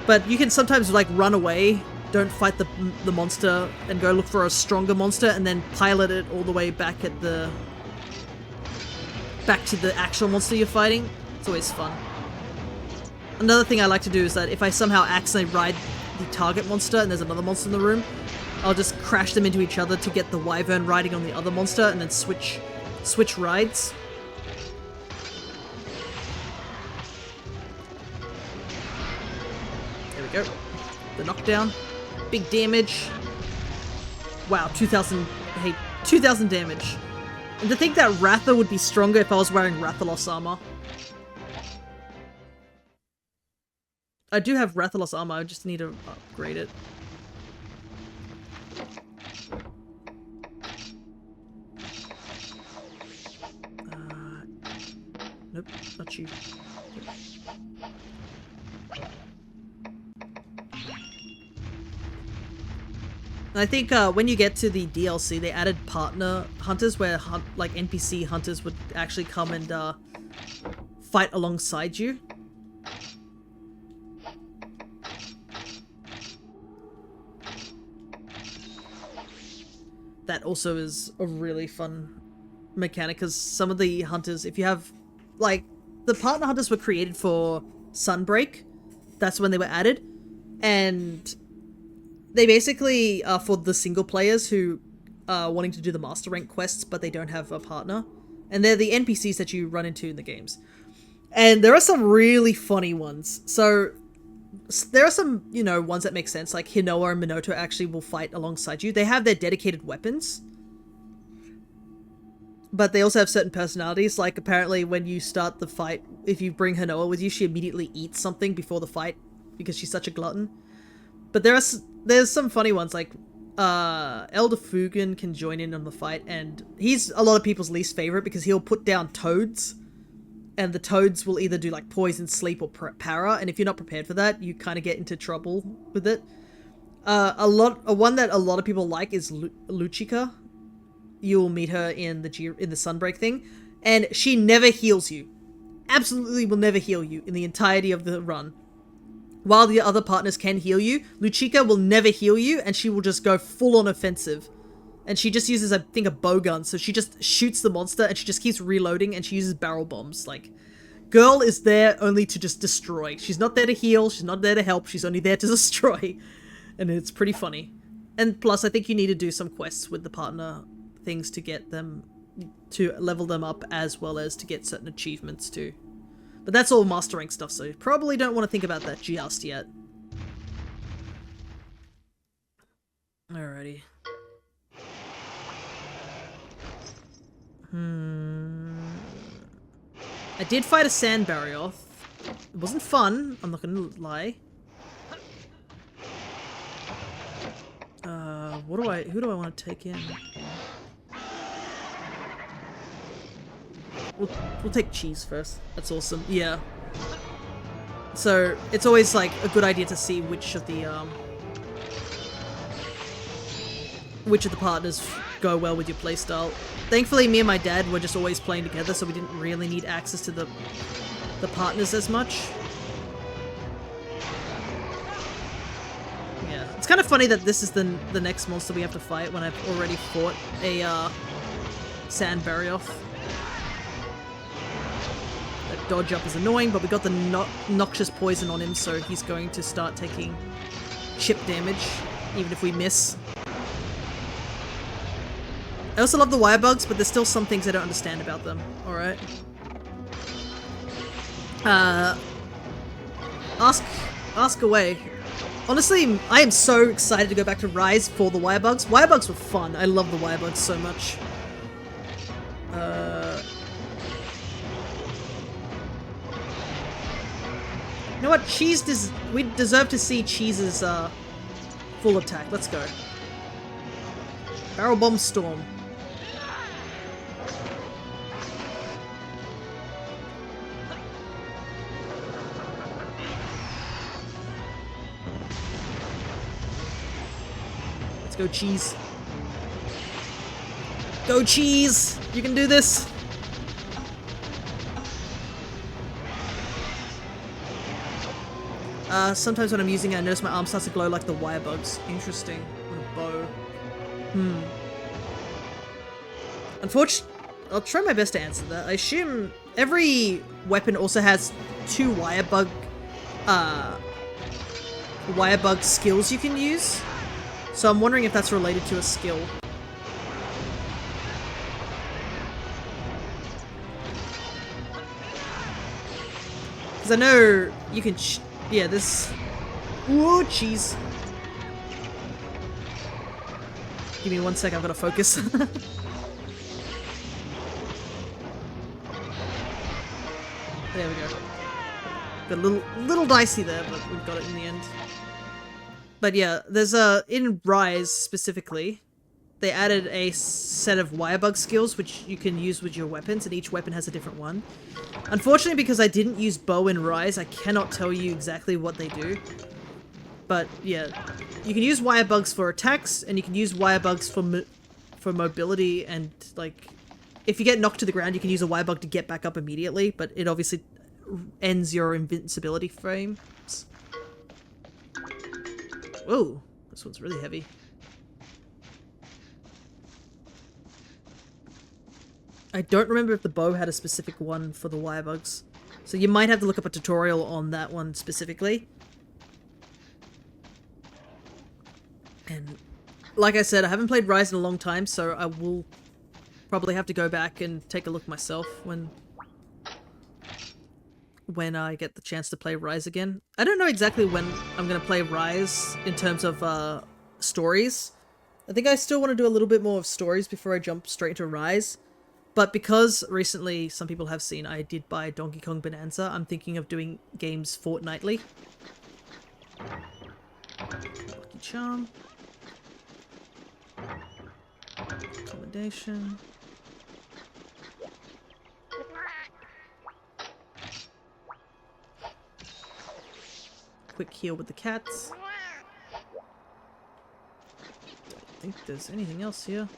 But you can sometimes, like, run away, don't fight the monster, and go look for a stronger monster, and then pilot it all the way back to the actual monster you're fighting. It's always fun. Another thing I like to do is that if I somehow accidentally ride the target monster and there's another monster in the room, I'll just crash them into each other to get the wyvern riding on the other monster, and then switch rides. Go. The knockdown. Big damage. Wow, 2,000 damage. And to think that Ratha would be stronger if I was wearing Rathalos armor. I do have Rathalos armor, I just need to upgrade it. Nope, not you. I think when you get to the DLC, they added partner hunters where like NPC hunters would actually come and fight alongside you. That also is a really fun mechanic because some of the hunters, if you have, like, the partner hunters were created for Sunbreak. That's when they were added. And they basically are for the single players who are wanting to do the master rank quests, but they don't have a partner. And they're the NPCs that you run into in the games. And there are some really funny ones. So there are some, you know, ones that make sense. Like Hinoa and Minoto actually will fight alongside you. They have their dedicated weapons. But they also have certain personalities. Like apparently when you start the fight, if you bring Hinoa with you, she immediately eats something before the fight because she's such a glutton. But there's some funny ones, like Elder Fugen can join in on the fight, and he's a lot of people's least favorite because he'll put down toads, and the toads will either do like poison, sleep, or para, and if you're not prepared for that, you kind of get into trouble with it. One that a lot of people like is Luchika. You'll meet her in the Sunbreak thing, and she never heals you. Absolutely will never heal you in the entirety of the run. While the other partners can heal you, Luchika will never heal you, and she will just go full on offensive. And she just uses, I think, a bow gun, so she just shoots the monster, and she just keeps reloading, and she uses barrel bombs. Like, girl is there only to just destroy. She's not there to heal, she's not there to help, she's only there to destroy. And it's pretty funny. And plus, I think you need to do some quests with the partner things to get them, to level them up, as well as to get certain achievements too. But that's all master rank stuff, so you probably don't want to think about that just yet. Alrighty. I did fight a sand Barioth. It wasn't fun, I'm not gonna lie. Who do I want to take in? We'll take cheese first. That's awesome. Yeah. So it's always like a good idea to see which of the partners go well with your playstyle. Thankfully, me and my dad were just always playing together, so we didn't really need access to the partners as much. Yeah, it's kind of funny that this is the next monster we have to fight when I've already fought a Sand Barioth. That dodge up is annoying, but we got the noxious poison on him, so he's going to start taking chip damage, even if we miss. I also love the wire bugs, but there's still some things I don't understand about them. Alright. Ask away. Honestly, I am so excited to go back to Rise for the wire bugs. Wire bugs were fun. I love the wire bugs so much. You know what? We deserve to see Cheese's full attack. Let's go. Barrel Bomb Storm. Let's go, Cheese. Go, Cheese! You can do this! Sometimes when I'm using it, I notice my arm starts to glow like the wire bugs. Interesting. On a bow. Unfortunately, I'll try my best to answer that. I assume every weapon also has 2 wire bug skills you can use. So I'm wondering if that's related to a skill. Because I know you can... yeah, this... Whoa, cheese. Give me 1 sec, I've got to focus. There we go. Got a little dicey there, but we got it in the end. But yeah, there's in Rise specifically, they added a set of wirebug skills which you can use with your weapons, and each weapon has a different one. Unfortunately, because I didn't use bow and rise, I cannot tell you exactly what they do. But yeah, you can use wirebugs for attacks, and you can use wirebugs for mobility, and like if you get knocked to the ground, you can use a wirebug to get back up immediately, but it obviously ends your invincibility frames. Whoa, this one's really heavy. I don't remember if the bow had a specific one for the wirebugs, so you might have to look up a tutorial on that one specifically. And like I said, I haven't played Rise in a long time, so I will probably have to go back and take a look myself when I get the chance to play Rise again. I don't know exactly when I'm going to play Rise in terms of stories. I think I still want to do a little bit more of stories before I jump straight into Rise. But because recently some people have seen I did buy Donkey Kong Bonanza, I'm thinking of doing games fortnightly. Lucky Charm. Accommodation. Quick heal with the cats. Don't think there's anything else here.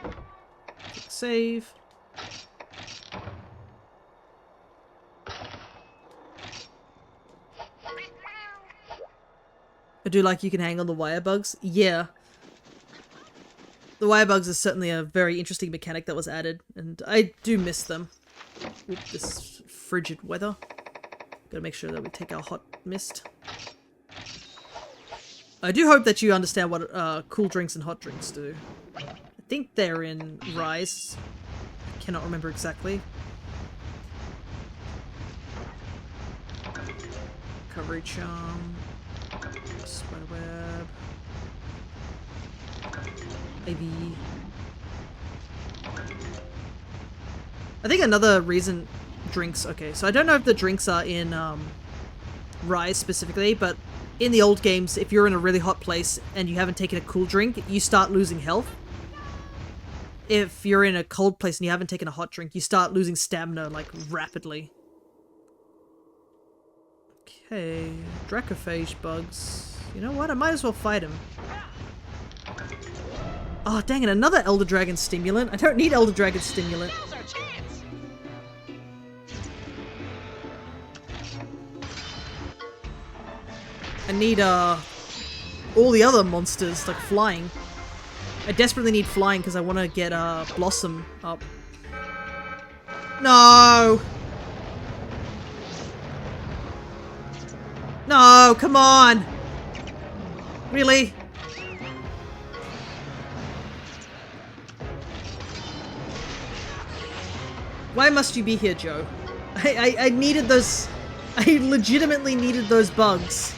Quick save. I do like you can hang on the wirebugs. Yeah. The wirebugs is certainly a very interesting mechanic that was added, and I do miss them. With this frigid weather. Gotta make sure that we take our hot mist. I do hope that you understand what cool drinks and hot drinks do. I think they're in Rise. I cannot remember exactly. Recovery charm. Spiderweb. Maybe. I think another reason drinks. Okay, so I don't know if the drinks are in Rise specifically, but in the old games, if you're in a really hot place and you haven't taken a cool drink, you start losing health. If you're in a cold place and you haven't taken a hot drink, you start losing stamina, like, rapidly. Okay, Dracophage bugs. You know what? I might as well fight him. Oh, dang it, another Elder Dragon stimulant. I don't need Elder Dragon stimulant. Now's our chance. I need, all the other monsters, like flying. I desperately need flying because I want to get, Blossom up. No! No, come on! Really? Why must you be here, Joe? I needed those... I legitimately needed those bugs.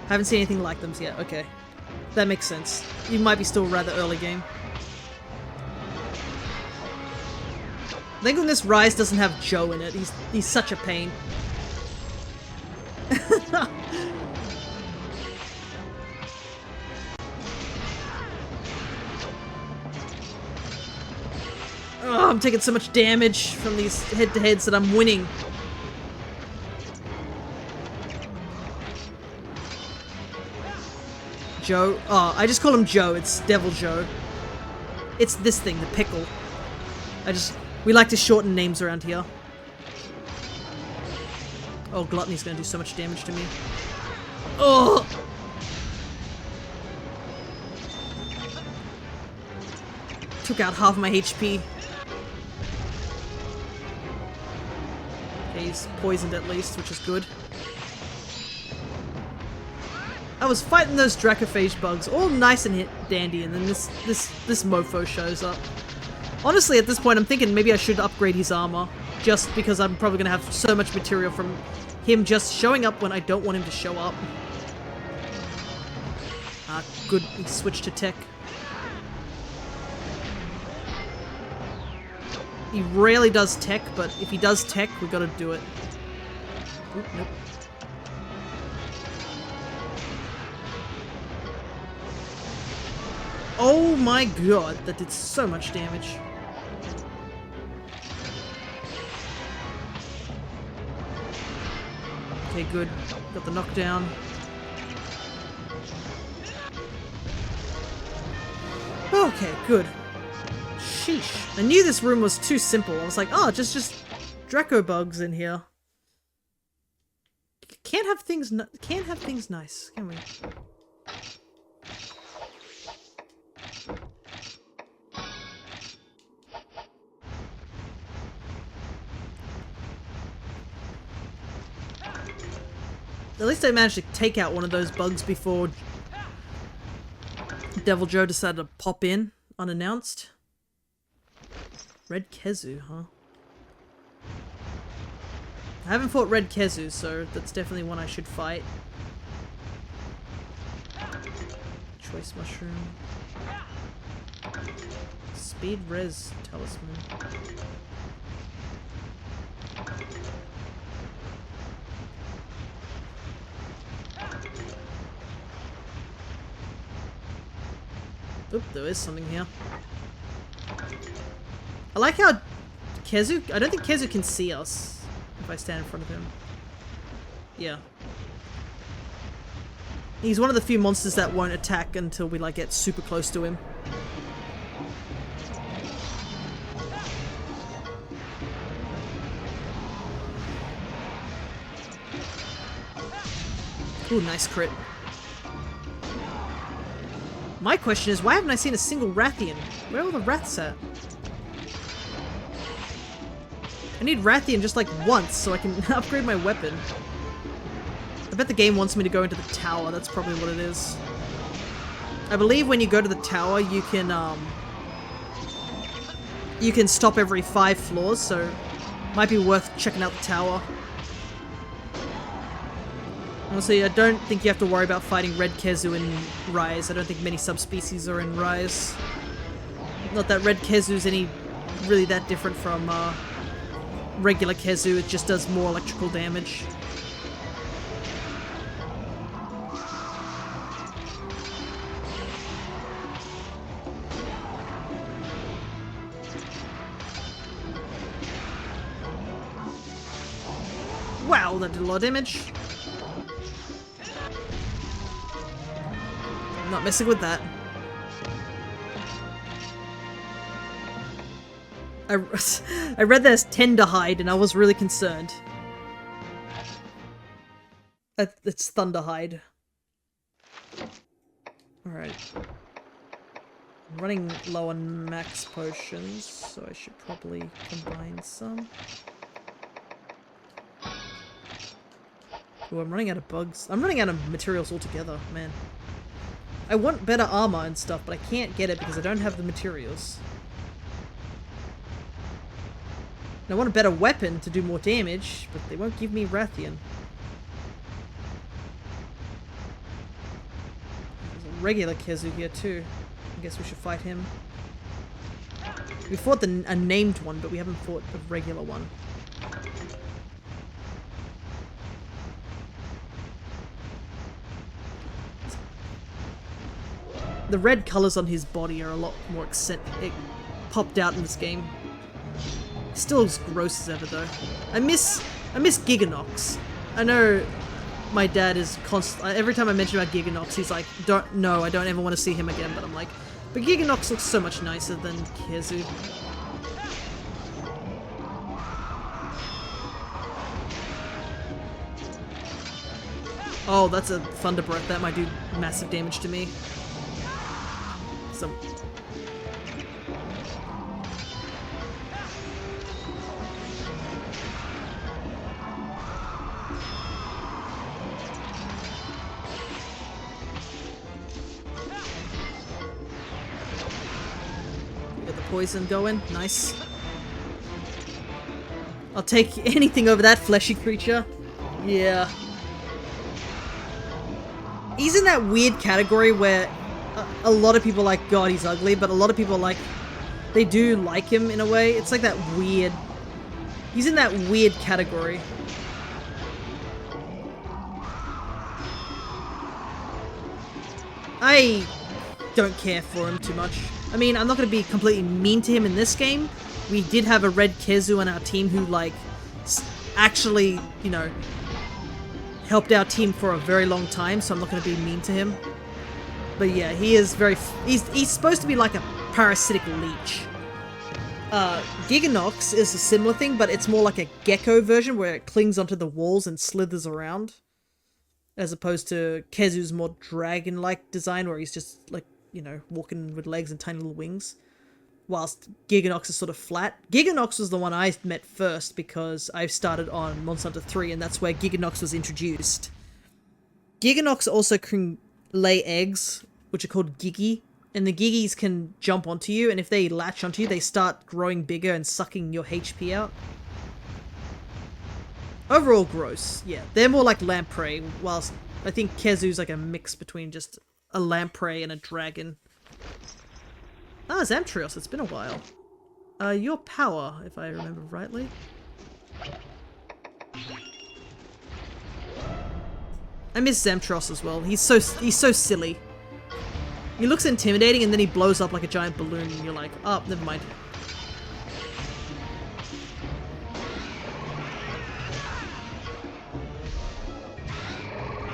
Haven't seen anything like them yet. Okay. That makes sense. You might be still rather early game. Thank goodness Rise doesn't have Joe in it. He's such a pain. Oh, I'm taking so much damage from these head-to-heads that I'm winning. Joe. Oh, I just call him Joe. It's Devil Joe. It's this thing, the pickle. We like to shorten names around here. Oh, Gluttony's gonna do so much damage to me. Oh! Took out half my HP. Okay, he's poisoned at least, which is good. I was fighting those Dracophage bugs, all nice and dandy, and then this mofo shows up. Honestly, at this point, I'm thinking maybe I should upgrade his armor, just because I'm probably gonna have so much material from him just showing up when I don't want him to show up. Ah, good, he switched to tech. He rarely does tech, but if he does tech, we gotta do it. Oop, nope. Oh my god, that did so much damage. Okay, good. Got the knockdown. Okay, good. Sheesh. I knew this room was too simple. I was like, oh, just Draco bugs in here. Can't have things nice, can we? At least I managed to take out one of those bugs before Devil Joe decided to pop in unannounced. Red Kezu, huh? I haven't fought Red Kezu, so that's definitely one I should fight. Choice Mushroom. Speed Res Talisman. Oop, there is something here. I like how Kezu... I don't think Kezu can see us if I stand in front of him. Yeah. He's one of the few monsters that won't attack until we, like, get super close to him. Ooh, nice crit. My question is, why haven't I seen a single Rathian? Where are all the Raths at? I need Rathian just like once so I can upgrade my weapon. I bet the game wants me to go into the tower, that's probably what it is. I believe when you go to the tower you can stop every 5 floors, so it might be worth checking out the tower. Honestly, I don't think you have to worry about fighting Red Kezu in Rise. I don't think many subspecies are in Rise. Not that Red Kezu's really that different from regular Kezu, it just does more electrical damage. Wow, that did a lot of damage. Not messing with that. I read that as Tenderhide and I was really concerned. It's Thunderhide. Alright. I'm running low on max potions, so I should probably combine some. Ooh, I'm running out of bugs. I'm running out of materials altogether, man. I want better armor and stuff, but I can't get it because I don't have the materials. And I want a better weapon to do more damage, but they won't give me Rathian. There's a regular Kezu here too. I guess we should fight him. We fought a named one, but we haven't fought a regular one. The red colours on his body are a lot more popped out in this game. Still as gross as ever though. I miss Giganox. I know my dad is every time I mention about Giganox, he's like, I don't ever want to see him again, but I'm like, but Giganox looks so much nicer than Kezu. Oh, that's a Thunder Breath. That might do massive damage to me. Some... Get the poison going. Nice. I'll take anything over that fleshy creature. Yeah. He's in that weird category where a lot of people are like, God, he's ugly, but a lot of people are like, they do like him in a way. It's like that weird... He's in that weird category. I don't care for him too much. I mean, I'm not going to be completely mean to him in this game. We did have a red Kezu on our team who, like, actually, you know, helped our team for a very long time, so I'm not going to be mean to him. But yeah, he is very... He's supposed to be like a parasitic leech. Giganox is a similar thing, but it's more like a gecko version where it clings onto the walls and slithers around. As opposed to Kezu's more dragon-like design where he's just, like, you know, walking with legs and tiny little wings. Whilst Giganox is sort of flat. Giganox was the one I met first because I started on Monster Hunter 3 and that's where Giganox was introduced. Giganox also can lay eggs, which are called Gigi. And the Gigis can jump onto you, and if they latch onto you, they start growing bigger and sucking your HP out. Overall gross, yeah. They're more like lamprey, whilst I think Kezu's like a mix between just a lamprey and a dragon. Ah, Zamtrios, it's been a while. Your power, if I remember rightly. I miss Zamtrios as well. He's so silly. He looks intimidating and then he blows up like a giant balloon and you're like, oh, never mind.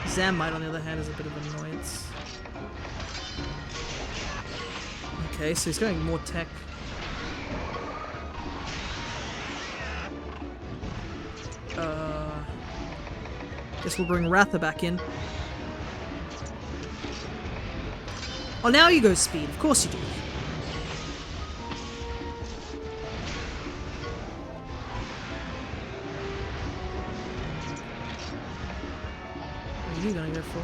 Zammite, on the other hand, is a bit of an annoyance. Okay, so he's going more tech. Guess we'll bring Ratha back in. Oh, now you go speed. Of course you do. What are you gonna go for?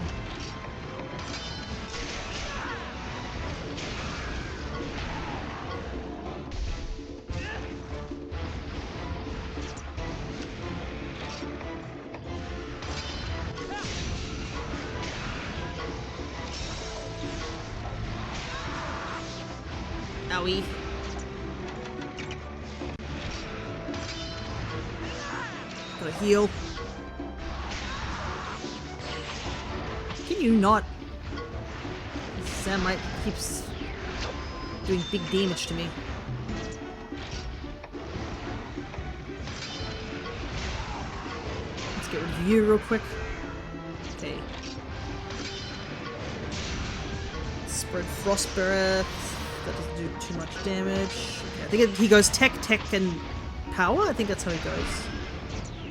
Owie. Gotta heal. Can you not? Zammite keeps doing big damage to me. Let's get rid of you real quick. Okay. Spread Frost Breath. That doesn't do too much damage. Okay, I think he goes tech, and power? I think that's how he goes.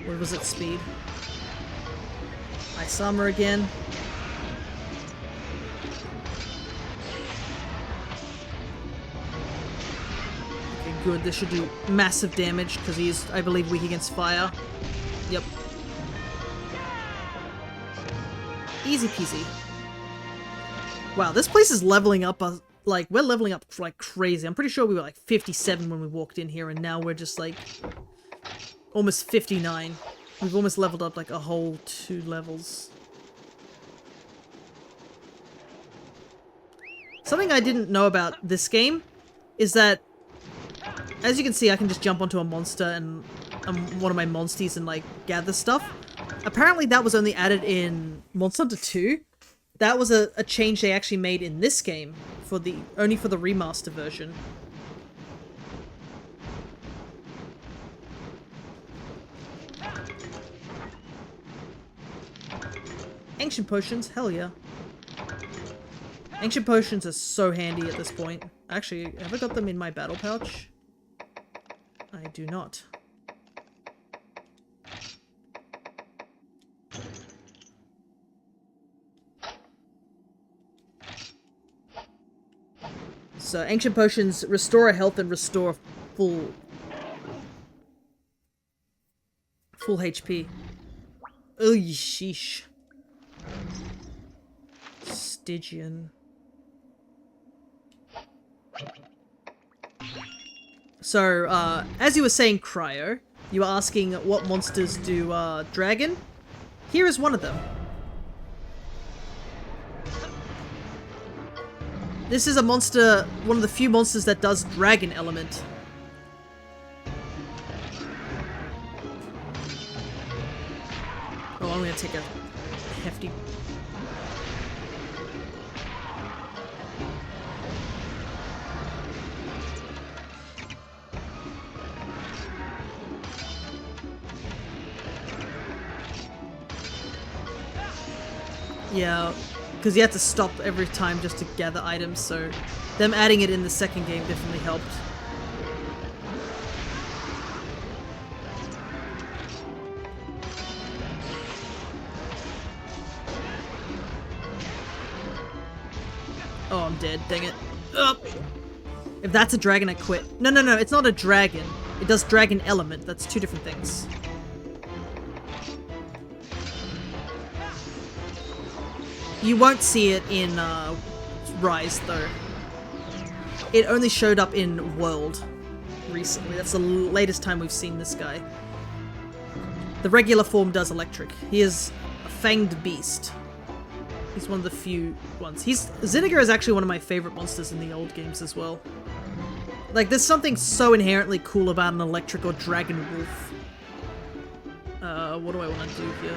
Or was it speed? Ice Armor again. Okay, good. This should do massive damage because he's, I believe, weak against fire. Yep. Easy peasy. Wow, this place is leveling up like, we're leveling up like crazy. I'm pretty sure we were like 57 when we walked in here, and now we're just like almost 59. We've almost leveled up like a whole 2 levels. Something I didn't know about this game is that, as you can see, I can just jump onto a monster and one of my Monsties and like gather stuff. Apparently that was only added in Monster Hunter 2. That was a change they actually made in this game for only for the remaster version. Ancient potions, hell yeah. Ancient potions are so handy at this point. Actually, have I got them in my battle pouch? I do not. So, ancient potions restore a health and restore full HP. Oh, sheesh. Stygian. So, as you were saying, Cryo, you were asking what monsters do dragon? Here is one of them. This is a monster, one of the few monsters that does dragon element. Oh, I'm gonna take a hefty... Yeah, because you had to stop every time just to gather items, so them adding it in the second game definitely helped. Oh, I'm dead. Dang it. Ugh. If that's a dragon, I quit. No, it's not a dragon. It does dragon element. That's two different things. You won't see it in Rise, though. It only showed up in World recently. That's the latest time we've seen this guy. The regular form does electric. He is a fanged beast. He's one of the few ones. Zinniger is actually one of my favorite monsters in the old games as well. Like, there's something so inherently cool about an electric or dragon wolf. What do I want to do here?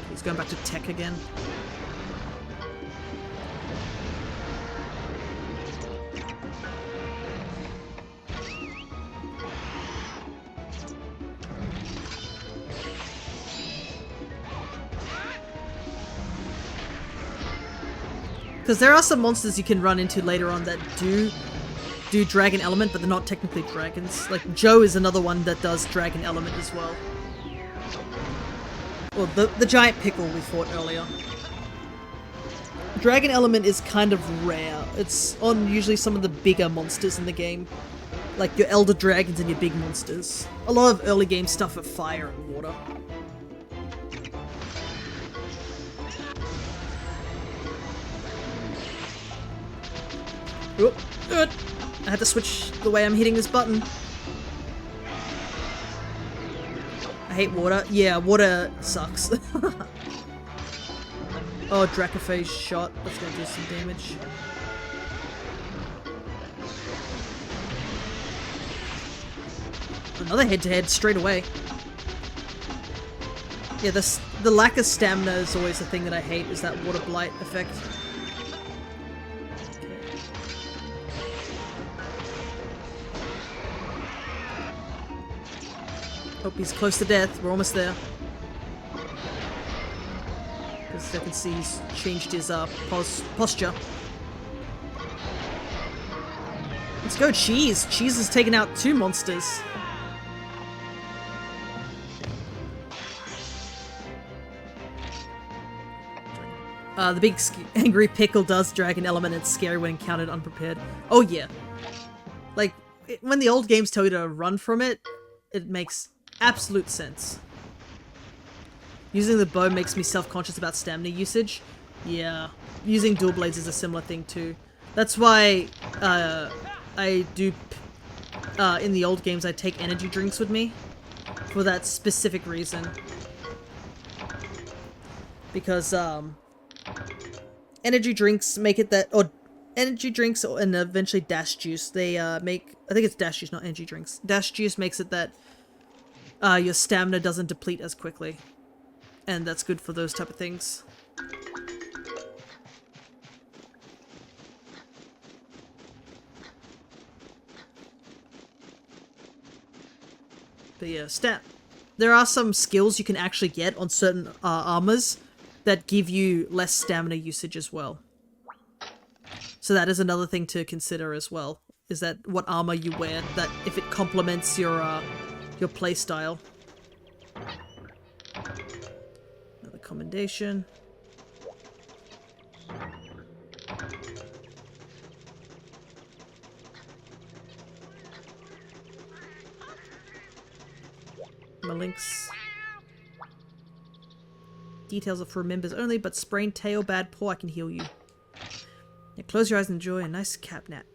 He's going back to tech again. Because there are some monsters you can run into later on that do dragon element, but they're not technically dragons. Like, Joe is another one that does dragon element as well. Or the giant pickle we fought earlier. Dragon element is kind of rare. It's on usually some of the bigger monsters in the game. Like your elder dragons and your big monsters. A lot of early game stuff are fire and water. Oop, good. I had to switch the way I'm hitting this button. I hate water. Yeah, water sucks. Oh, Dracophage shot. That's gonna do some damage. Another head-to-head straight away. Yeah, the lack of stamina is always the thing that I hate, is that water blight effect. Hope he's close to death. We're almost there. As I can see, he's changed his posture. Let's go, Cheese. Cheese has taken out 2 monsters. The big angry pickle does dragon element. It's scary when encountered unprepared. Oh yeah. Like, when the old games tell you to run from it, it makes absolute sense. Using the bow makes me self-conscious about stamina usage. Yeah. Using dual blades is a similar thing too. That's why I do... in the old games I take energy drinks with me. For that specific reason. Because, energy drinks make it that... Or energy drinks and eventually dash juice, they make... I think it's dash juice, not energy drinks. Dash juice makes it that your stamina doesn't deplete as quickly. And that's good for those type of things. But yeah, there are some skills you can actually get on certain armors that give you less stamina usage as well. So that is another thing to consider as well, is that what armor you wear, that if it complements your playstyle. Another commendation. My links. Details are for members only, but sprained tail, bad paw, I can heal you. Yeah, close your eyes and enjoy a nice cap nap.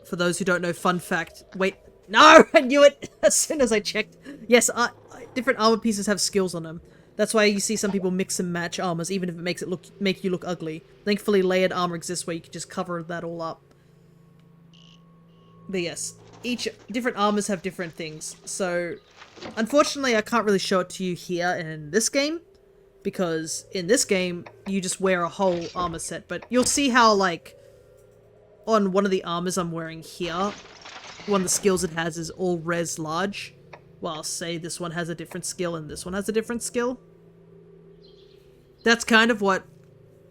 For those who don't know, fun fact. Wait, no, I knew it as soon as I checked. Yes, different armor pieces have skills on them. That's why you see some people mix and match armors, even if it make you look ugly. Thankfully, layered armor exists where you can just cover that all up. But yes, different armors have different things. So, unfortunately, I can't really show it to you here in this game, because in this game you just wear a whole armor set. But you'll see how, like, on one of the armors I'm wearing here, one of the skills it has is all res large. Well, say this one has a different skill and this one has a different skill. That's kind of what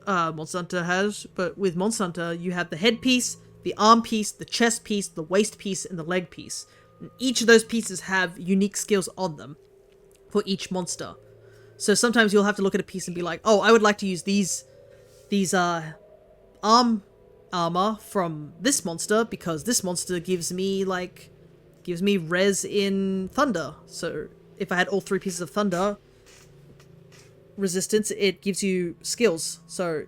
Monster Hunter has, but with Monster Hunter, you have the head piece, the arm piece, the chest piece, the waist piece, and the leg piece. And each of those pieces have unique skills on them for each monster. So sometimes you'll have to look at a piece and be like, oh, I would like to use these arm armor from this monster because this monster gives me res in thunder. So if I had all 3 pieces of thunder resistance, it gives you skills. So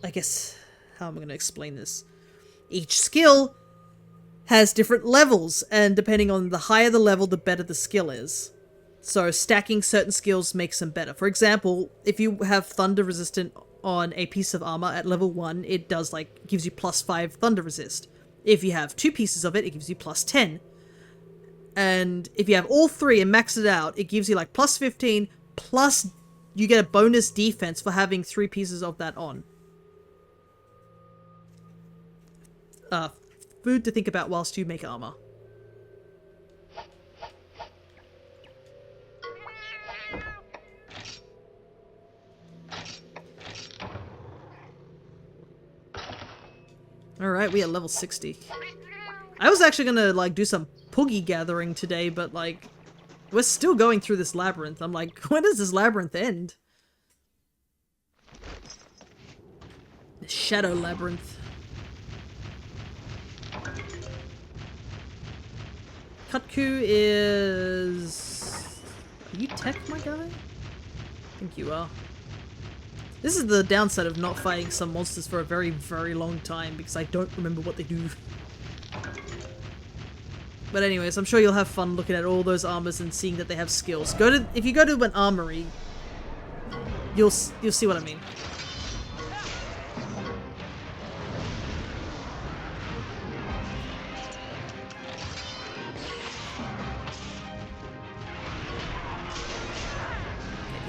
I guess, how am I going to explain this? Each skill has different levels, and depending on the higher the level, the better the skill is. So stacking certain skills makes them better. For example, if you have thunder resistant on a piece of armor at level 1, it does gives you +5 thunder resist. If you have 2 pieces of it, it gives you +10. And if you have all 3 and max it out, it gives you +15, plus you get a bonus defense for having 3 pieces of that on. Food to think about whilst you make armor. Alright, we at level 60. I was actually gonna, do some Poogie gathering today, but, we're still going through this labyrinth. I'm like, when does this labyrinth end? The Shadow Labyrinth. Kutku is... Are you tech, my guy? I think you are. This is the downside of not fighting some monsters for a very, very long time, because I don't remember what they do. But anyways, I'm sure you'll have fun looking at all those armors and seeing that they have skills. If you go to an armory, you'll see what I mean.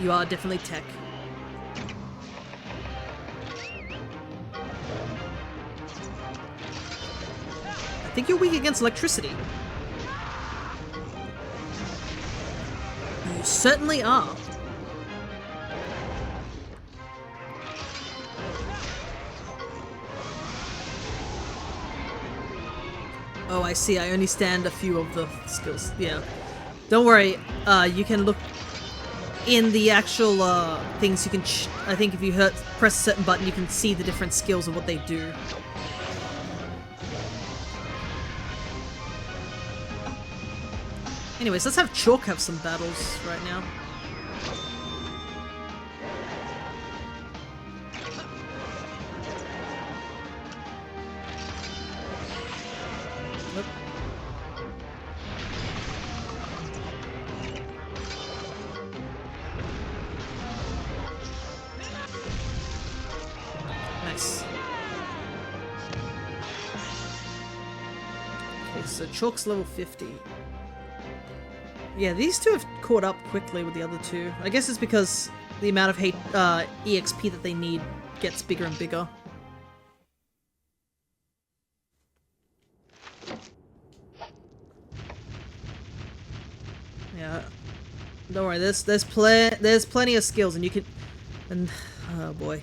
You are definitely tech. I think you're weak against electricity. You certainly are. Oh, I see. I only stand a few of the skills. Yeah. Don't worry. You can look in the actual things. You can. I think if you press a certain button, you can see the different skills of what they do. Anyways, let's have Chalk have some battles right now. Whoop. Nice. Okay, so Chalk's level 50. Yeah, these two have caught up quickly with the other two. I guess it's because the amount of EXP that they need gets bigger and bigger. Yeah, don't worry. There's plenty of skills, and you can, oh boy,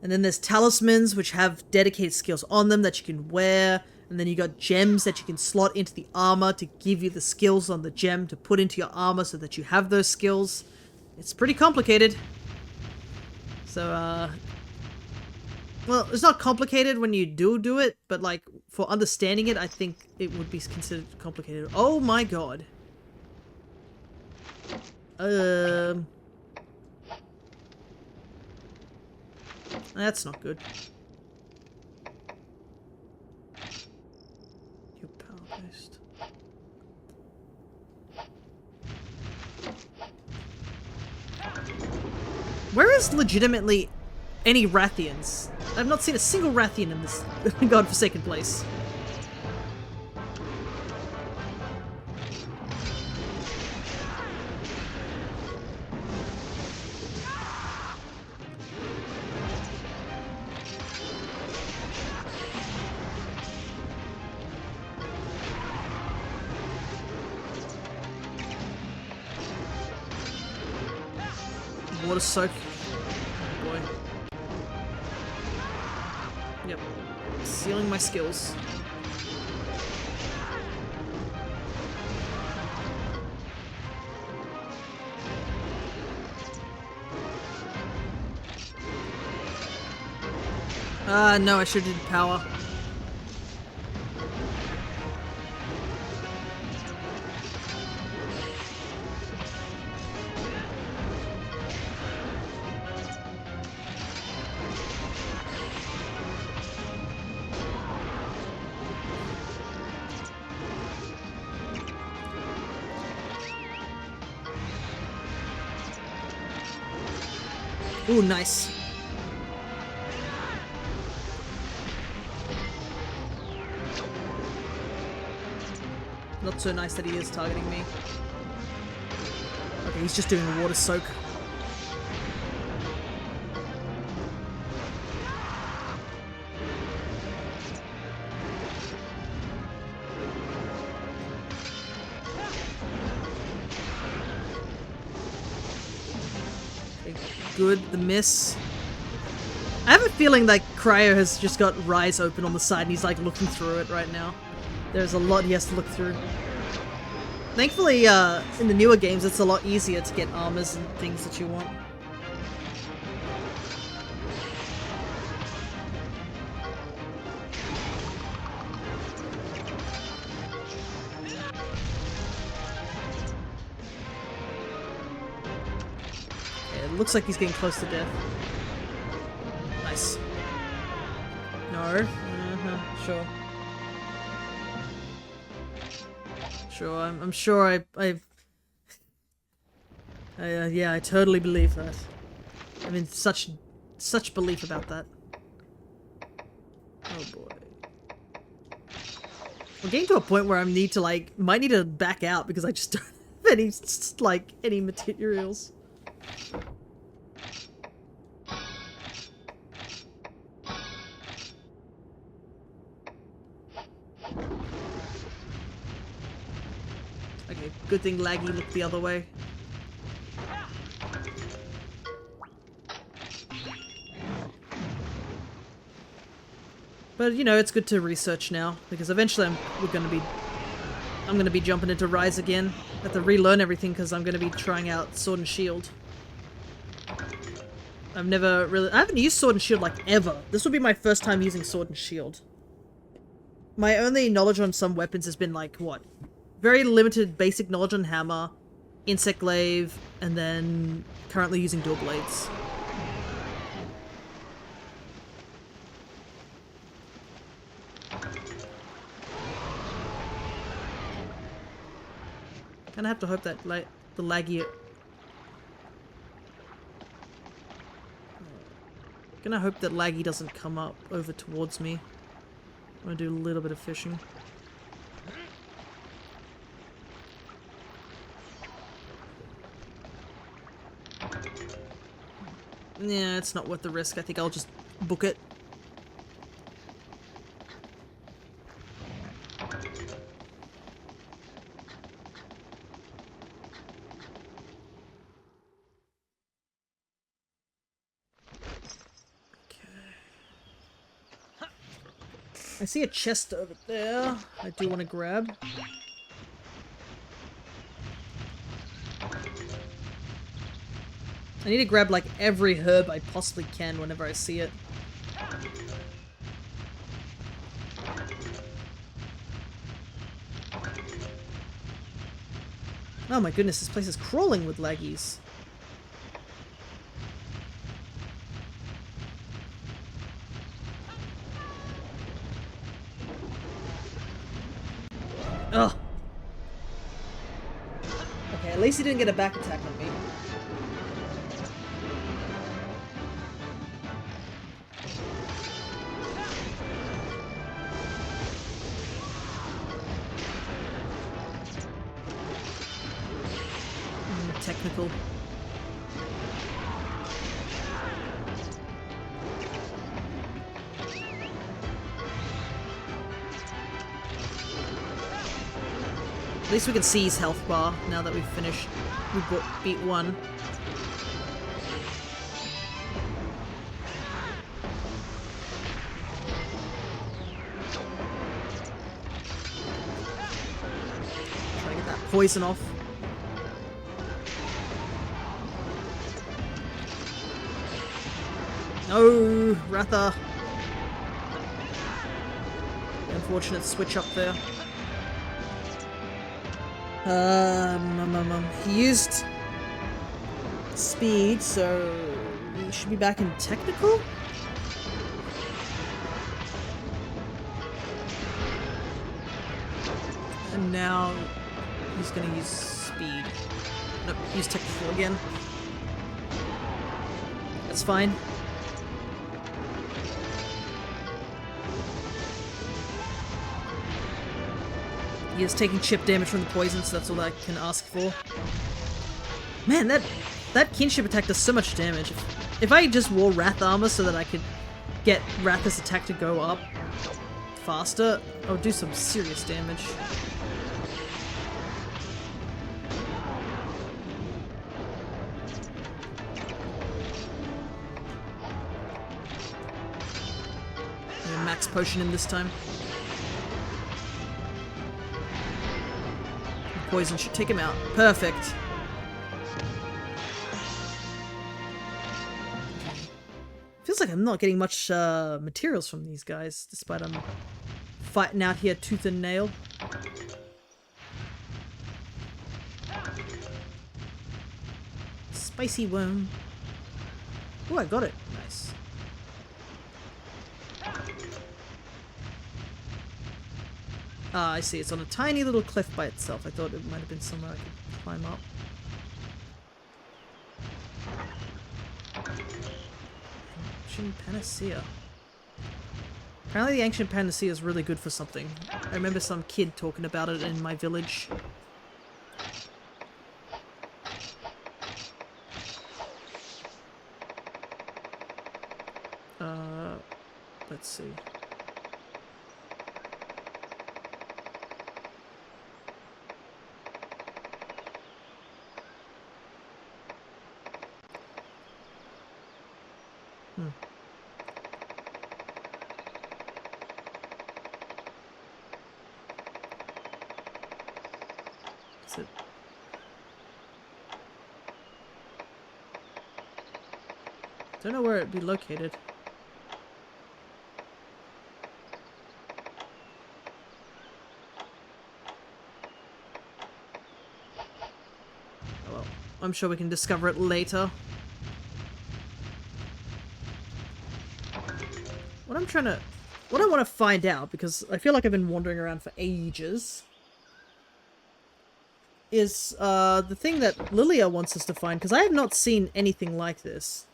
and then there's talismans which have dedicated skills on them that you can wear. And then you got gems that you can slot into the armor to give you the skills on the gem to put into your armor so that you have those skills. It's pretty complicated. So, well, it's not complicated when you do it, but for understanding it, I think it would be considered complicated. Oh my god. That's not good. Where is legitimately any Rathians? I've not seen a single Rathian in this godforsaken place. Water soak. Boy. Yep. Sealing my skills. No, I should have did power. Ooh, nice. Not so nice that he is targeting me. Okay, he's just doing a water soak. Okay, good, the miss. I have a feeling like Cryo has just got Rise open on the side and he's like looking through it right now. There's a lot he has to look through. Thankfully, in the newer games, it's a lot easier to get armors and things that you want. Yeah, it looks like he's getting close to death. Nice. No. Sure. Sure, I'm sure yeah, I totally believe that. I mean, such belief about that. Oh boy. We're getting to a point where I need to might need to back out because I just don't have any materials. Okay, good thing Laggy looked the other way. But you know, it's good to research now because eventually I'm gonna be jumping into Rise again. I have to relearn everything because I'm gonna be trying out Sword and Shield. I haven't used Sword and Shield like ever. This will be my first time using Sword and Shield. My only knowledge on some weapons has been like what? Very limited basic knowledge on Hammer, Insect Glaive, and then currently using Dual Blades. Kinda have to hope that the laggy... Gonna hope that Laggy doesn't come up over towards me. I'm gonna do a little bit of fishing. Yeah, it's not worth the risk. I think I'll just book it. I see a chest over there. I do want to grab. I need to grab like every herb I possibly can whenever I see it. Oh my goodness, this place is crawling with laggies. Ugh. Okay, at least he didn't get a back attack on me. Technical. At least we can see his health bar now that we've finished. We beat one. poison off. No, Ratha. Unfortunate switch up there. He used speed, so he should be back in technical? And now he's gonna use speed. Nope, use technical again. That's fine. He is taking chip damage from the poison, so that's all I can ask for. Man, that kinship attack does so much damage. If I just wore Wrath armor so that I could get Wrath's attack to go up faster, I would do some serious damage. Max potion in this time. Poison should take him out. Perfect. Feels like I'm not getting much materials from these guys, despite I'm fighting out here tooth and nail. Spicy worm. Oh, I got it. Nice. Ah, I see. It's on a tiny little cliff by itself. I thought it might have been somewhere I could climb up. Ancient Panacea. Apparently the Ancient Panacea is really good for something. I remember some kid talking about it in my village. Let's see. Is it? Don't know where it'd be located. Oh well, I'm sure we can discover it later. What I want to find out, because I feel like I've been wandering around for ages, is the thing that Lilia wants us to find, because I have not seen anything like this.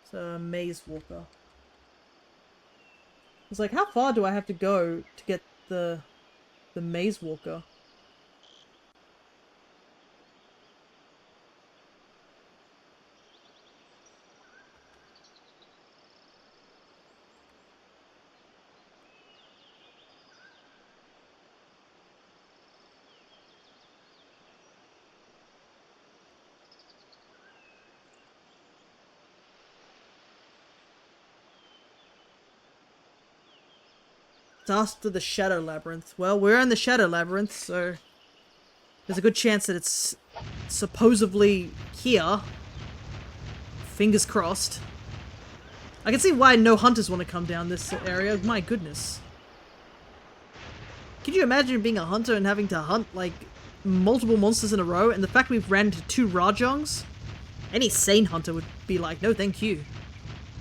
It's a maze walker. It's like, how far do I have to go to get the maze walker? It's after the Shadow Labyrinth. Well, we're in the Shadow Labyrinth, so there's a good chance that it's supposedly here. Fingers crossed. I can see why no hunters want to come down this area. My goodness. Could you imagine being a hunter and having to hunt, like, multiple monsters in a row? And the fact we've ran into 2 Rajongs? Any sane hunter would be like, no thank you.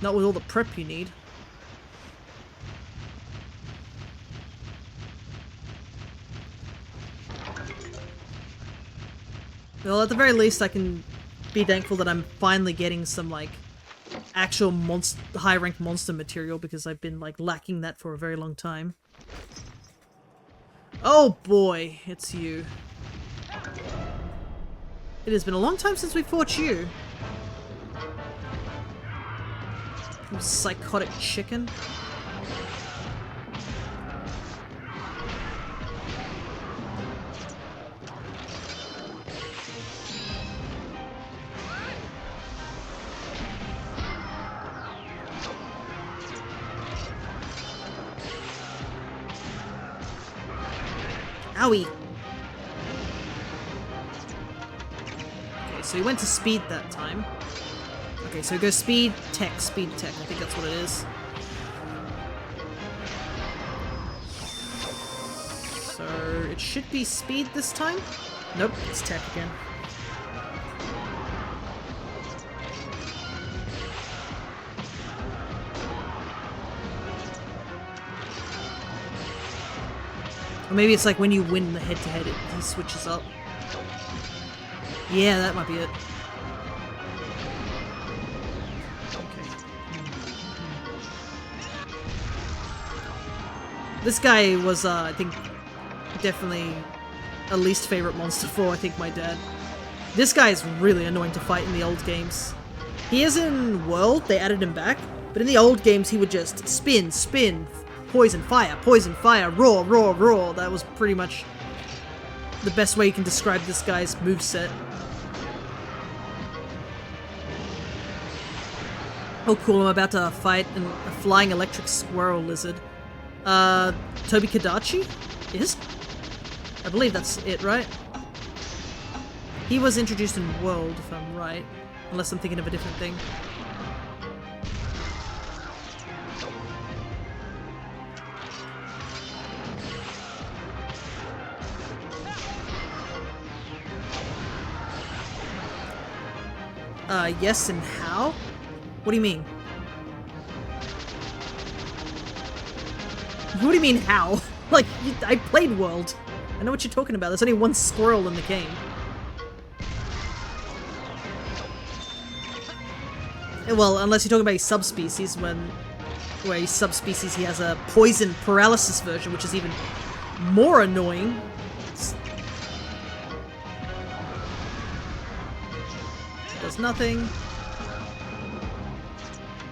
Not with all the prep you need. Well, at the very least, I can be thankful that I'm finally getting some, like, actual high-ranked monster material, because I've been, like, lacking that for a very long time. Oh boy, it's you. It has been a long time since we fought you. You psychotic chicken. Owie! Okay, so he went to speed that time. Okay, so he goes speed, tech. I think that's what it is. So it should be speed this time? Nope, it's tech again. Or maybe it's like when you win the head-to-head, he switches up. Yeah, that might be it. Okay. This guy was, I think, definitely a least favorite monster for, I think, my dad. This guy is really annoying to fight in the old games. He is in World, they added him back, but in the old games he would just spin, poison, fire, roar, roar, roar. That was pretty much the best way you can describe this guy's moveset. Oh cool, I'm about to fight a flying electric squirrel lizard. Toby Kadachi? Is? I believe that's it, right? He was introduced in World, if I'm right. Unless I'm thinking of a different thing. Yes, and how? What do you mean? What do you mean, how? Like, I played World. I know what you're talking about. There's only one squirrel in the game. Well, unless you're talking about his subspecies, where his subspecies he has a poison paralysis version, which is even more annoying. Does nothing.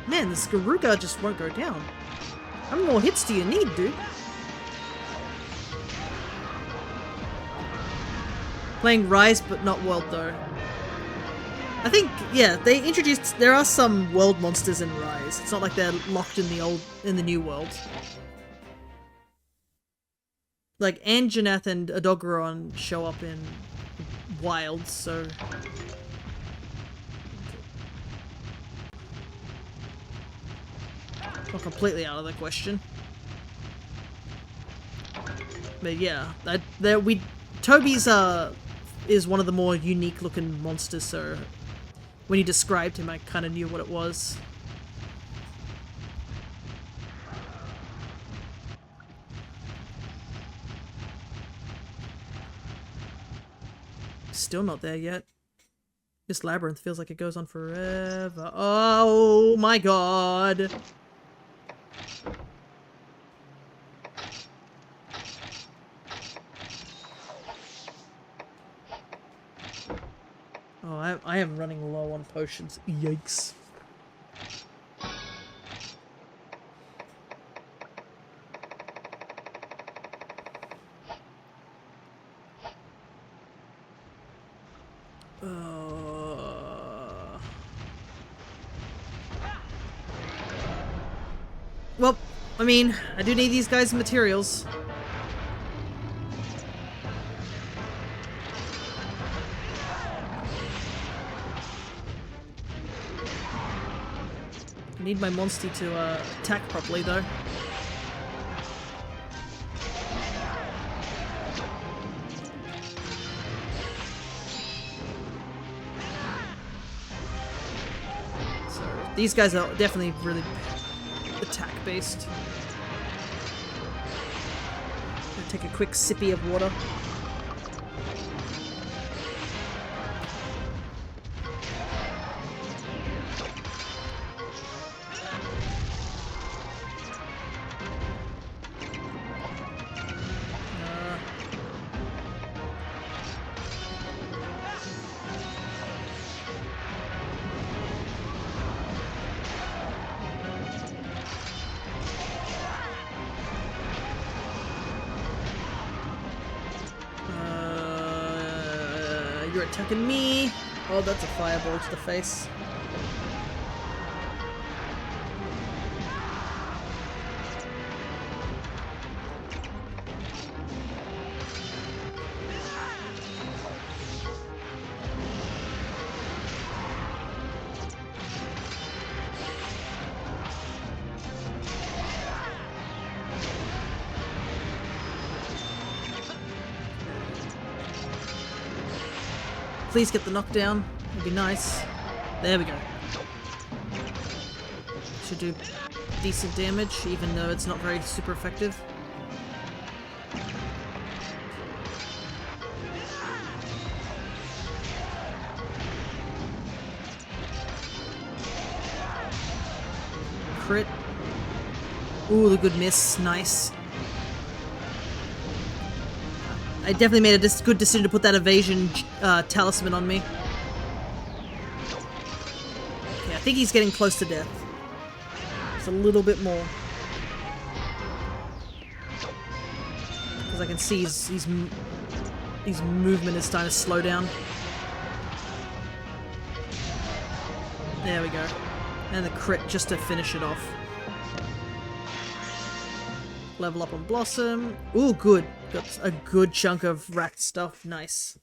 Man, this Garuga just won't go down. How many more hits do you need, dude? Playing Rise, but not World, though. I think, yeah, there are some World monsters in Rise. It's not like they're locked in the new world. Like, Anjanath and Adogaron show up in Wild, so... Not completely out of the question. But yeah, Toby's is one of the more unique looking monsters, so when you described him I kind of knew what it was. Still not there yet. This labyrinth feels like it goes on forever. Oh my god! Oh, I am running low on potions. Yikes. Well, I mean, I do need these guys' materials. I need my Monstie to attack properly, though. So, these guys are definitely really attack-based. Gonna take a quick sippy of water. You're attacking me. Oh, that's a fireball to the face. Please get the knockdown. It'd be nice. There we go. Should do decent damage, even though it's not very super effective. Crit. Ooh, the good miss. Nice. I definitely made a good decision to put that evasion talisman on me. Okay, I think he's getting close to death. Just a little bit more. Because I can see his movement is starting to slow down. There we go. And the crit just to finish it off. Level up on Blossom. Ooh, good. Got a good chunk of rat stuff. Nice.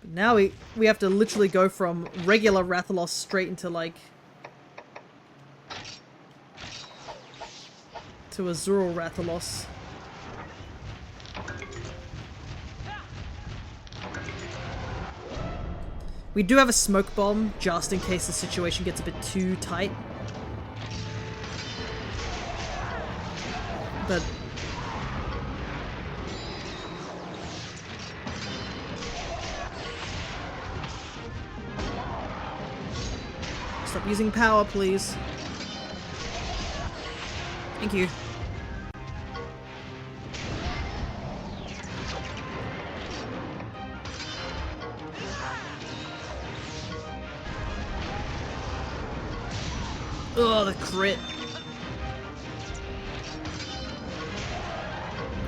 But now we have to literally go from regular Rathalos straight into like to Azural Rathalos. We do have a smoke bomb just in case the situation gets a bit too tight. But stop using power, please. Thank you. Oh, the crit.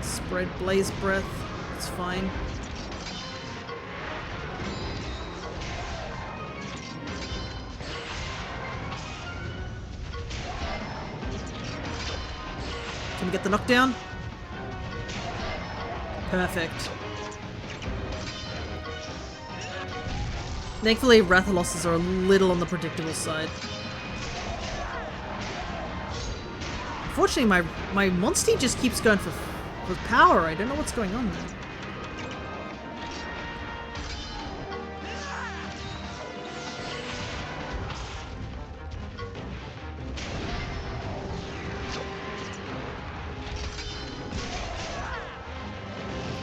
Spread Blaze Breath. It's fine. Can we get the knockdown? Perfect. Thankfully, Rathaloses are a little on the predictable side. Unfortunately, my Monstie just keeps going for power. I don't know what's going on there.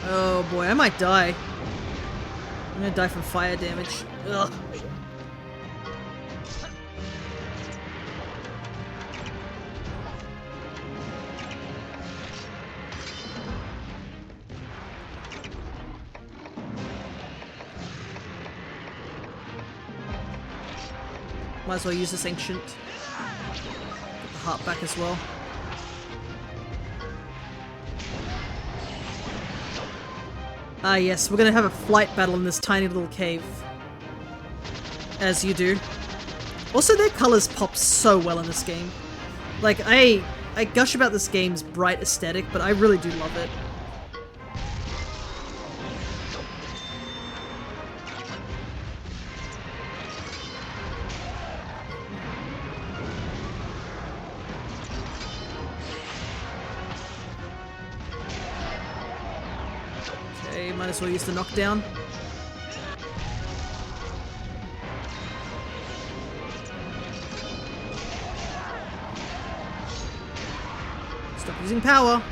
Oh boy, I might die. I'm gonna die from fire damage. Ugh. Might as well use this ancient. Get the heart back as well. Ah yes, we're gonna have a flight battle in this tiny little cave. As you do. Also, their colors pop so well in this game. Like, I gush about this game's bright aesthetic, but I really do love it. Might as well use the knockdown. Stop using power.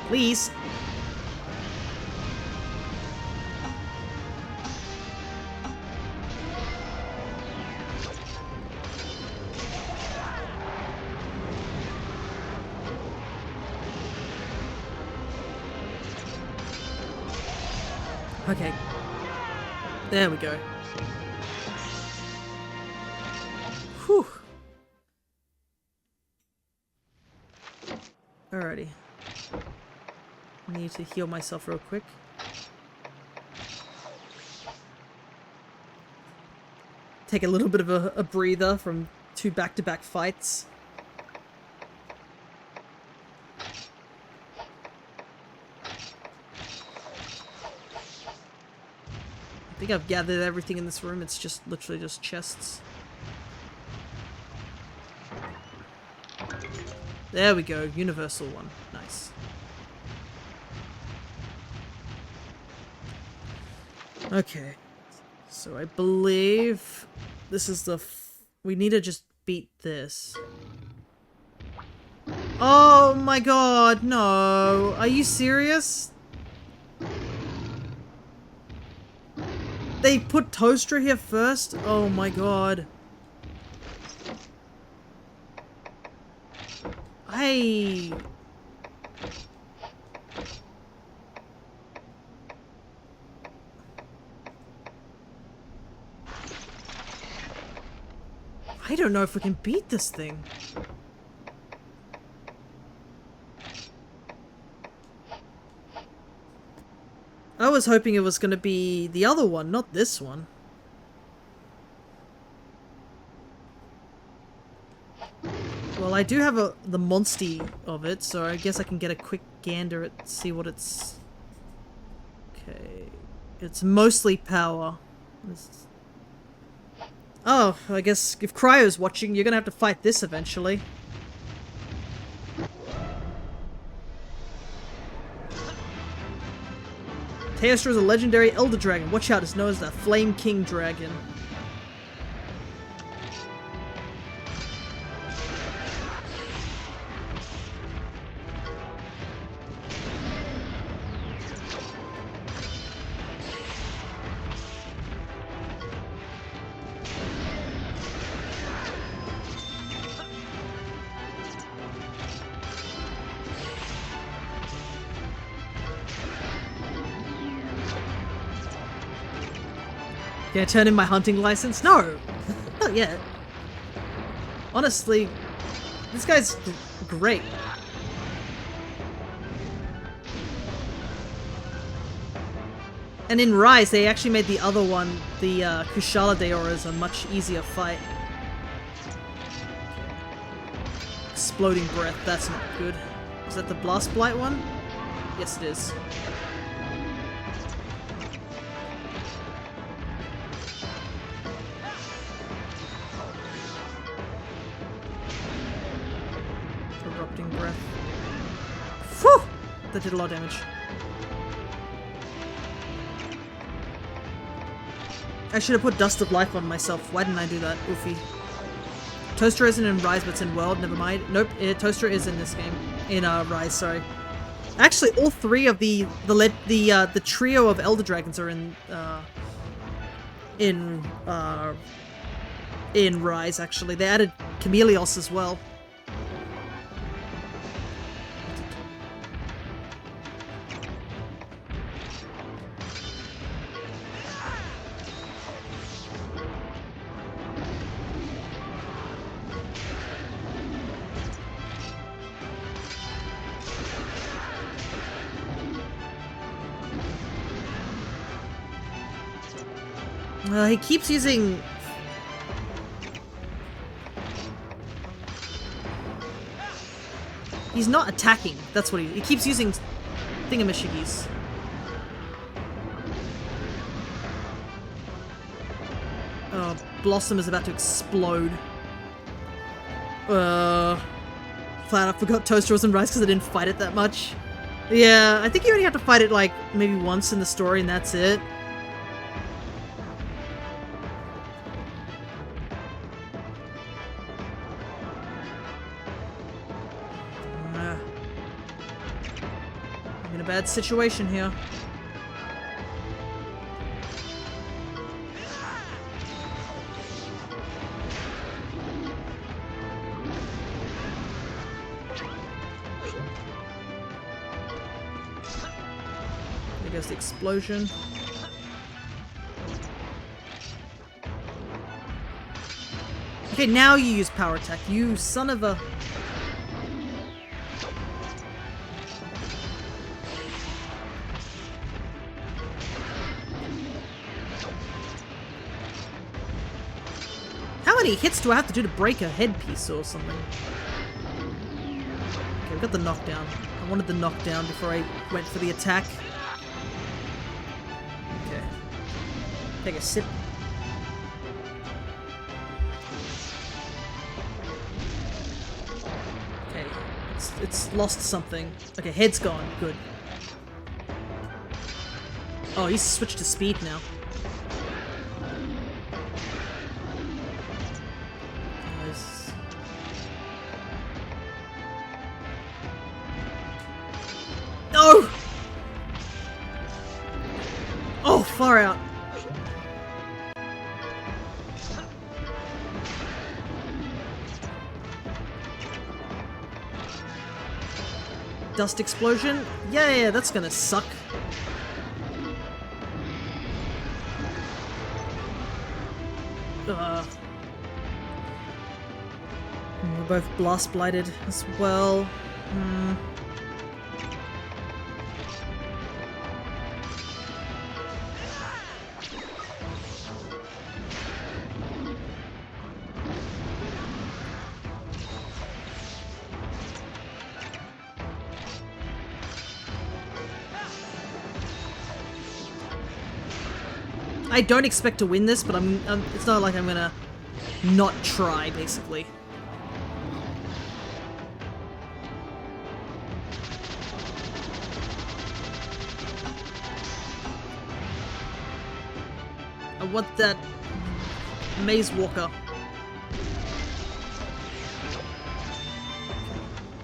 Please. Okay. There we go. Whew. Alrighty. Need to heal myself real quick. Take a little bit of a breather from 2 back-to-back fights. I think I've gathered everything in this room. It's just literally just chests. There we go. Universal one. Nice. Okay. So I believe this is the we need to just beat this. Oh my god, no. Are you serious? They put Toaster here first? Oh my god. I don't know if we can beat this thing. I was hoping it was going to be the other one, not this one. Well, I do have the Monstie of it, so I guess I can get a quick gander at see what it's... Okay. It's mostly power. Oh, I guess if Cryo's watching, you're gonna have to fight this eventually. Teostra is a legendary Elder Dragon. Watch out, it's known as the Flame King Dragon. Can I turn in my hunting license? No! Not yet. Honestly, this guy's great. And in Rise, they actually made the other one, the Kushala Deoras, a much easier fight. Exploding Breath, that's not good. Is that the Blast Blight one? Yes, it is. Erupting Breath. Whew! That did a lot of damage. I should have put Dust of Life on myself. Why didn't I do that? Oofy. Toaster isn't in Rise, but it's in World. Never mind. Nope. Toaster is in this game. In Rise, sorry. Actually, all three of the trio of Elder Dragons are in Rise. Actually, they added Chameleos as well. He keeps using... He's not attacking. That's what he keeps using thingamashiggies. Oh, Blossom is about to explode. Flat I forgot Toaster was in Rise because I didn't fight it that much. Yeah, I think you only have to fight it like maybe once in the story and that's it. Bad situation here. There goes the explosion. Okay, now you use power attack. You son of a... How many hits do I have to do to break a headpiece or something? Okay, we got the knockdown. I wanted the knockdown before I went for the attack. Okay. Take a sip. Okay. It's lost something. Okay, head's gone. Good. Oh, he's switched to speed now. far out. Dust explosion? Yeah, that's gonna suck. We're both blast blighted as well. I don't expect to win this, but it's not like I'm gonna not try, basically. I want that Maze Walker.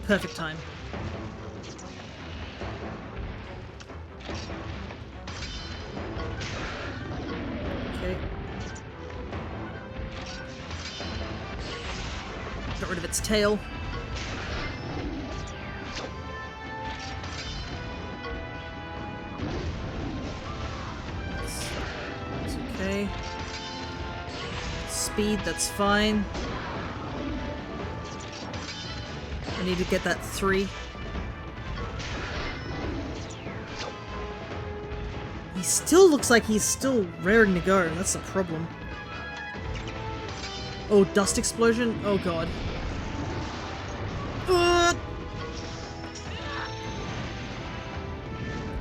Perfect time. Okay. Got rid of its tail. It's okay. Speed, that's fine. I need to get that 3. He still looks like he's still raring to go. That's the problem. Oh, dust explosion? Oh god.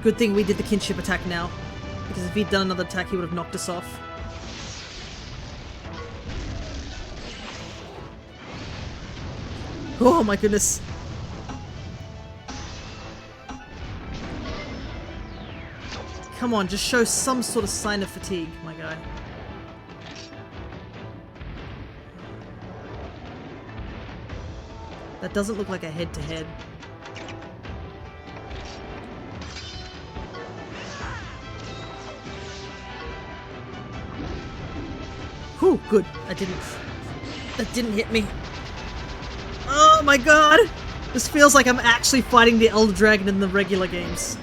Good thing we did the kinship attack now. Because if he'd done another attack, he would have knocked us off. Oh my goodness. Come on, just show some sort of sign of fatigue, my guy. That doesn't look like a head-to-head. Whew, good. That didn't hit me. Oh my god! This feels like I'm actually fighting the Elder Dragon in the regular games.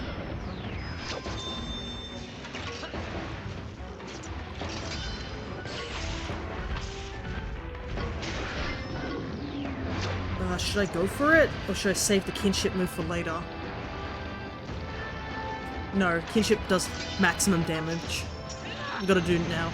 Should I go for it? Or should I save the kinship move for later? No, kinship does maximum damage. I've got to do it now.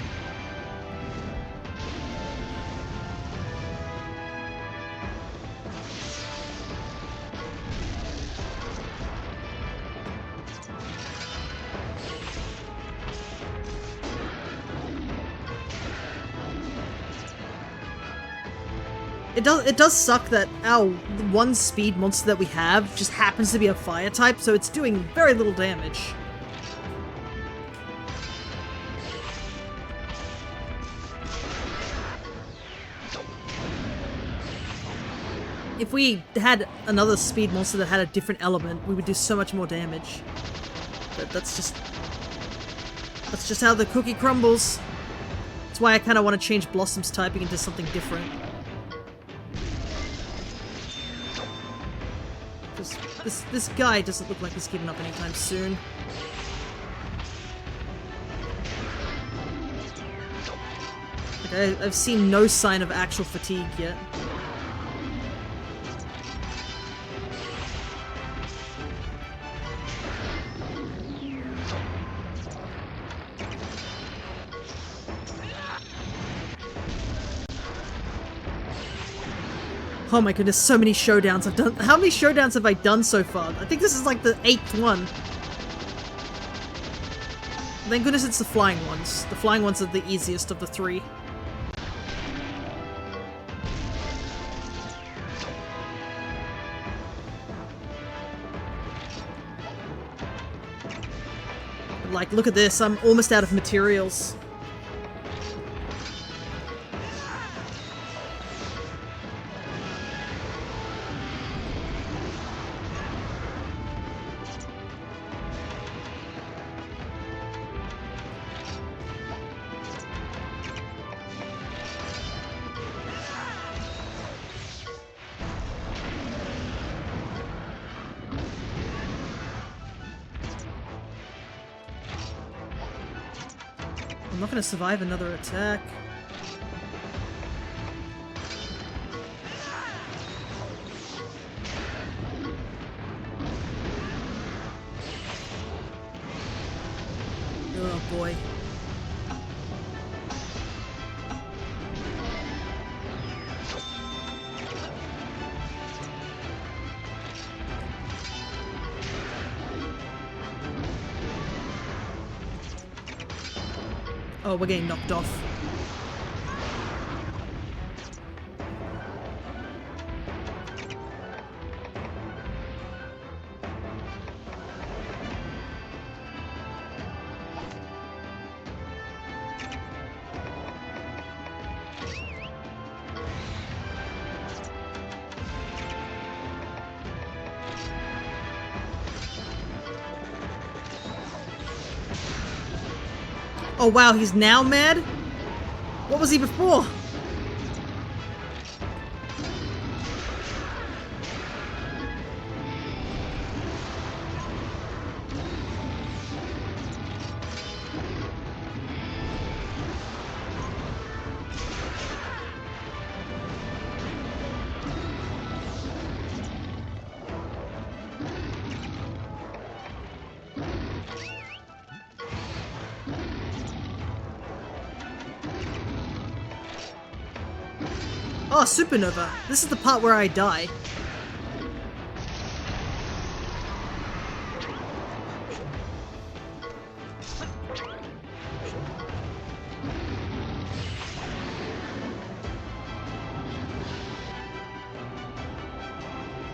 It does suck that our one speed monster that we have just happens to be a fire type, so it's doing very little damage. If we had another speed monster that had a different element, we would do so much more damage. But that's just how the cookie crumbles. That's why I kind of want to change Blossom's typing into something different. This guy doesn't look like he's giving up anytime soon. Like I've seen no sign of actual fatigue yet. Oh my goodness, so many showdowns I've done. How many showdowns have I done so far? I think this is like the 8th one. Thank goodness it's the flying ones. The flying ones are the easiest of the 3. Like, look at this, I'm almost out of materials. I'm not gonna survive another attack. Oh boy. Oh, we're getting knocked off. Oh wow, he's now mad? What was he before? Oh, supernova. This is the part where I die.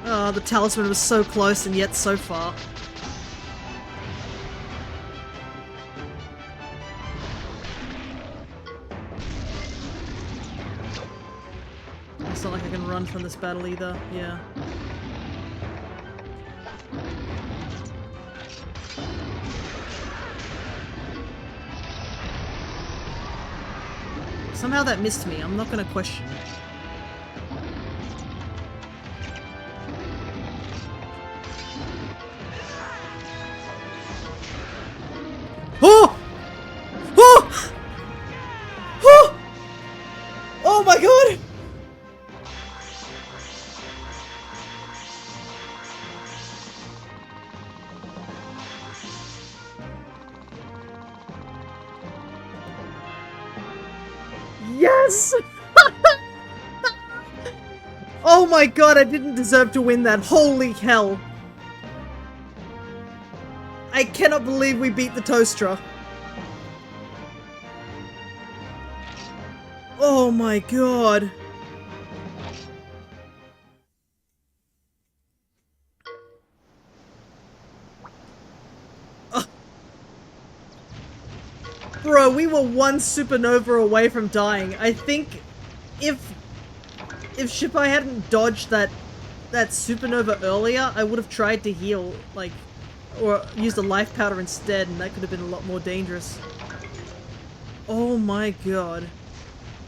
Oh, the talisman was so close and yet so far. It's not like I can run from this battle either, yeah. Somehow that missed me, I'm not gonna question it. Oh! Oh! Oh! Oh my god! Yes! Oh my god, I didn't deserve to win that. Holy hell. I cannot believe we beat the Toastra. Oh my god. Ugh. Bro, we were one supernova away from dying. I think if Shippai hadn't dodged that supernova earlier, I would have tried to heal, like, or used a life powder instead, and that could have been a lot more dangerous. Oh my god.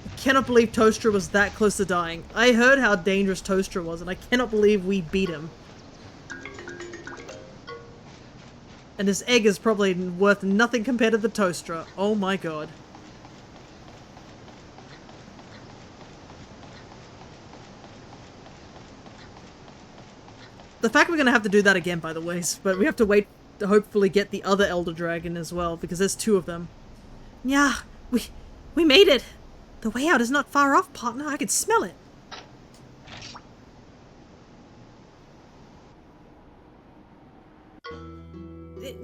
I cannot believe Toastra was that close to dying. I heard how dangerous Toastra was, and I cannot believe we beat him. And this egg is probably worth nothing compared to the Toastra. Oh my god. The fact we're gonna have to do that again, by the way, but we have to wait to hopefully get the other Elder Dragon as well, because there's two of them. Yeah, we made it! The way out is not far off, partner. I can smell it.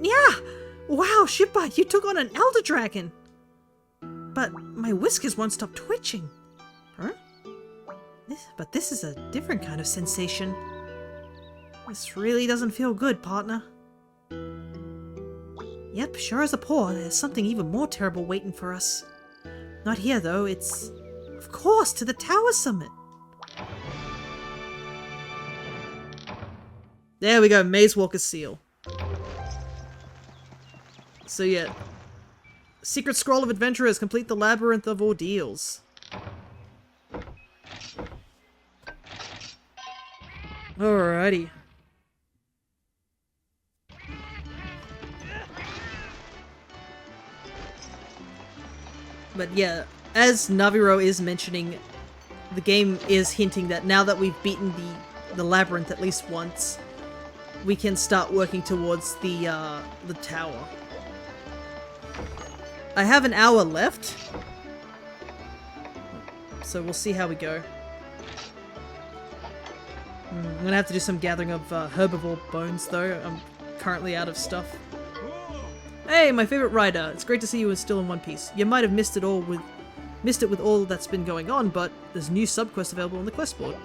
Yeah! Wow, Shippai, you took on an Elder Dragon! But my whiskers won't stop twitching. Huh? But this is a different kind of sensation. This really doesn't feel good, partner. Yep, sure as a paw, there's something even more terrible waiting for us. Not here, though. It's, of course, to the tower summit. There we go, Maze Walker's seal. So yeah, Secret Scroll of Adventurers, complete the Labyrinth of Ordeals. Alrighty. But yeah, as Naviro is mentioning, the game is hinting that now that we've beaten the Labyrinth at least once, we can start working towards the tower. I have an hour left, so we'll see how we go. I'm gonna have to do some gathering of herbivore bones though. I'm currently out of stuff. Hey, my favorite rider! It's great to see you still in one piece. You might have missed it with all that's been going on, but there's new subquests available on the quest board.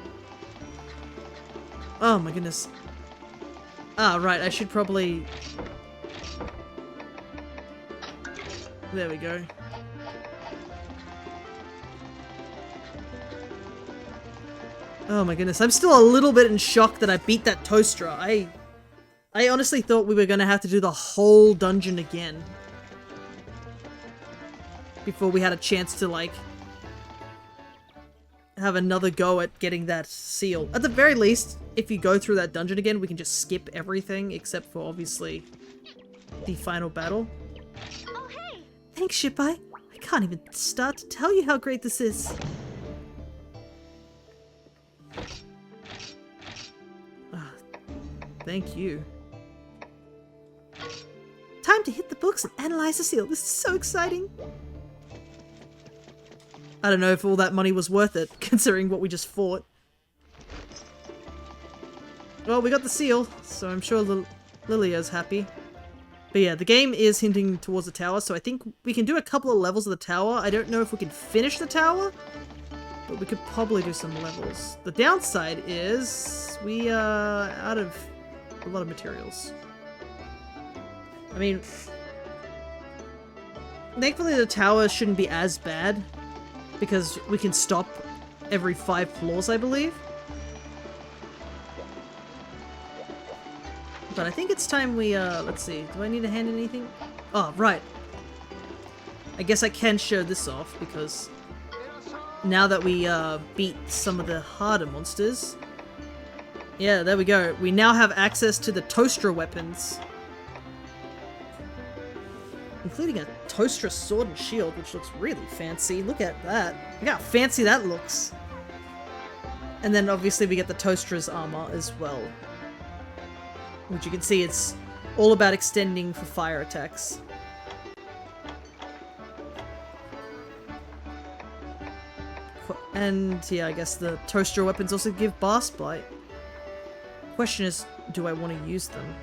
Oh my goodness. Ah, right, I should probably... There we go. Oh my goodness, I'm still a little bit in shock that I beat that Toaster. I honestly thought we were gonna have to do the whole dungeon again before we had a chance to, like, have another go at getting that seal. At the very least, if you go through that dungeon again, we can just skip everything except for, obviously, the final battle. Oh, hey! Thanks, Shippai. I can't even start to tell you how great this is. Thank you. Time to hit the books and analyze the seal. This is so exciting. I don't know if all that money was worth it, considering what we just fought. Well, we got the seal, so I'm sure Lilia's happy. But yeah, the game is hinting towards the tower, so I think we can do a couple of levels of the tower. I don't know if we can finish the tower, but we could probably do some levels. The downside is we are out of a lot of materials. I mean, thankfully the tower shouldn't be as bad, because we can stop every 5 floors, I believe. But I think it's time we, let's see, do I need to hand anything? Oh, right. I guess I can show this off, because now that we, beat some of the harder monsters, yeah, there we go. We now have access to the Toaster weapons, including a Toaster sword and shield, which looks really fancy. Look at that. Look how fancy that looks. And then obviously we get the Toaster's armor as well, which you can see it's all about extending for fire attacks. And yeah, I guess the Toaster weapons also give Boss Blight. Question is, do I want to use them?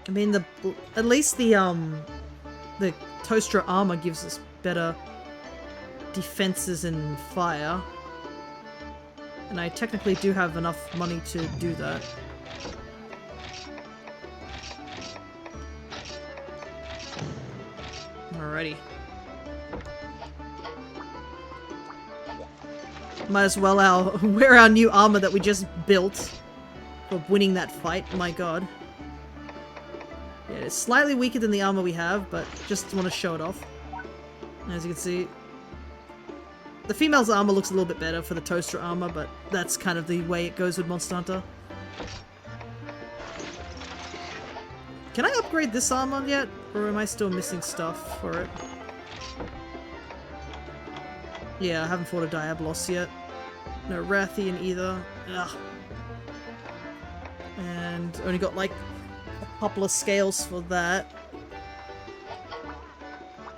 I mean, at least the Toaster armor gives us better defenses in fire. And I technically do have enough money to do that. Alrighty. Might as well wear our new armor that we just built for winning that fight, my god. Yeah, it's slightly weaker than the armor we have, but just want to show it off. As you can see, the female's armor looks a little bit better for the Toaster armor, but that's kind of the way it goes with Monster Hunter. Can I upgrade this armor yet? Or am I still missing stuff for it? Yeah, I haven't fought a Diablos yet. No Rathian either. Ugh. And only got like a couple of scales for that.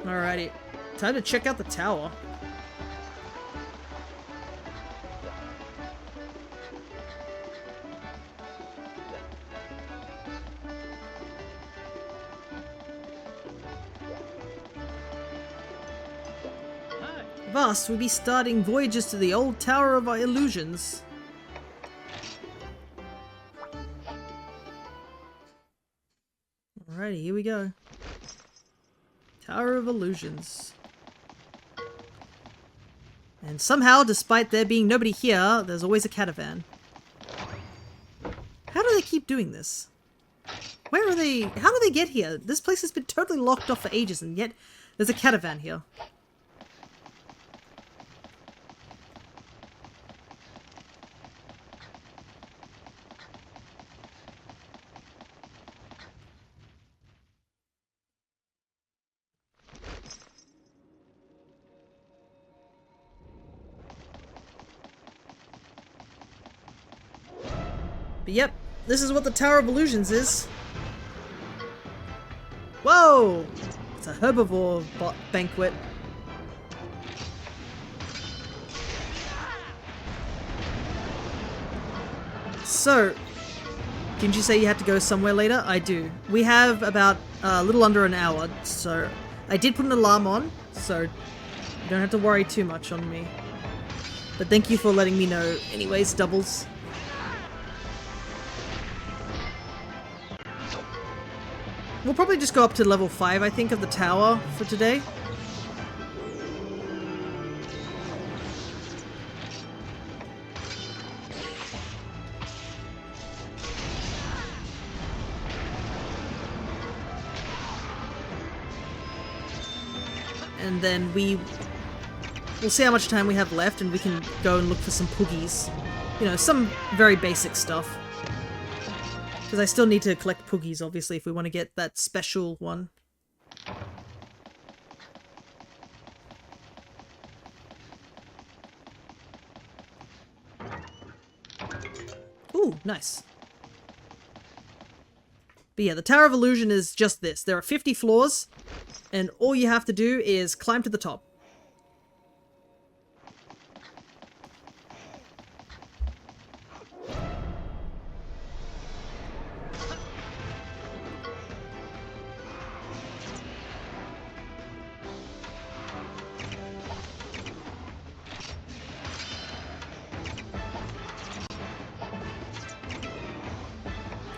Alrighty. Time to check out the tower. Thus, we'll be starting voyages to the old Tower of Illusions. Alrighty, here we go. Tower of Illusions. And somehow, despite there being nobody here, there's always a caravan. How do they keep doing this? Where are they? How do they get here? This place has been totally locked off for ages, and yet there's a caravan here. But yep, this is what the Tower of Illusions is. Whoa! It's a herbivore banquet. So, didn't you say you had to go somewhere later? I do. We have about a little under an hour, so I did put an alarm on, so you don't have to worry too much on me. But thank you for letting me know anyways, Doubles. We'll probably just go up to level 5, I think, of the tower for today. And then we'll see how much time we have left, and we can go and look for some poogies. You know, some very basic stuff. Because I still need to collect poogies, obviously, if we want to get that special one. Ooh, nice. But yeah, the Tower of Illusion is just this. There are 50 floors, and all you have to do is climb to the top.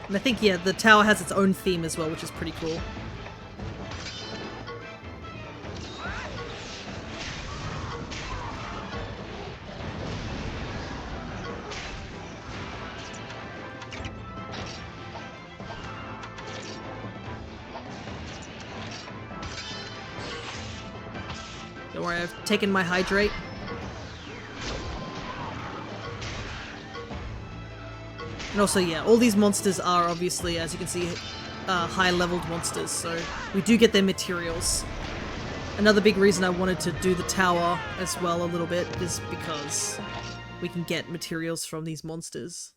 And I think, yeah, the tower has its own theme as well, which is pretty cool. Don't worry, I've taken my hydrate. And also, yeah, all these monsters are obviously, as you can see, high-leveled monsters, so we do get their materials. Another big reason I wanted to do the tower as well a little bit is because we can get materials from these monsters.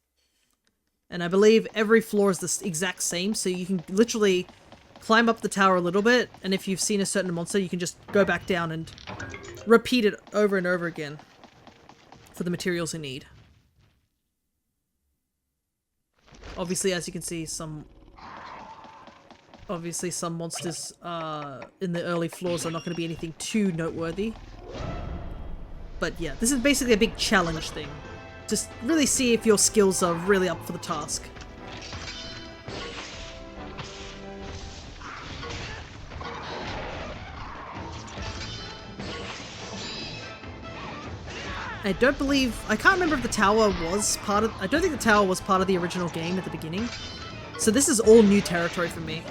And I believe every floor is the exact same, so you can literally climb up the tower a little bit, and if you've seen a certain monster, you can just go back down and repeat it over and over again for the materials you need. Obviously, as you can see, some monsters in the early floors are not going to be anything too noteworthy. But yeah, this is basically a big challenge thing. Just really see if your skills are really up for the task. I can't remember if the tower was part of, I don't think the tower was part of the original game at the beginning. So this is all new territory for me.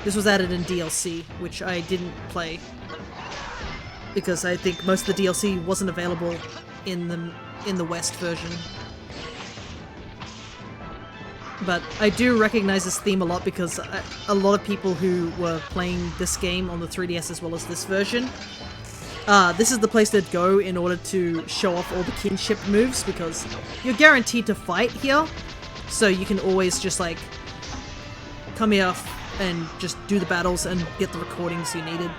This was added in DLC, which I didn't play. Because I think most of the DLC wasn't available in the West version. But I do recognize this theme a lot because a lot of people who were playing this game on the 3DS as well as this version, this is the place to go in order to show off all the kinship moves, because you're guaranteed to fight here, so you can always just like come here and just do the battles and get the recordings you needed,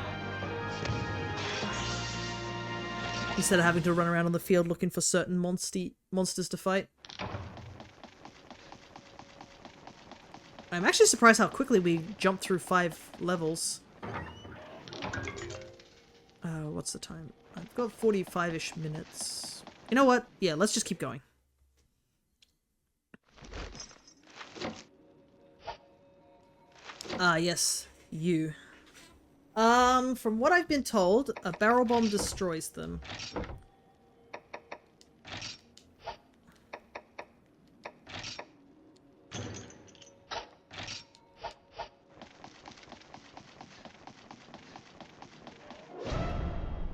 instead of having to run around on the field looking for certain monsters to fight. I'm actually surprised how quickly we jumped through 5 levels. What's the time? I've got 45-ish minutes. You know what? Yeah, let's just keep going. Ah, yes. You. From what I've been told, a barrel bomb destroys them.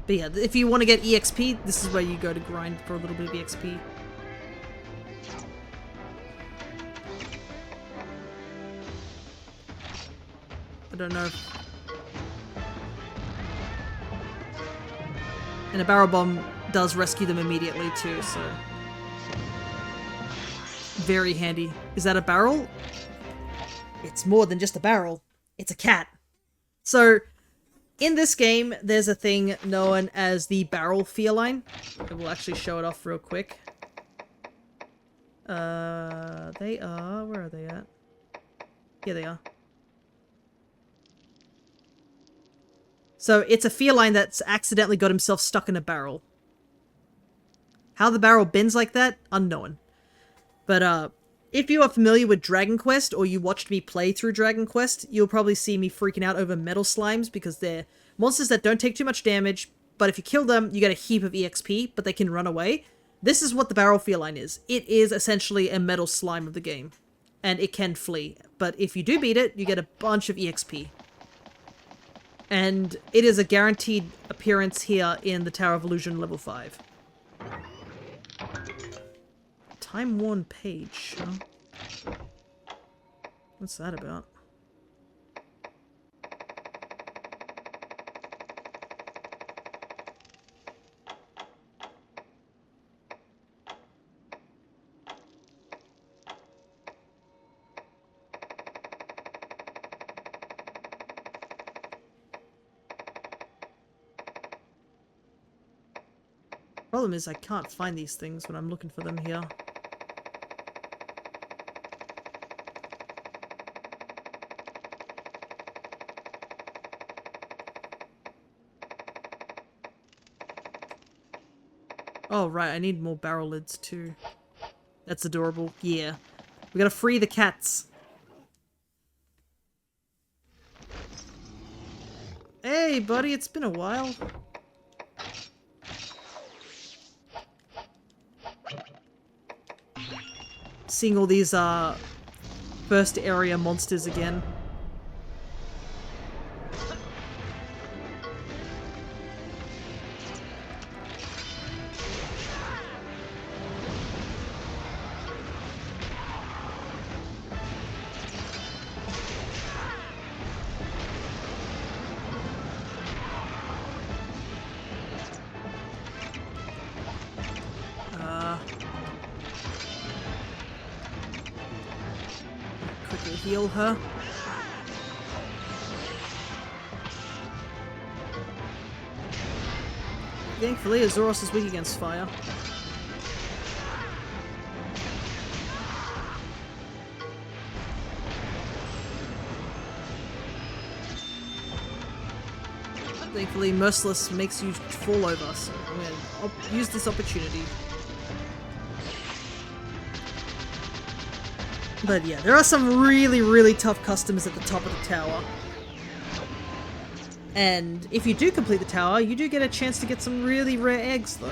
But yeah, if you want to get EXP, this is where you go to grind for a little bit of EXP. I don't know if... And a barrel bomb does rescue them immediately too, so... very handy. Is that a barrel? It's more than just a barrel. It's a cat. So, in this game, there's a thing known as the barrel feline. I will actually show it off real quick. They are... Where are they at? Here they are. So, it's a feline that's accidentally got himself stuck in a barrel. How the barrel bends like that? Unknown. But, if you are familiar with Dragon Quest, or you watched me play through Dragon Quest, you'll probably see me freaking out over metal slimes, because they're monsters that don't take too much damage, but if you kill them, you get a heap of EXP, but they can run away. This is what the barrel feline is. It is essentially a metal slime of the game, and it can flee. But if you do beat it, you get a bunch of EXP. And it is a guaranteed appearance here in the Tower of Illusion level 5. Time-worn page, huh? What's that about? Problem is I can't find these things when I'm looking for them here. Oh, right, I need more barrel lids too. That's adorable. Yeah. We gotta free the cats. Hey, buddy, it's been a while. Seeing all these, first area monsters again. Quickly heal her. Thankfully, Azoros is weak against fire. Thankfully, Merciless makes you fall over, so I'm gonna use this opportunity. But yeah, there are some really, really tough customers at the top of the tower. And if you do complete the tower, you do get a chance to get some really rare eggs, though.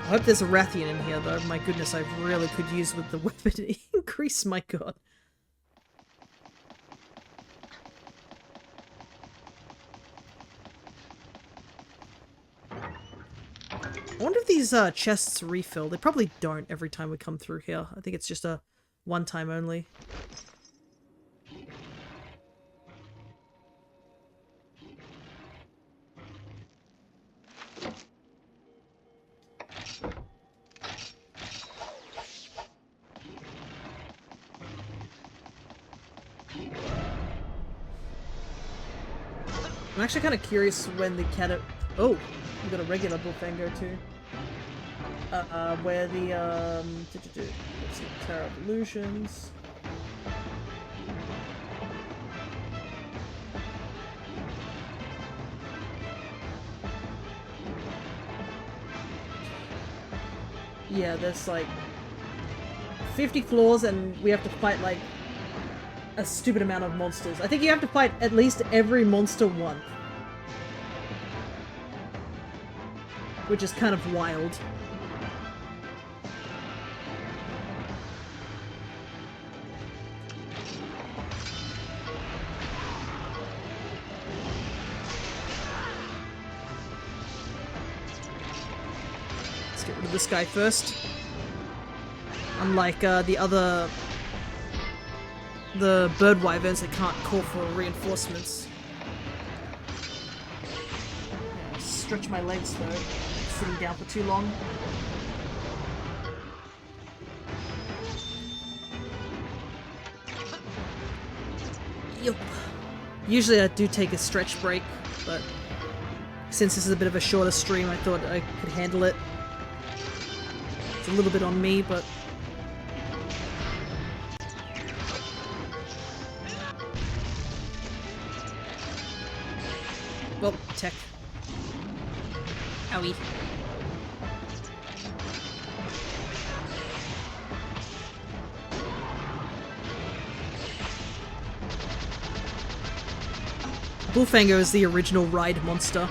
I hope there's a Rathian in here, though. My goodness, I really could use with the weapon increase, my god. I wonder if these chests refill. They probably don't every time we come through here. I think it's just a one-time only. I'm actually kind of curious when the cat... Oh! We got a regular Bullfango too. Where the, let's see, Tower of Illusions. Yeah, there's like 50 floors and we have to fight like a stupid amount of monsters. I think you have to fight at least every monster once. Which is kind of wild. Let's get rid of this guy first. Unlike the bird wyverns that can't call for reinforcements. stretch my legs though, sitting down for too long. Yup. Usually I do take a stretch break, but since this is a bit of a shorter stream, I thought I could handle it. It's a little bit on me, but... Well, tech. Owie. Bullfanger is the original ride monster.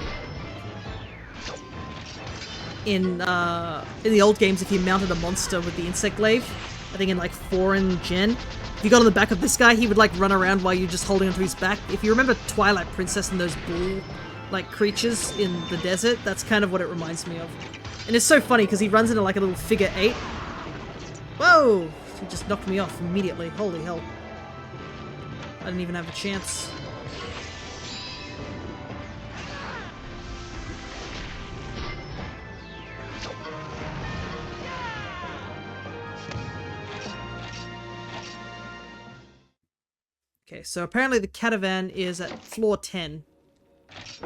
In the old games, if you mounted a monster with the insect glaive, I think in like 4 and Gen, if you got on the back of this guy, he would like run around while you're just holding onto his back. If you remember Twilight Princess and those bull like creatures in the desert, that's kind of what it reminds me of. And it's so funny because he runs into like a little figure 8. Whoa! He just knocked me off immediately. Holy hell. I didn't even have a chance. Okay, so apparently the caravan is at floor 10.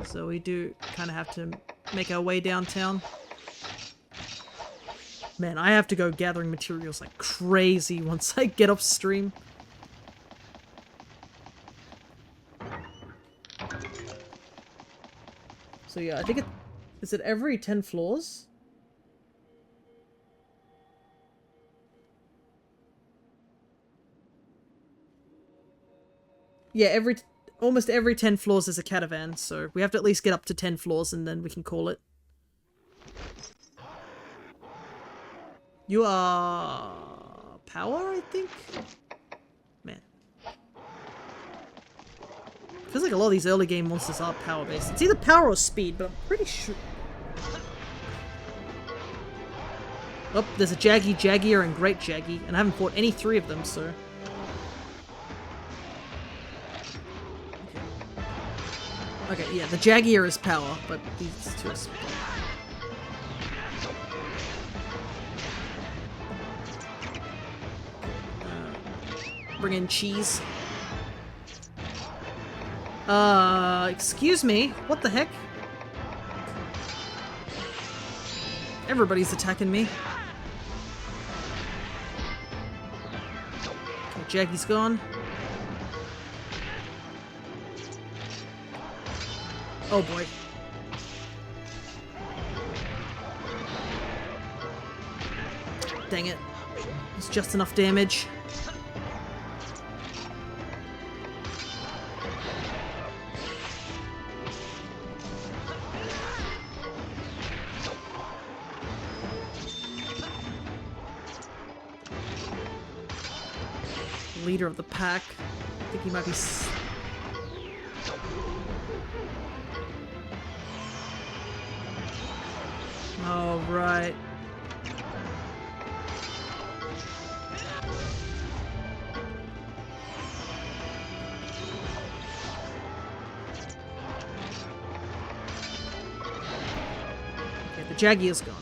So we do kind of have to make our way downtown. Man, I have to go gathering materials like crazy once I get off stream. So yeah, I think is it every 10 floors? Yeah, almost every 10 floors is a caravan, so we have to at least get up to 10 floors and then we can call it. You are... power, I think? Man. Feels like a lot of these early game monsters are power-based. It's either power or speed, but I'm pretty sure... Oh, there's a Jaggy, Jaggier, and Great Jaggy, and I haven't fought any 3 of them, so... Okay, yeah, the Jaggier is power, but these 2 are speed. Bring in cheese. Excuse me? What the heck? Everybody's attacking me. Okay, Jaggy's gone. Oh boy. Dang it. It's just enough damage. Leader of the pack. I think he might be... Oh, right. Okay, the Jaggy is gone.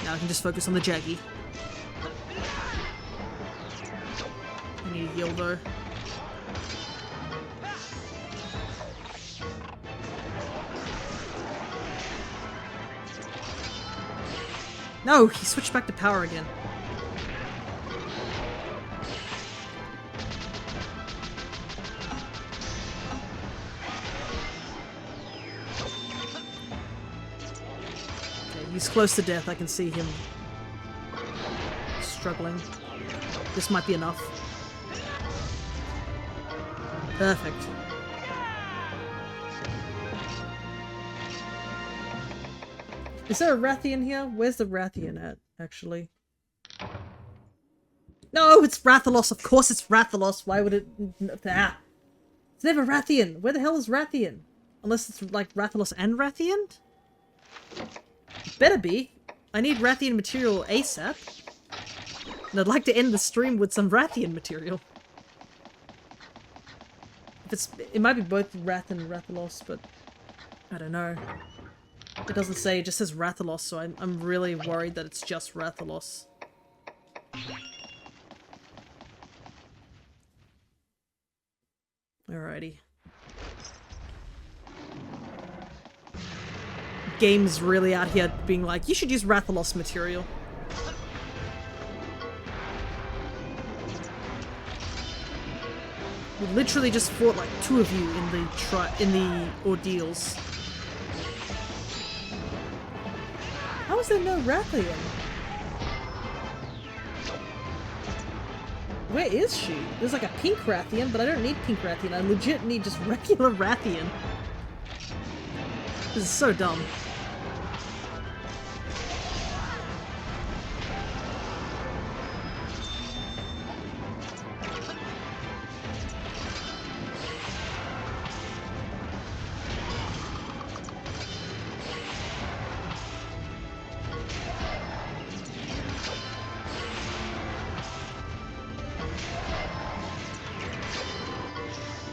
Now I can just focus on the Jaggy. I need a heal though. No, he switched back to power again. Okay, he's close to death. I can see him struggling. This might be enough. Perfect. Is there a Rathian here? Where's the Rathian at, actually? No, it's Rathalos. Of course it's Rathalos. Why would it... Ah. It's never Rathian. Where the hell is Rathian? Unless it's like Rathalos and Rathian? Better be. I need Rathian material ASAP. And I'd like to end the stream with some Rathian material. It might be both Wrath and Rathalos, but I don't know. It doesn't say, it just says Rathalos, so I'm really worried that it's just Rathalos. Alrighty. Game's really out here being like, you should use Rathalos material. We literally just fought like 2 of you in the Ordeals. How is there no Rathian? Where is she? There's like a pink Rathian, but I don't need pink Rathian. I legit need just regular Rathian. This is so dumb.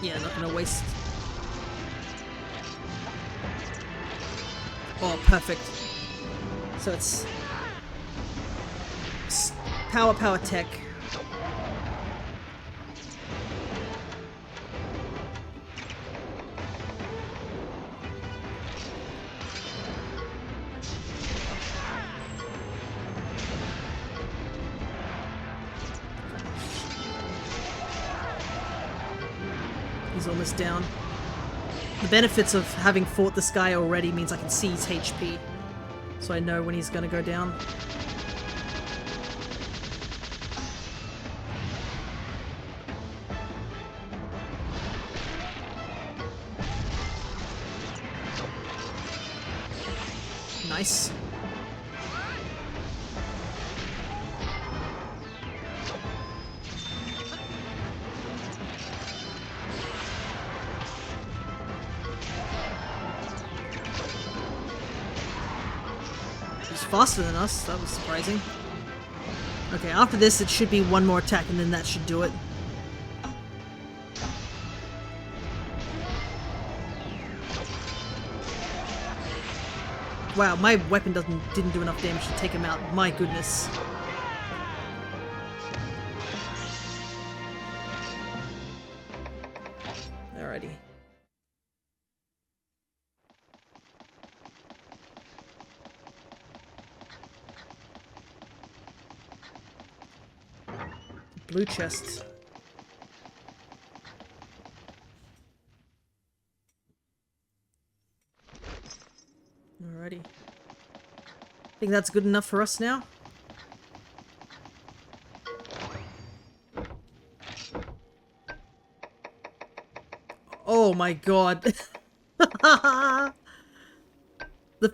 Yeah, not gonna waste. Oh, perfect. So it's power tech. He's almost down. The benefits of having fought this guy already means I can see his HP. So I know when he's gonna go down. Nice. Faster than us, that was surprising. Okay, after this it should be one more attack and then that should do it. Wow, my weapon didn't do enough damage to take him out. My goodness. Alrighty. Blue chests. Alrighty. Think that's good enough for us now? Oh my god. The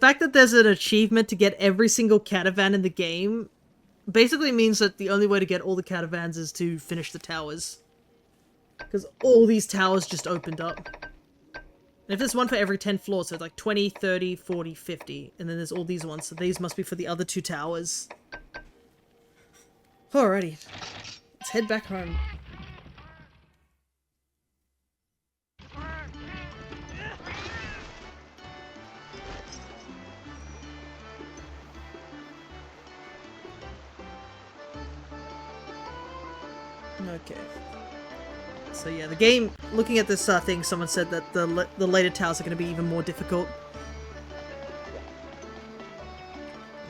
fact that there's an achievement to get every single catavan in the game basically means that the only way to get all the catavans is to finish the towers. Because all these towers just opened up. And if there's one for every 10 floors, so it's like 20, 30, 40, 50. And then there's all these ones, so these must be for the other 2 towers. Alrighty. Let's head back home. Okay. So yeah, the game, looking at this thing, someone said that the later towers are going to be even more difficult.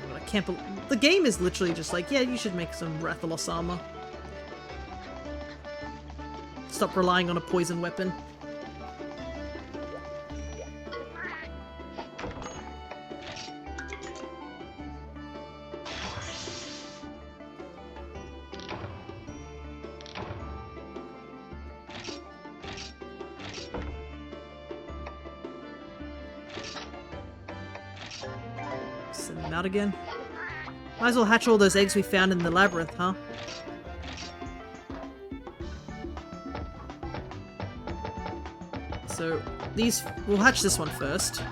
But I can't believe... The game is literally just like, yeah, you should make some Rathalos armor. Stop relying on a poison weapon. Send them out again. Might as well hatch all those eggs we found in the labyrinth, huh? So, these... We'll hatch this one first.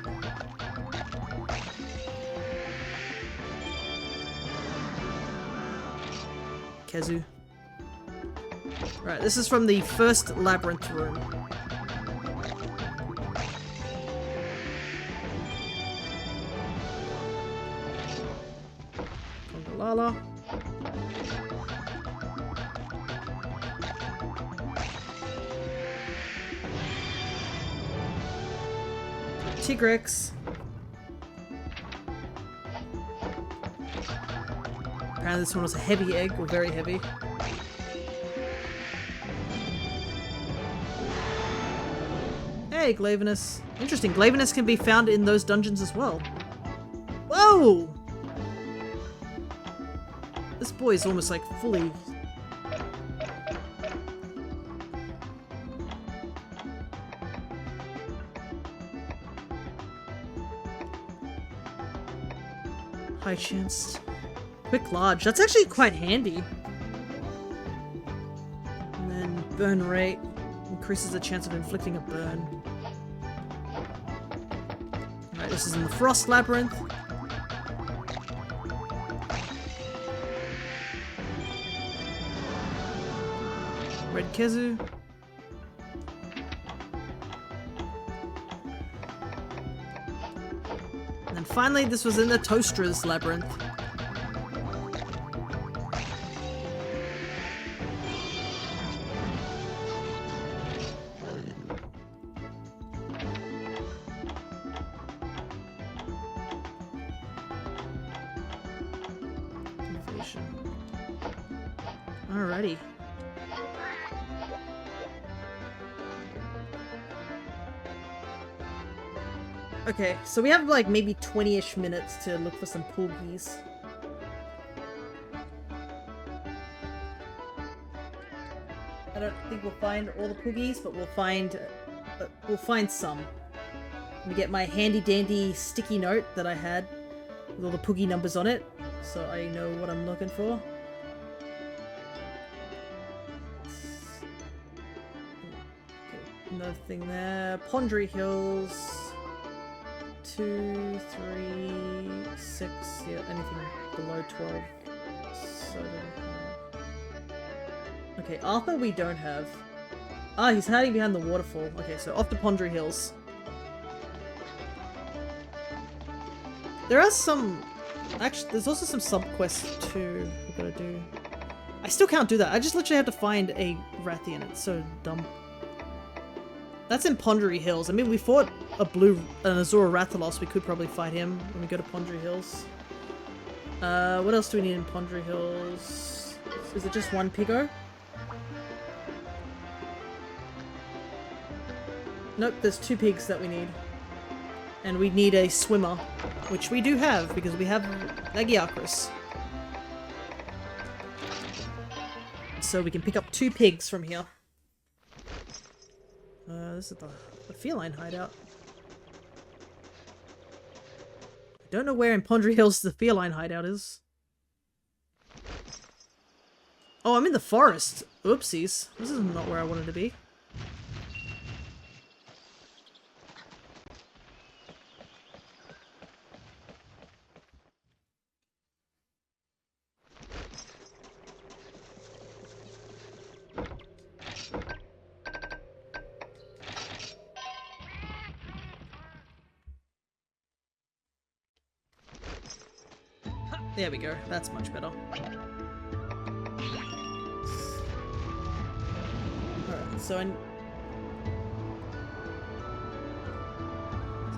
Kezu. Right, this is from the first labyrinth room. Lala. Tigrex. Apparently this one was a heavy egg, or very heavy. Hey, Glavenus. Interesting, Glavenus can be found in those dungeons as well. Whoa! This boy is almost like fully... High chance. Quick large. That's actually quite handy. And then burn rate. Increases the chance of inflicting a burn. Alright, this is in the Frost Labyrinth. Red Kezu. And then finally, this was in the Toaster's Labyrinth. Alrighty. Okay, so we have like maybe 20-ish minutes to look for some poogies. I don't think we'll find all the poogies, but we'll find some. Let me get my handy dandy sticky note that I had with all the poogie numbers on it, so I know what I'm looking for. Nothing there. Pondry Hills. 2, 3, 6. Yeah, anything below 12. So okay, Arthur we don't have. Ah, he's hiding behind the waterfall. Okay, so off to Pondry Hills. There are some... Actually, there's also some sub-quests too we gotta do. I still can't do that. I just literally have to find a Rathian. It's so dumb. That's in Pondry Hills. I mean, we fought an Azura Rathalos. We could probably fight him when we go to Pondry Hills. What else do we need in Pondry Hills? Is it just one Pigo? Nope, there's 2 pigs that we need. And we need a swimmer, which we do have, because we have Nagiakris. So we can pick up 2 pigs from here. This is the feline hideout. I don't know where in Pondry Hills the feline hideout is. Oh, I'm in the forest. Oopsies. This is not where I wanted to be. There we go. That's much better. Alright, so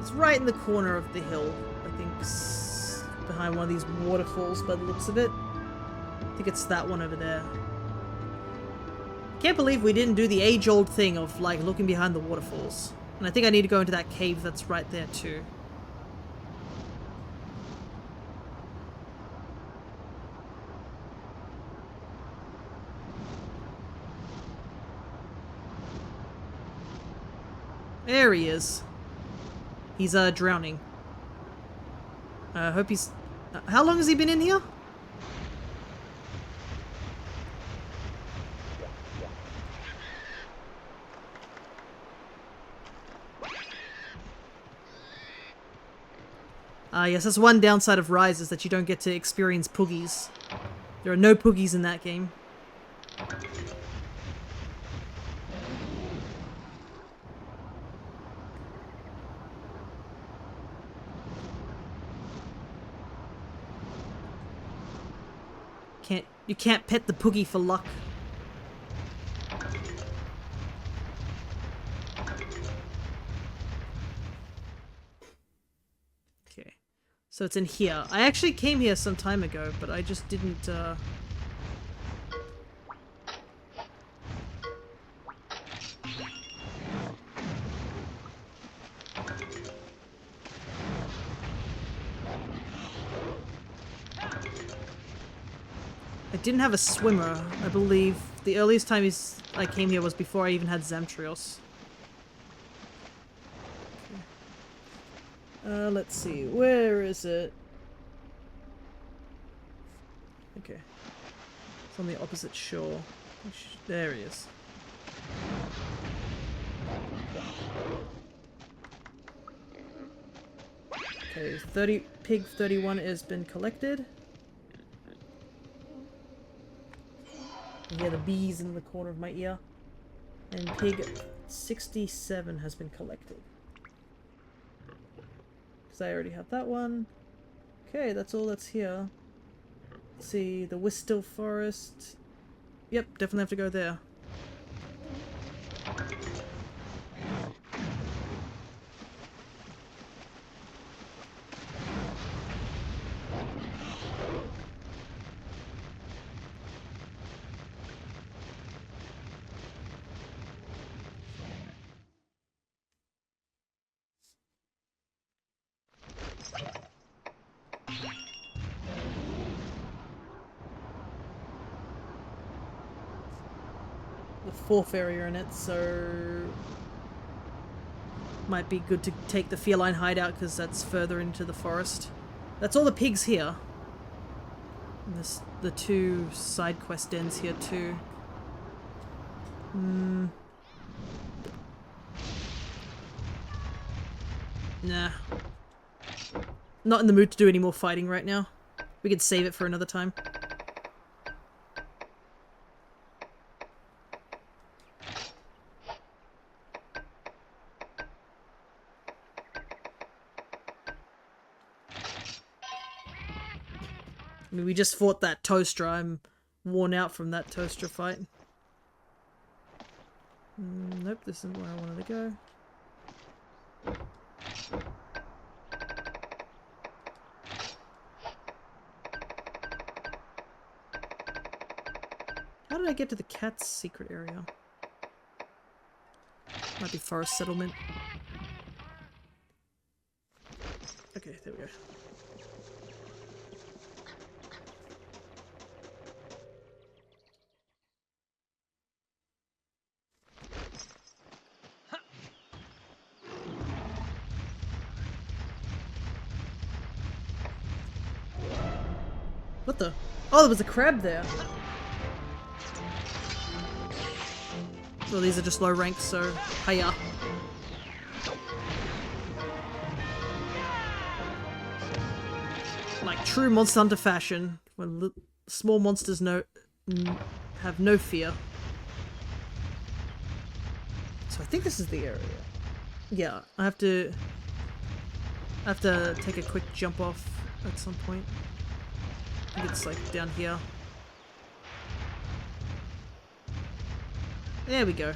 it's right in the corner of the hill. I think behind one of these waterfalls by the looks of it. I think it's that one over there. Can't believe we didn't do the age-old thing of like looking behind the waterfalls. And I think I need to go into that cave that's right there too. There he is. He's drowning. I hope he's... how long has he been in here? Yes, that's one downside of Rise, is that you don't get to experience Poogies. There are no Poogies in that game. You can't pet the poogie for luck. Okay. So it's in here. I actually came here some time ago, but I just didn't, I didn't have a swimmer, I believe. The earliest time I came here was before I even had Zamtrios. Okay. Let's see. Where is it? Okay. It's on the opposite shore. There he is. Okay, Pig 31 has been collected. I hear the bees in the corner of my ear. And Pig 67 has been collected. Because I already have that one. Okay, that's all that's here. Let's see, the Wistil Forest. Yep, definitely have to go there. The fourth area in it, so might be good to take the feline hideout because that's further into the forest. That's all the pigs here. And there's the 2 side quest ends here too. Nah. Not in the mood to do any more fighting right now. We could save it for another time. I mean, we just fought that toaster. I'm worn out from that toaster fight. Nope, this isn't where I wanted to go. How did I get to the cat's secret area? Might be forest settlement. Okay, there we go. What the? Oh, there was a crab there. Well, these are just low rank, so hiya. Like true Monster Hunter fashion, when small monsters have no fear. So I think this is the area. Yeah, I have to take a quick jump off at some point. I think it's like down here. There we go.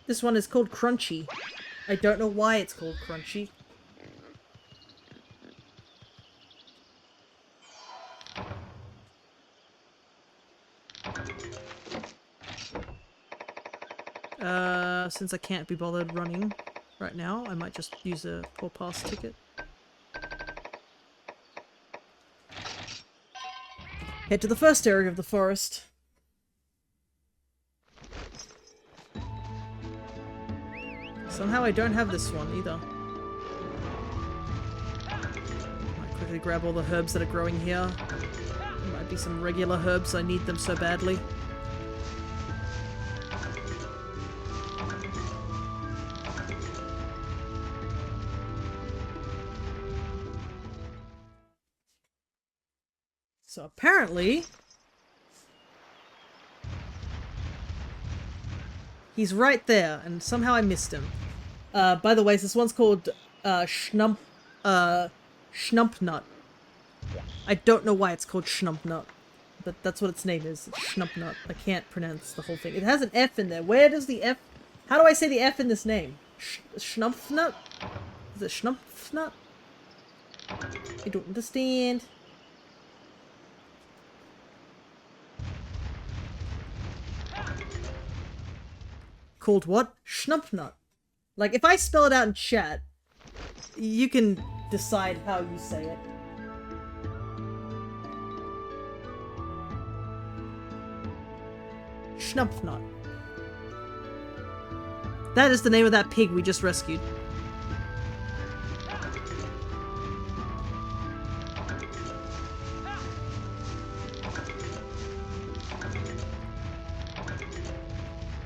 This one is called Crunchy. I don't know why it's called Crunchy. Since I can't be bothered running right now, I might just use a poor pass ticket. Head to the first area of the forest. Somehow I don't have this one either. Might quickly grab all the herbs that are growing here. There might be some regular herbs, I need them so badly. So apparently, he's right there, and somehow I missed him. By the way, this one's called Schnumpnut. I don't know why it's called Schnumpnut, but that's what its name is. It's Schnumpnut. I can't pronounce the whole thing. It has an F in there. Where does the F... How do I say the F in this name? Schnumpfnut? Is it Schnumpfnut? I don't understand. Called what? Schnumpfnut. Like, if I spell it out in chat, you can decide how you say it. Schnumpfnut. That is the name of that pig we just rescued.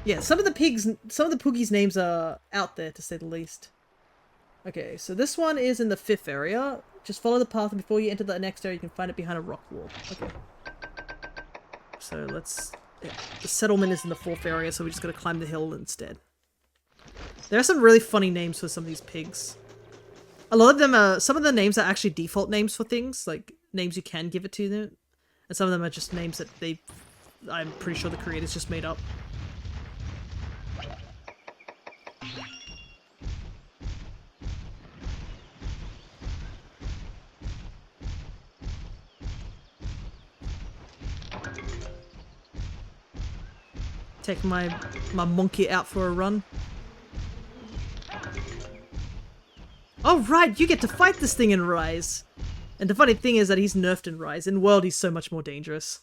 Yeah, some of the poogies' names are out there, to say the least. Okay, so this one is in the 5th area. Just follow the path, and before you enter the next area, you can find it behind a rock wall. Okay. So let's... Yeah, the settlement is in the 4th area, so we just gotta climb the hill instead. There are some really funny names for some of these pigs. A lot of them are... Some of the names are actually default names for things, like names you can give it to them. And some of them are just names that they... I'm pretty sure the creators just made up. Take my monkey out for a run. Oh right, you get to fight this thing in Rise! And the funny thing is that he's nerfed in Rise. In World, he's so much more dangerous.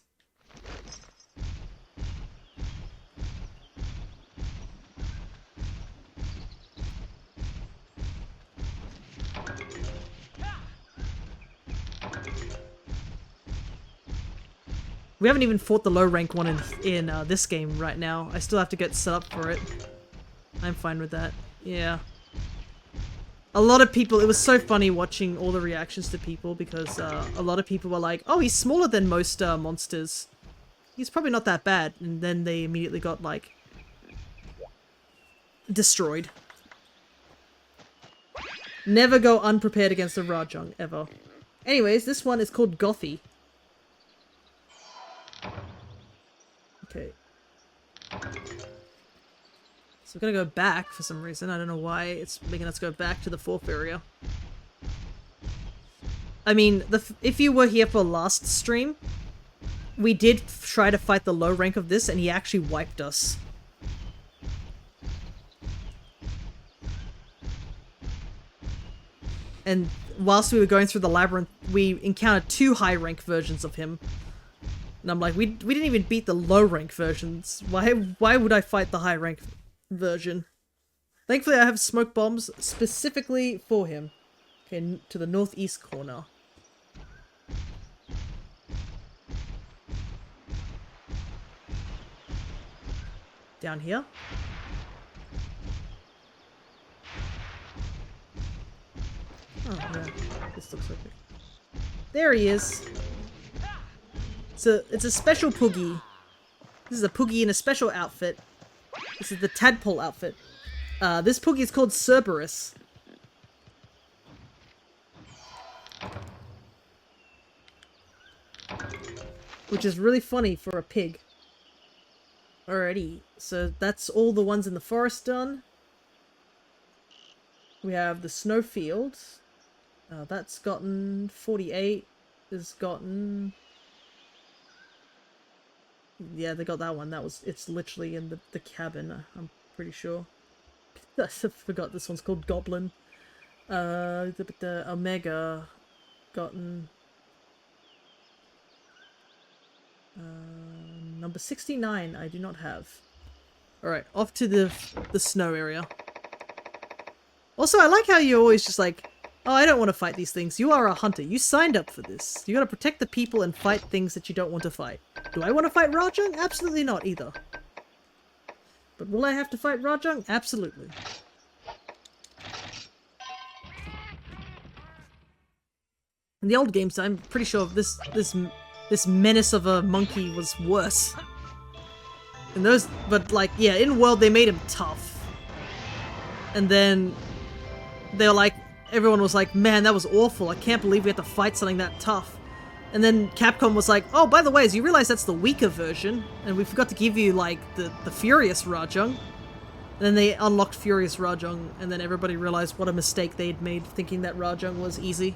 We haven't even fought the low rank one in this game right now. I still have to get set up for it. I'm fine with that. Yeah. A lot of people, it was so funny watching all the reactions to people because a lot of people were like, oh, he's smaller than most monsters. He's probably not that bad. And then they immediately got like destroyed. Never go unprepared against a Rajang, ever. Anyways, this one is called Gothy. Okay. So we're gonna go back for some reason. I don't know why it's making us go back to the 4th area. I mean, if you were here for last stream, we did try to fight the low rank of this and he actually wiped us. And whilst we were going through the labyrinth, we encountered 2 high rank versions of him. And I'm like, we didn't even beat the low rank versions. Why would I fight the high rank version? Thankfully I have smoke bombs specifically for him. Okay, to the northeast corner. Down here. Oh yeah, this looks like it. There he is. So it's a special Poogie. This is a Poogie in a special outfit. This is the Tadpole outfit. This Poogie is called Cerberus. Which is really funny for a pig. Alrighty, so that's all the ones in the forest done. We have the snowfield. That's gotten 48. Has gotten... Yeah, they got that one. It's literally in the cabin, I'm pretty sure. I forgot this one's called Goblin. The Omega gotten number 69 I do not have. Alright, off to the snow area. Also, I like how you're always just like, oh, I don't want to fight these things. You are a hunter. You signed up for this. You gotta protect the people and fight things that you don't want to fight. Do I want to fight Rajang? Absolutely not, either. But will I have to fight Rajang? Absolutely. In the old games, I'm pretty sure this menace of a monkey was worse. And those, but like, yeah, in World they made him tough. And then they were like, everyone was like, man, that was awful. I can't believe we had to fight something that tough. And then Capcom was like, oh, by the way, you realize that's the weaker version, and we forgot to give you, like, the Furious Rajang. And then they unlocked Furious Rajang, and then everybody realized what a mistake they'd made thinking that Rajang was easy.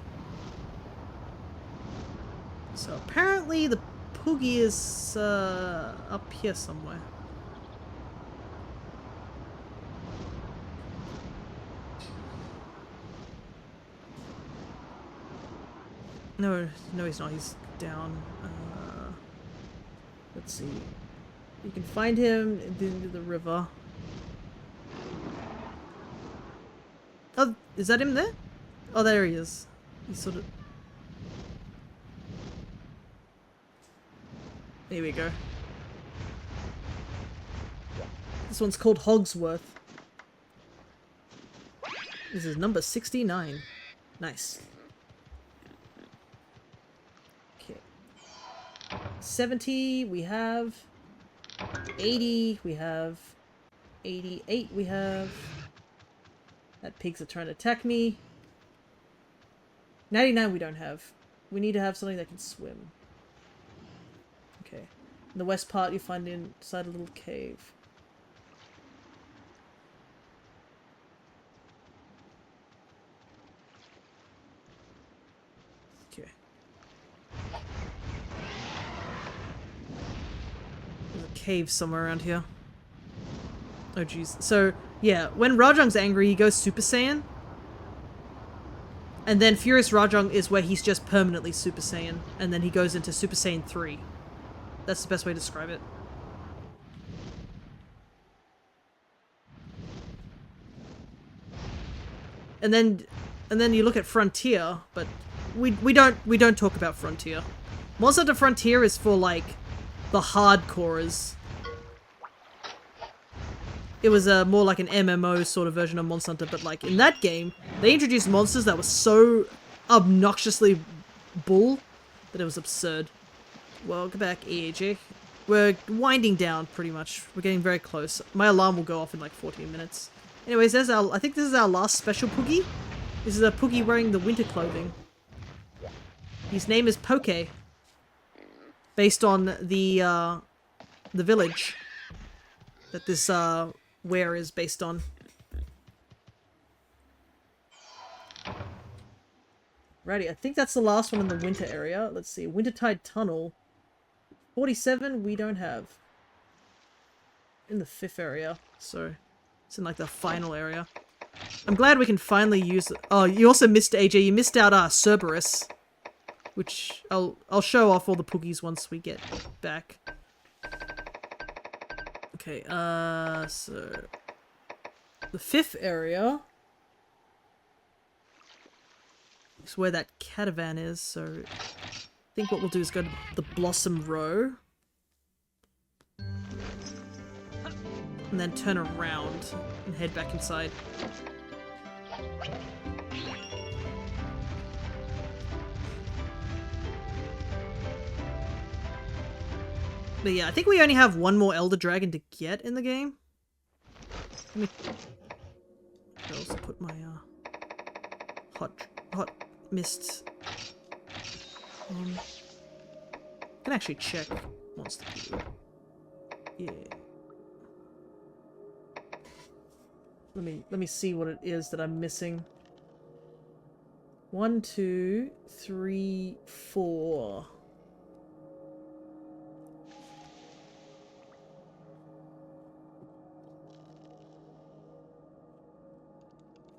So apparently the Poogie is up here somewhere. No, he's not. He's down. Let's see. You can find him into the river. Oh, is that him there? Oh, there he is. He's sort of... Here we go. This one's called Hogsworth. This is number 69. Nice. 70 we have, 80 we have, 88 we have. That pigs are trying to attack me. 99 we don't have. We need to have something that can swim. Okay. In the west part you find inside a little cave. Okay. Cave somewhere around here. Oh jeez. So yeah, when Rajang's angry, he goes Super Saiyan. And then Furious Rajang is where he's just permanently Super Saiyan. And then he goes into Super Saiyan 3. That's the best way to describe it. And then you look at Frontier, but we don't talk about Frontier. Monster Hunter Frontier is for like the hardcorers. It was more like an MMO sort of version of Monster Hunter, but like in that game, they introduced monsters that were so obnoxiously bull that it was absurd. Welcome back, EAG. We're winding down pretty much. We're getting very close. My alarm will go off in like 14 minutes. Anyways, there's our, I think this is our last special Poogie. This is a Poogie wearing the winter clothing. His name is Poke. Based on the village that this wear is based on. Righty, I think that's the last one in the winter area. Let's see, Wintertide Tunnel. 47 we don't have. In the 5th area, so it's in like the final area. I'm glad we can finally use it. Oh, you also missed, AJ, you missed out Cerberus. Which I'll show off all the Poogies once we get back. Okay, so the 5th area is where that catavan is, so I think what we'll do is go to the Blossom Row. And then turn around and head back inside. But yeah, I think we only have one more Elder Dragon to get in the game. Let me also put my hot mist on. I can actually check monster queue. Yeah. Let me see what it is that I'm missing. 1, 2, 3, 4.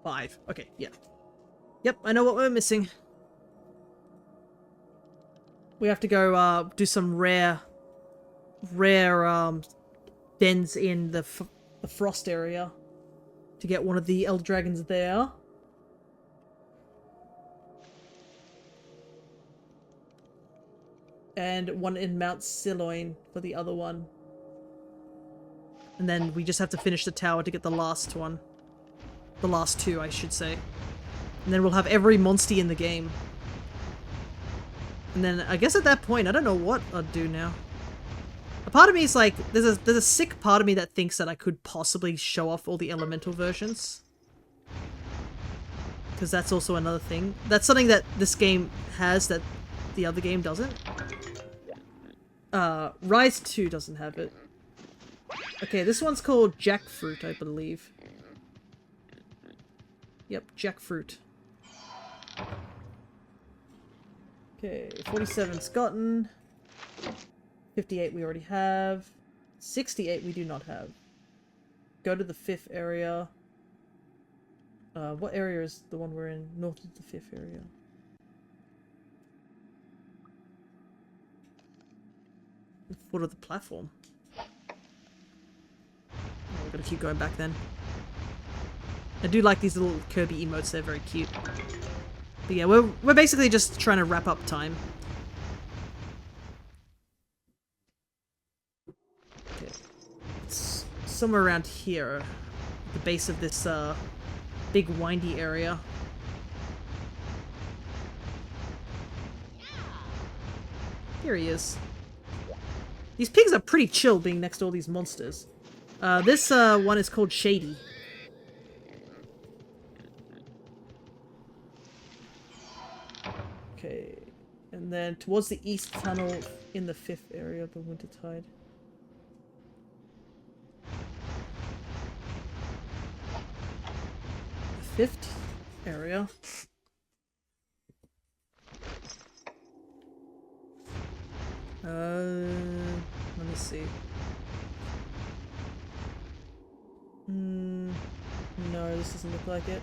Five. Okay, yeah. Yep, I know what we're missing. We have to go do some rare bends in the frost area to get one of the Elder Dragons there. And one in Mount Siloin for the other one. And then we just have to finish the tower to get the last one. The last two, I should say. And then we'll have every Monstie in the game. And then I guess at that point, I don't know what I'd do now. A part of me is like, there's a sick part of me that thinks that I could possibly show off all the elemental versions. Because that's also another thing. That's something that this game has that the other game doesn't. Rise 2 doesn't have it. Okay, this one's called Jackfruit, I believe. Yep, Jackfruit. Okay, 47's gotten. 58 we already have. 68 we do not have. Go to the 5th area. What area is the one we're in? North of the 5th area. The foot of the platform. Oh, we're gonna keep going back then. I do like these little Kirby emotes, they're very cute. But yeah, we're basically just trying to wrap up time. Okay. It's somewhere around here. At the base of this big windy area. Here he is. These pigs are pretty chill being next to all these monsters. This one is called Shady. Okay, and then towards the east tunnel in the 5th area of the Wintertide. The 5th area. Let me see. No, this doesn't look like it.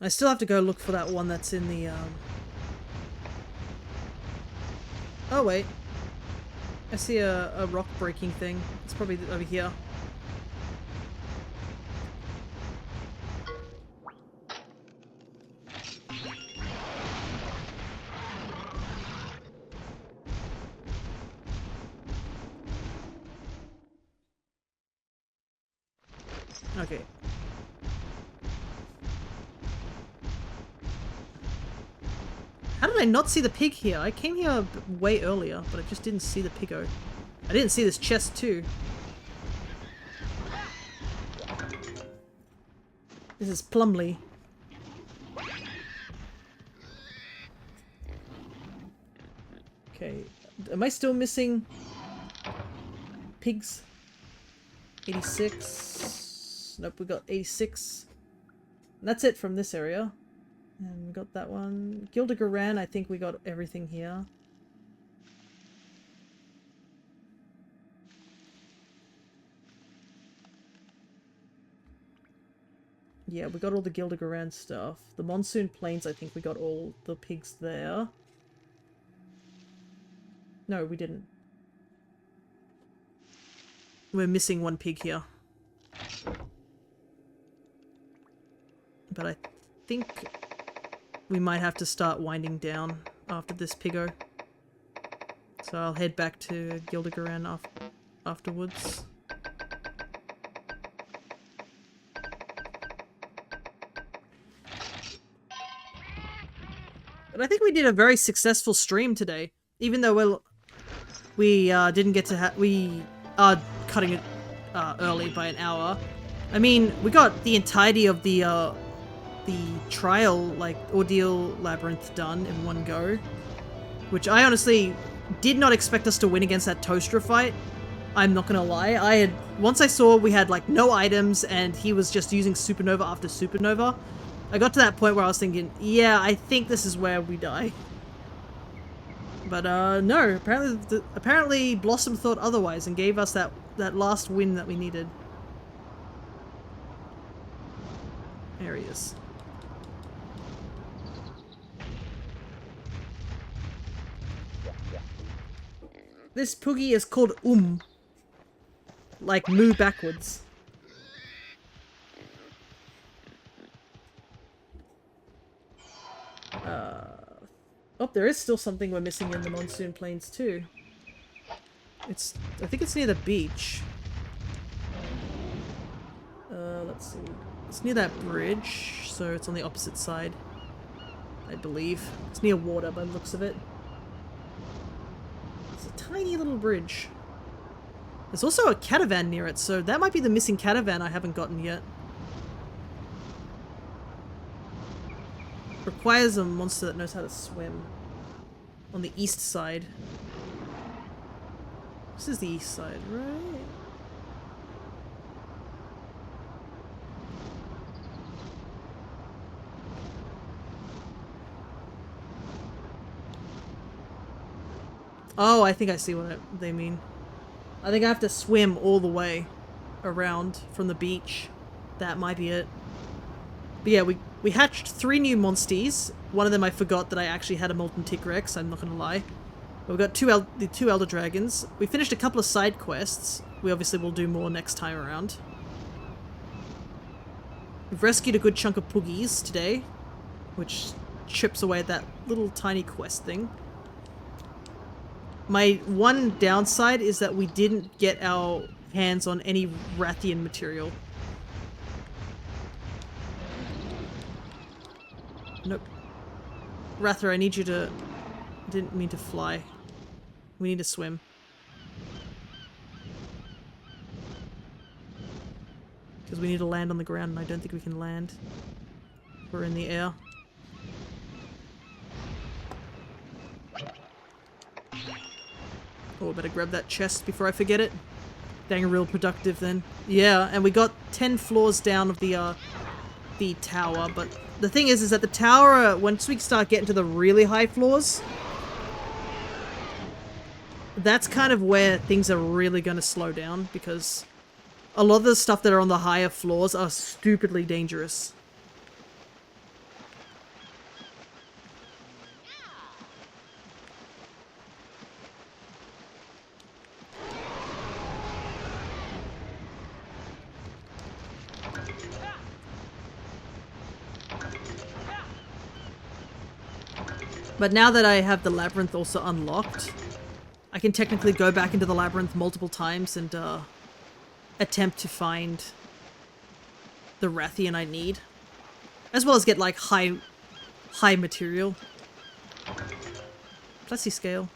I still have to go look for that one that's in the, Oh, wait. I see a rock breaking thing. It's probably over here. Okay. How did I not see the pig here? I came here way earlier, but I just didn't see the piggo. I didn't see this chest too. This is Plumley. Okay. Am I still missing pigs? 86. Nope, we got 86. And that's it from this area. And we got that one. Gildigaran, I think we got everything here. Yeah, we got all the Gildigaran stuff. The Monsoon Plains, I think we got all the pigs there. No, we didn't. We're missing one pig here. But I think we might have to start winding down after this piggo. So I'll head back to Gildigaran afterwards. But I think we did a very successful stream today. Even though we didn't get to we are cutting it early by an hour. I mean, we got the entirety of the trial, like, Ordeal Labyrinth done in one go. Which I honestly did not expect us to win against that Toaster fight. I'm not gonna lie. Once I saw we had, like, no items and he was just using Supernova after Supernova, I got to that point where I was thinking, yeah, I think this is where we die. But, no. Apparently Blossom thought otherwise and gave us that last win that we needed. There he is. This Poogie is called like moo backwards. Oh, there is still something we're missing in the Monsoon Plains too. I think it's near the beach. Let's see. It's near that bridge, so it's on the opposite side, I believe. It's near water by the looks of it. It's a tiny little bridge. There's also a catavan near it, so that might be the missing catavan I haven't gotten yet. Requires a monster that knows how to swim. On the east side. This is the east side, right? Oh, I think I see what they mean. I think I have to swim all the way around from the beach. That might be it. But yeah, we hatched 3 new Monsties. One of them I forgot that I actually had a Molten Tigrex, I'm not gonna lie. But we got the two Elder Dragons. We finished a couple of side quests. We obviously will do more next time around. We've rescued a good chunk of Poogies today, which chips away at that little tiny quest thing. My one downside is that we didn't get our hands on any Rathian material. Nope. Rather, I need you to... I didn't mean to fly. We need to swim. Because we need to land on the ground, and I don't think we can land. We're in the air. Oh, better grab that chest before I forget it. Dang, real productive then. Yeah, and we got 10 floors down of the tower, but the thing is that the tower, once we start getting to the really high floors, that's kind of where things are really going to slow down, because a lot of the stuff that are on the higher floors are stupidly dangerous. But now that I have the Labyrinth also unlocked, I can technically go back into the Labyrinth multiple times and attempt to find the Rathian I need. As well as get like high material. Plessy scale.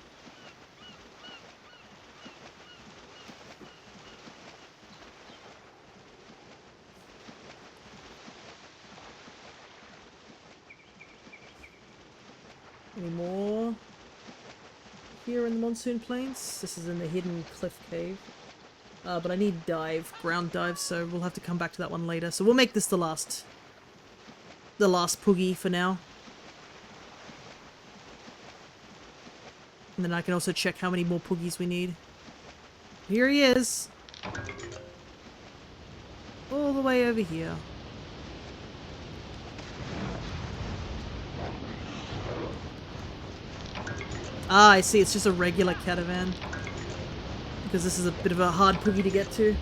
Any more here in the Monsoon Plains? This is in the hidden cliff cave. But I need ground dive, so we'll have to come back to that one later. So we'll make this the last Poogie for now. And then I can also check how many more Poogies we need. Here he is! All the way over here. Ah, I see, it's just a regular catavan. Because this is a bit of a hard Poogie to get to.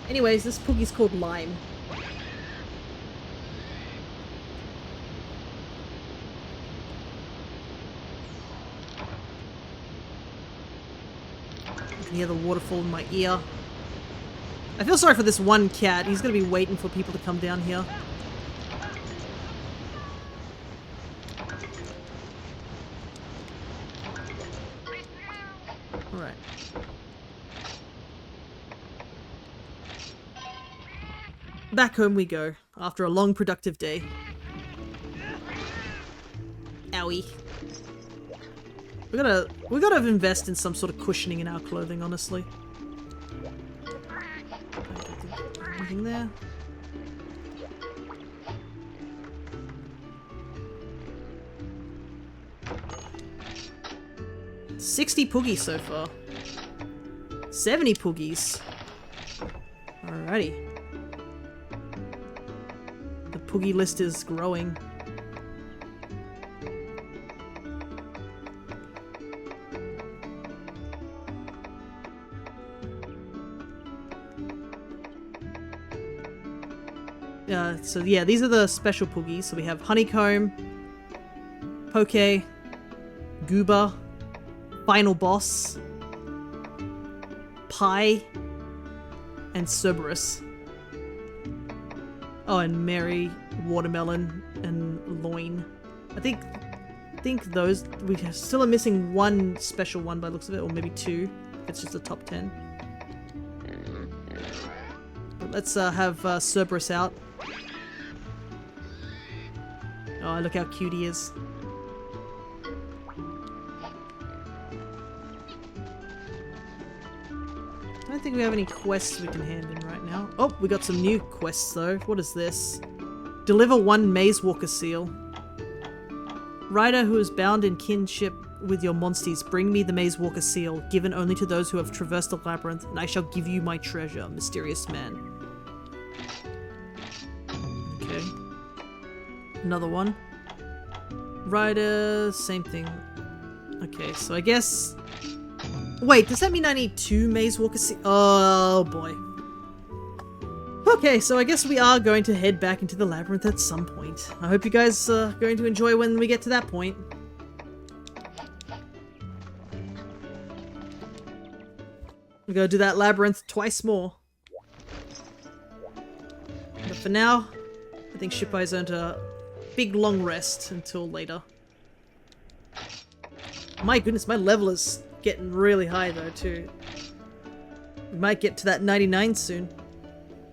Anyways, this Poogie's called Lime. I can hear the waterfall in my ear. I feel sorry for this one cat. He's gonna be waiting for people to come down here. Alright. Back home we go, after a long productive day. Owie. We gotta invest in some sort of cushioning in our clothing, honestly. Anything there? $60 Poogies so far. 70 Poogies. Alrighty. The Poogie list is growing. So yeah, these are the special Poogies. So we have Honeycomb, Poke, Goober, Final Boss, Pie, and Cerberus. Oh, and Mary, Watermelon, and Loin. I think those... We still are missing one special one by the looks of it, or maybe two. It's just the top 10. But let's have Cerberus out. Oh, look how cute he is. I don't think we have any quests we can hand in right now. Oh, we got some new quests though. What is this? Deliver 1 Maze Walker seal. Rider who is bound in kinship with your Monsties, bring me the Maze Walker seal, given only to those who have traversed the labyrinth, and I shall give you my treasure, mysterious man. Okay. Another one. Rider, same thing. Okay, so I guess... Wait, does that mean I need 2 Maze Walker seals? Oh boy. Okay, so I guess we are going to head back into the labyrinth at some point. I hope you guys are going to enjoy when we get to that point. We're gonna do that labyrinth twice more. But for now, I think Shippai's earned a big long rest until later. My goodness, my level is getting really high though too. We might get to that 99 soon.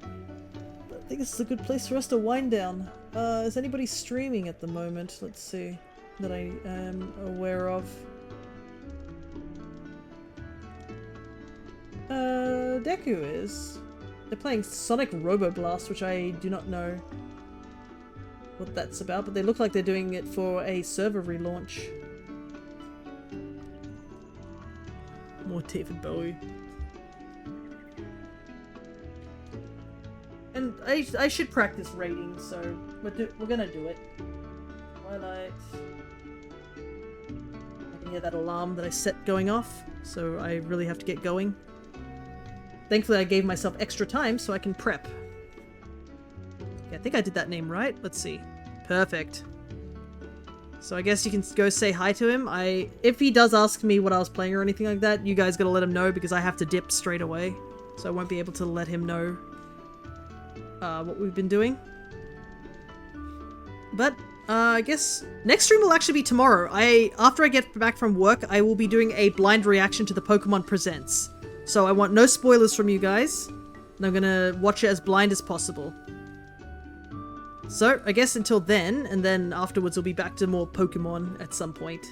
I think this is a good place for us to wind down. Is anybody streaming at the moment? Let's see. That I am aware of. Deku is. They're playing Sonic Roboblast, which I do not know what that's about, but they look like they're doing it for a server relaunch. More David Bowie. And I should practice rating, so we're gonna do it. Twilight. I can hear that alarm that I set going off, so I really have to get going. Thankfully I gave myself extra time so I can prep. Okay, I think I did that name right. Let's see. Perfect. So I guess you can go say hi to him. If he does ask me what I was playing or anything like that, you guys gotta let him know because I have to dip straight away. So I won't be able to let him know what we've been doing. But I guess next stream will actually be tomorrow. After I get back from work, I will be doing a blind reaction to the Pokemon Presents. So I want no spoilers from you guys, and I'm gonna watch it as blind as possible. So I guess until then, and then afterwards we'll be back to more Pokemon at some point.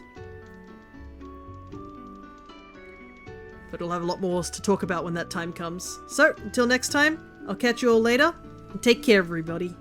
But we'll have a lot more to talk about when that time comes. So until next time, I'll catch you all later, and take care everybody.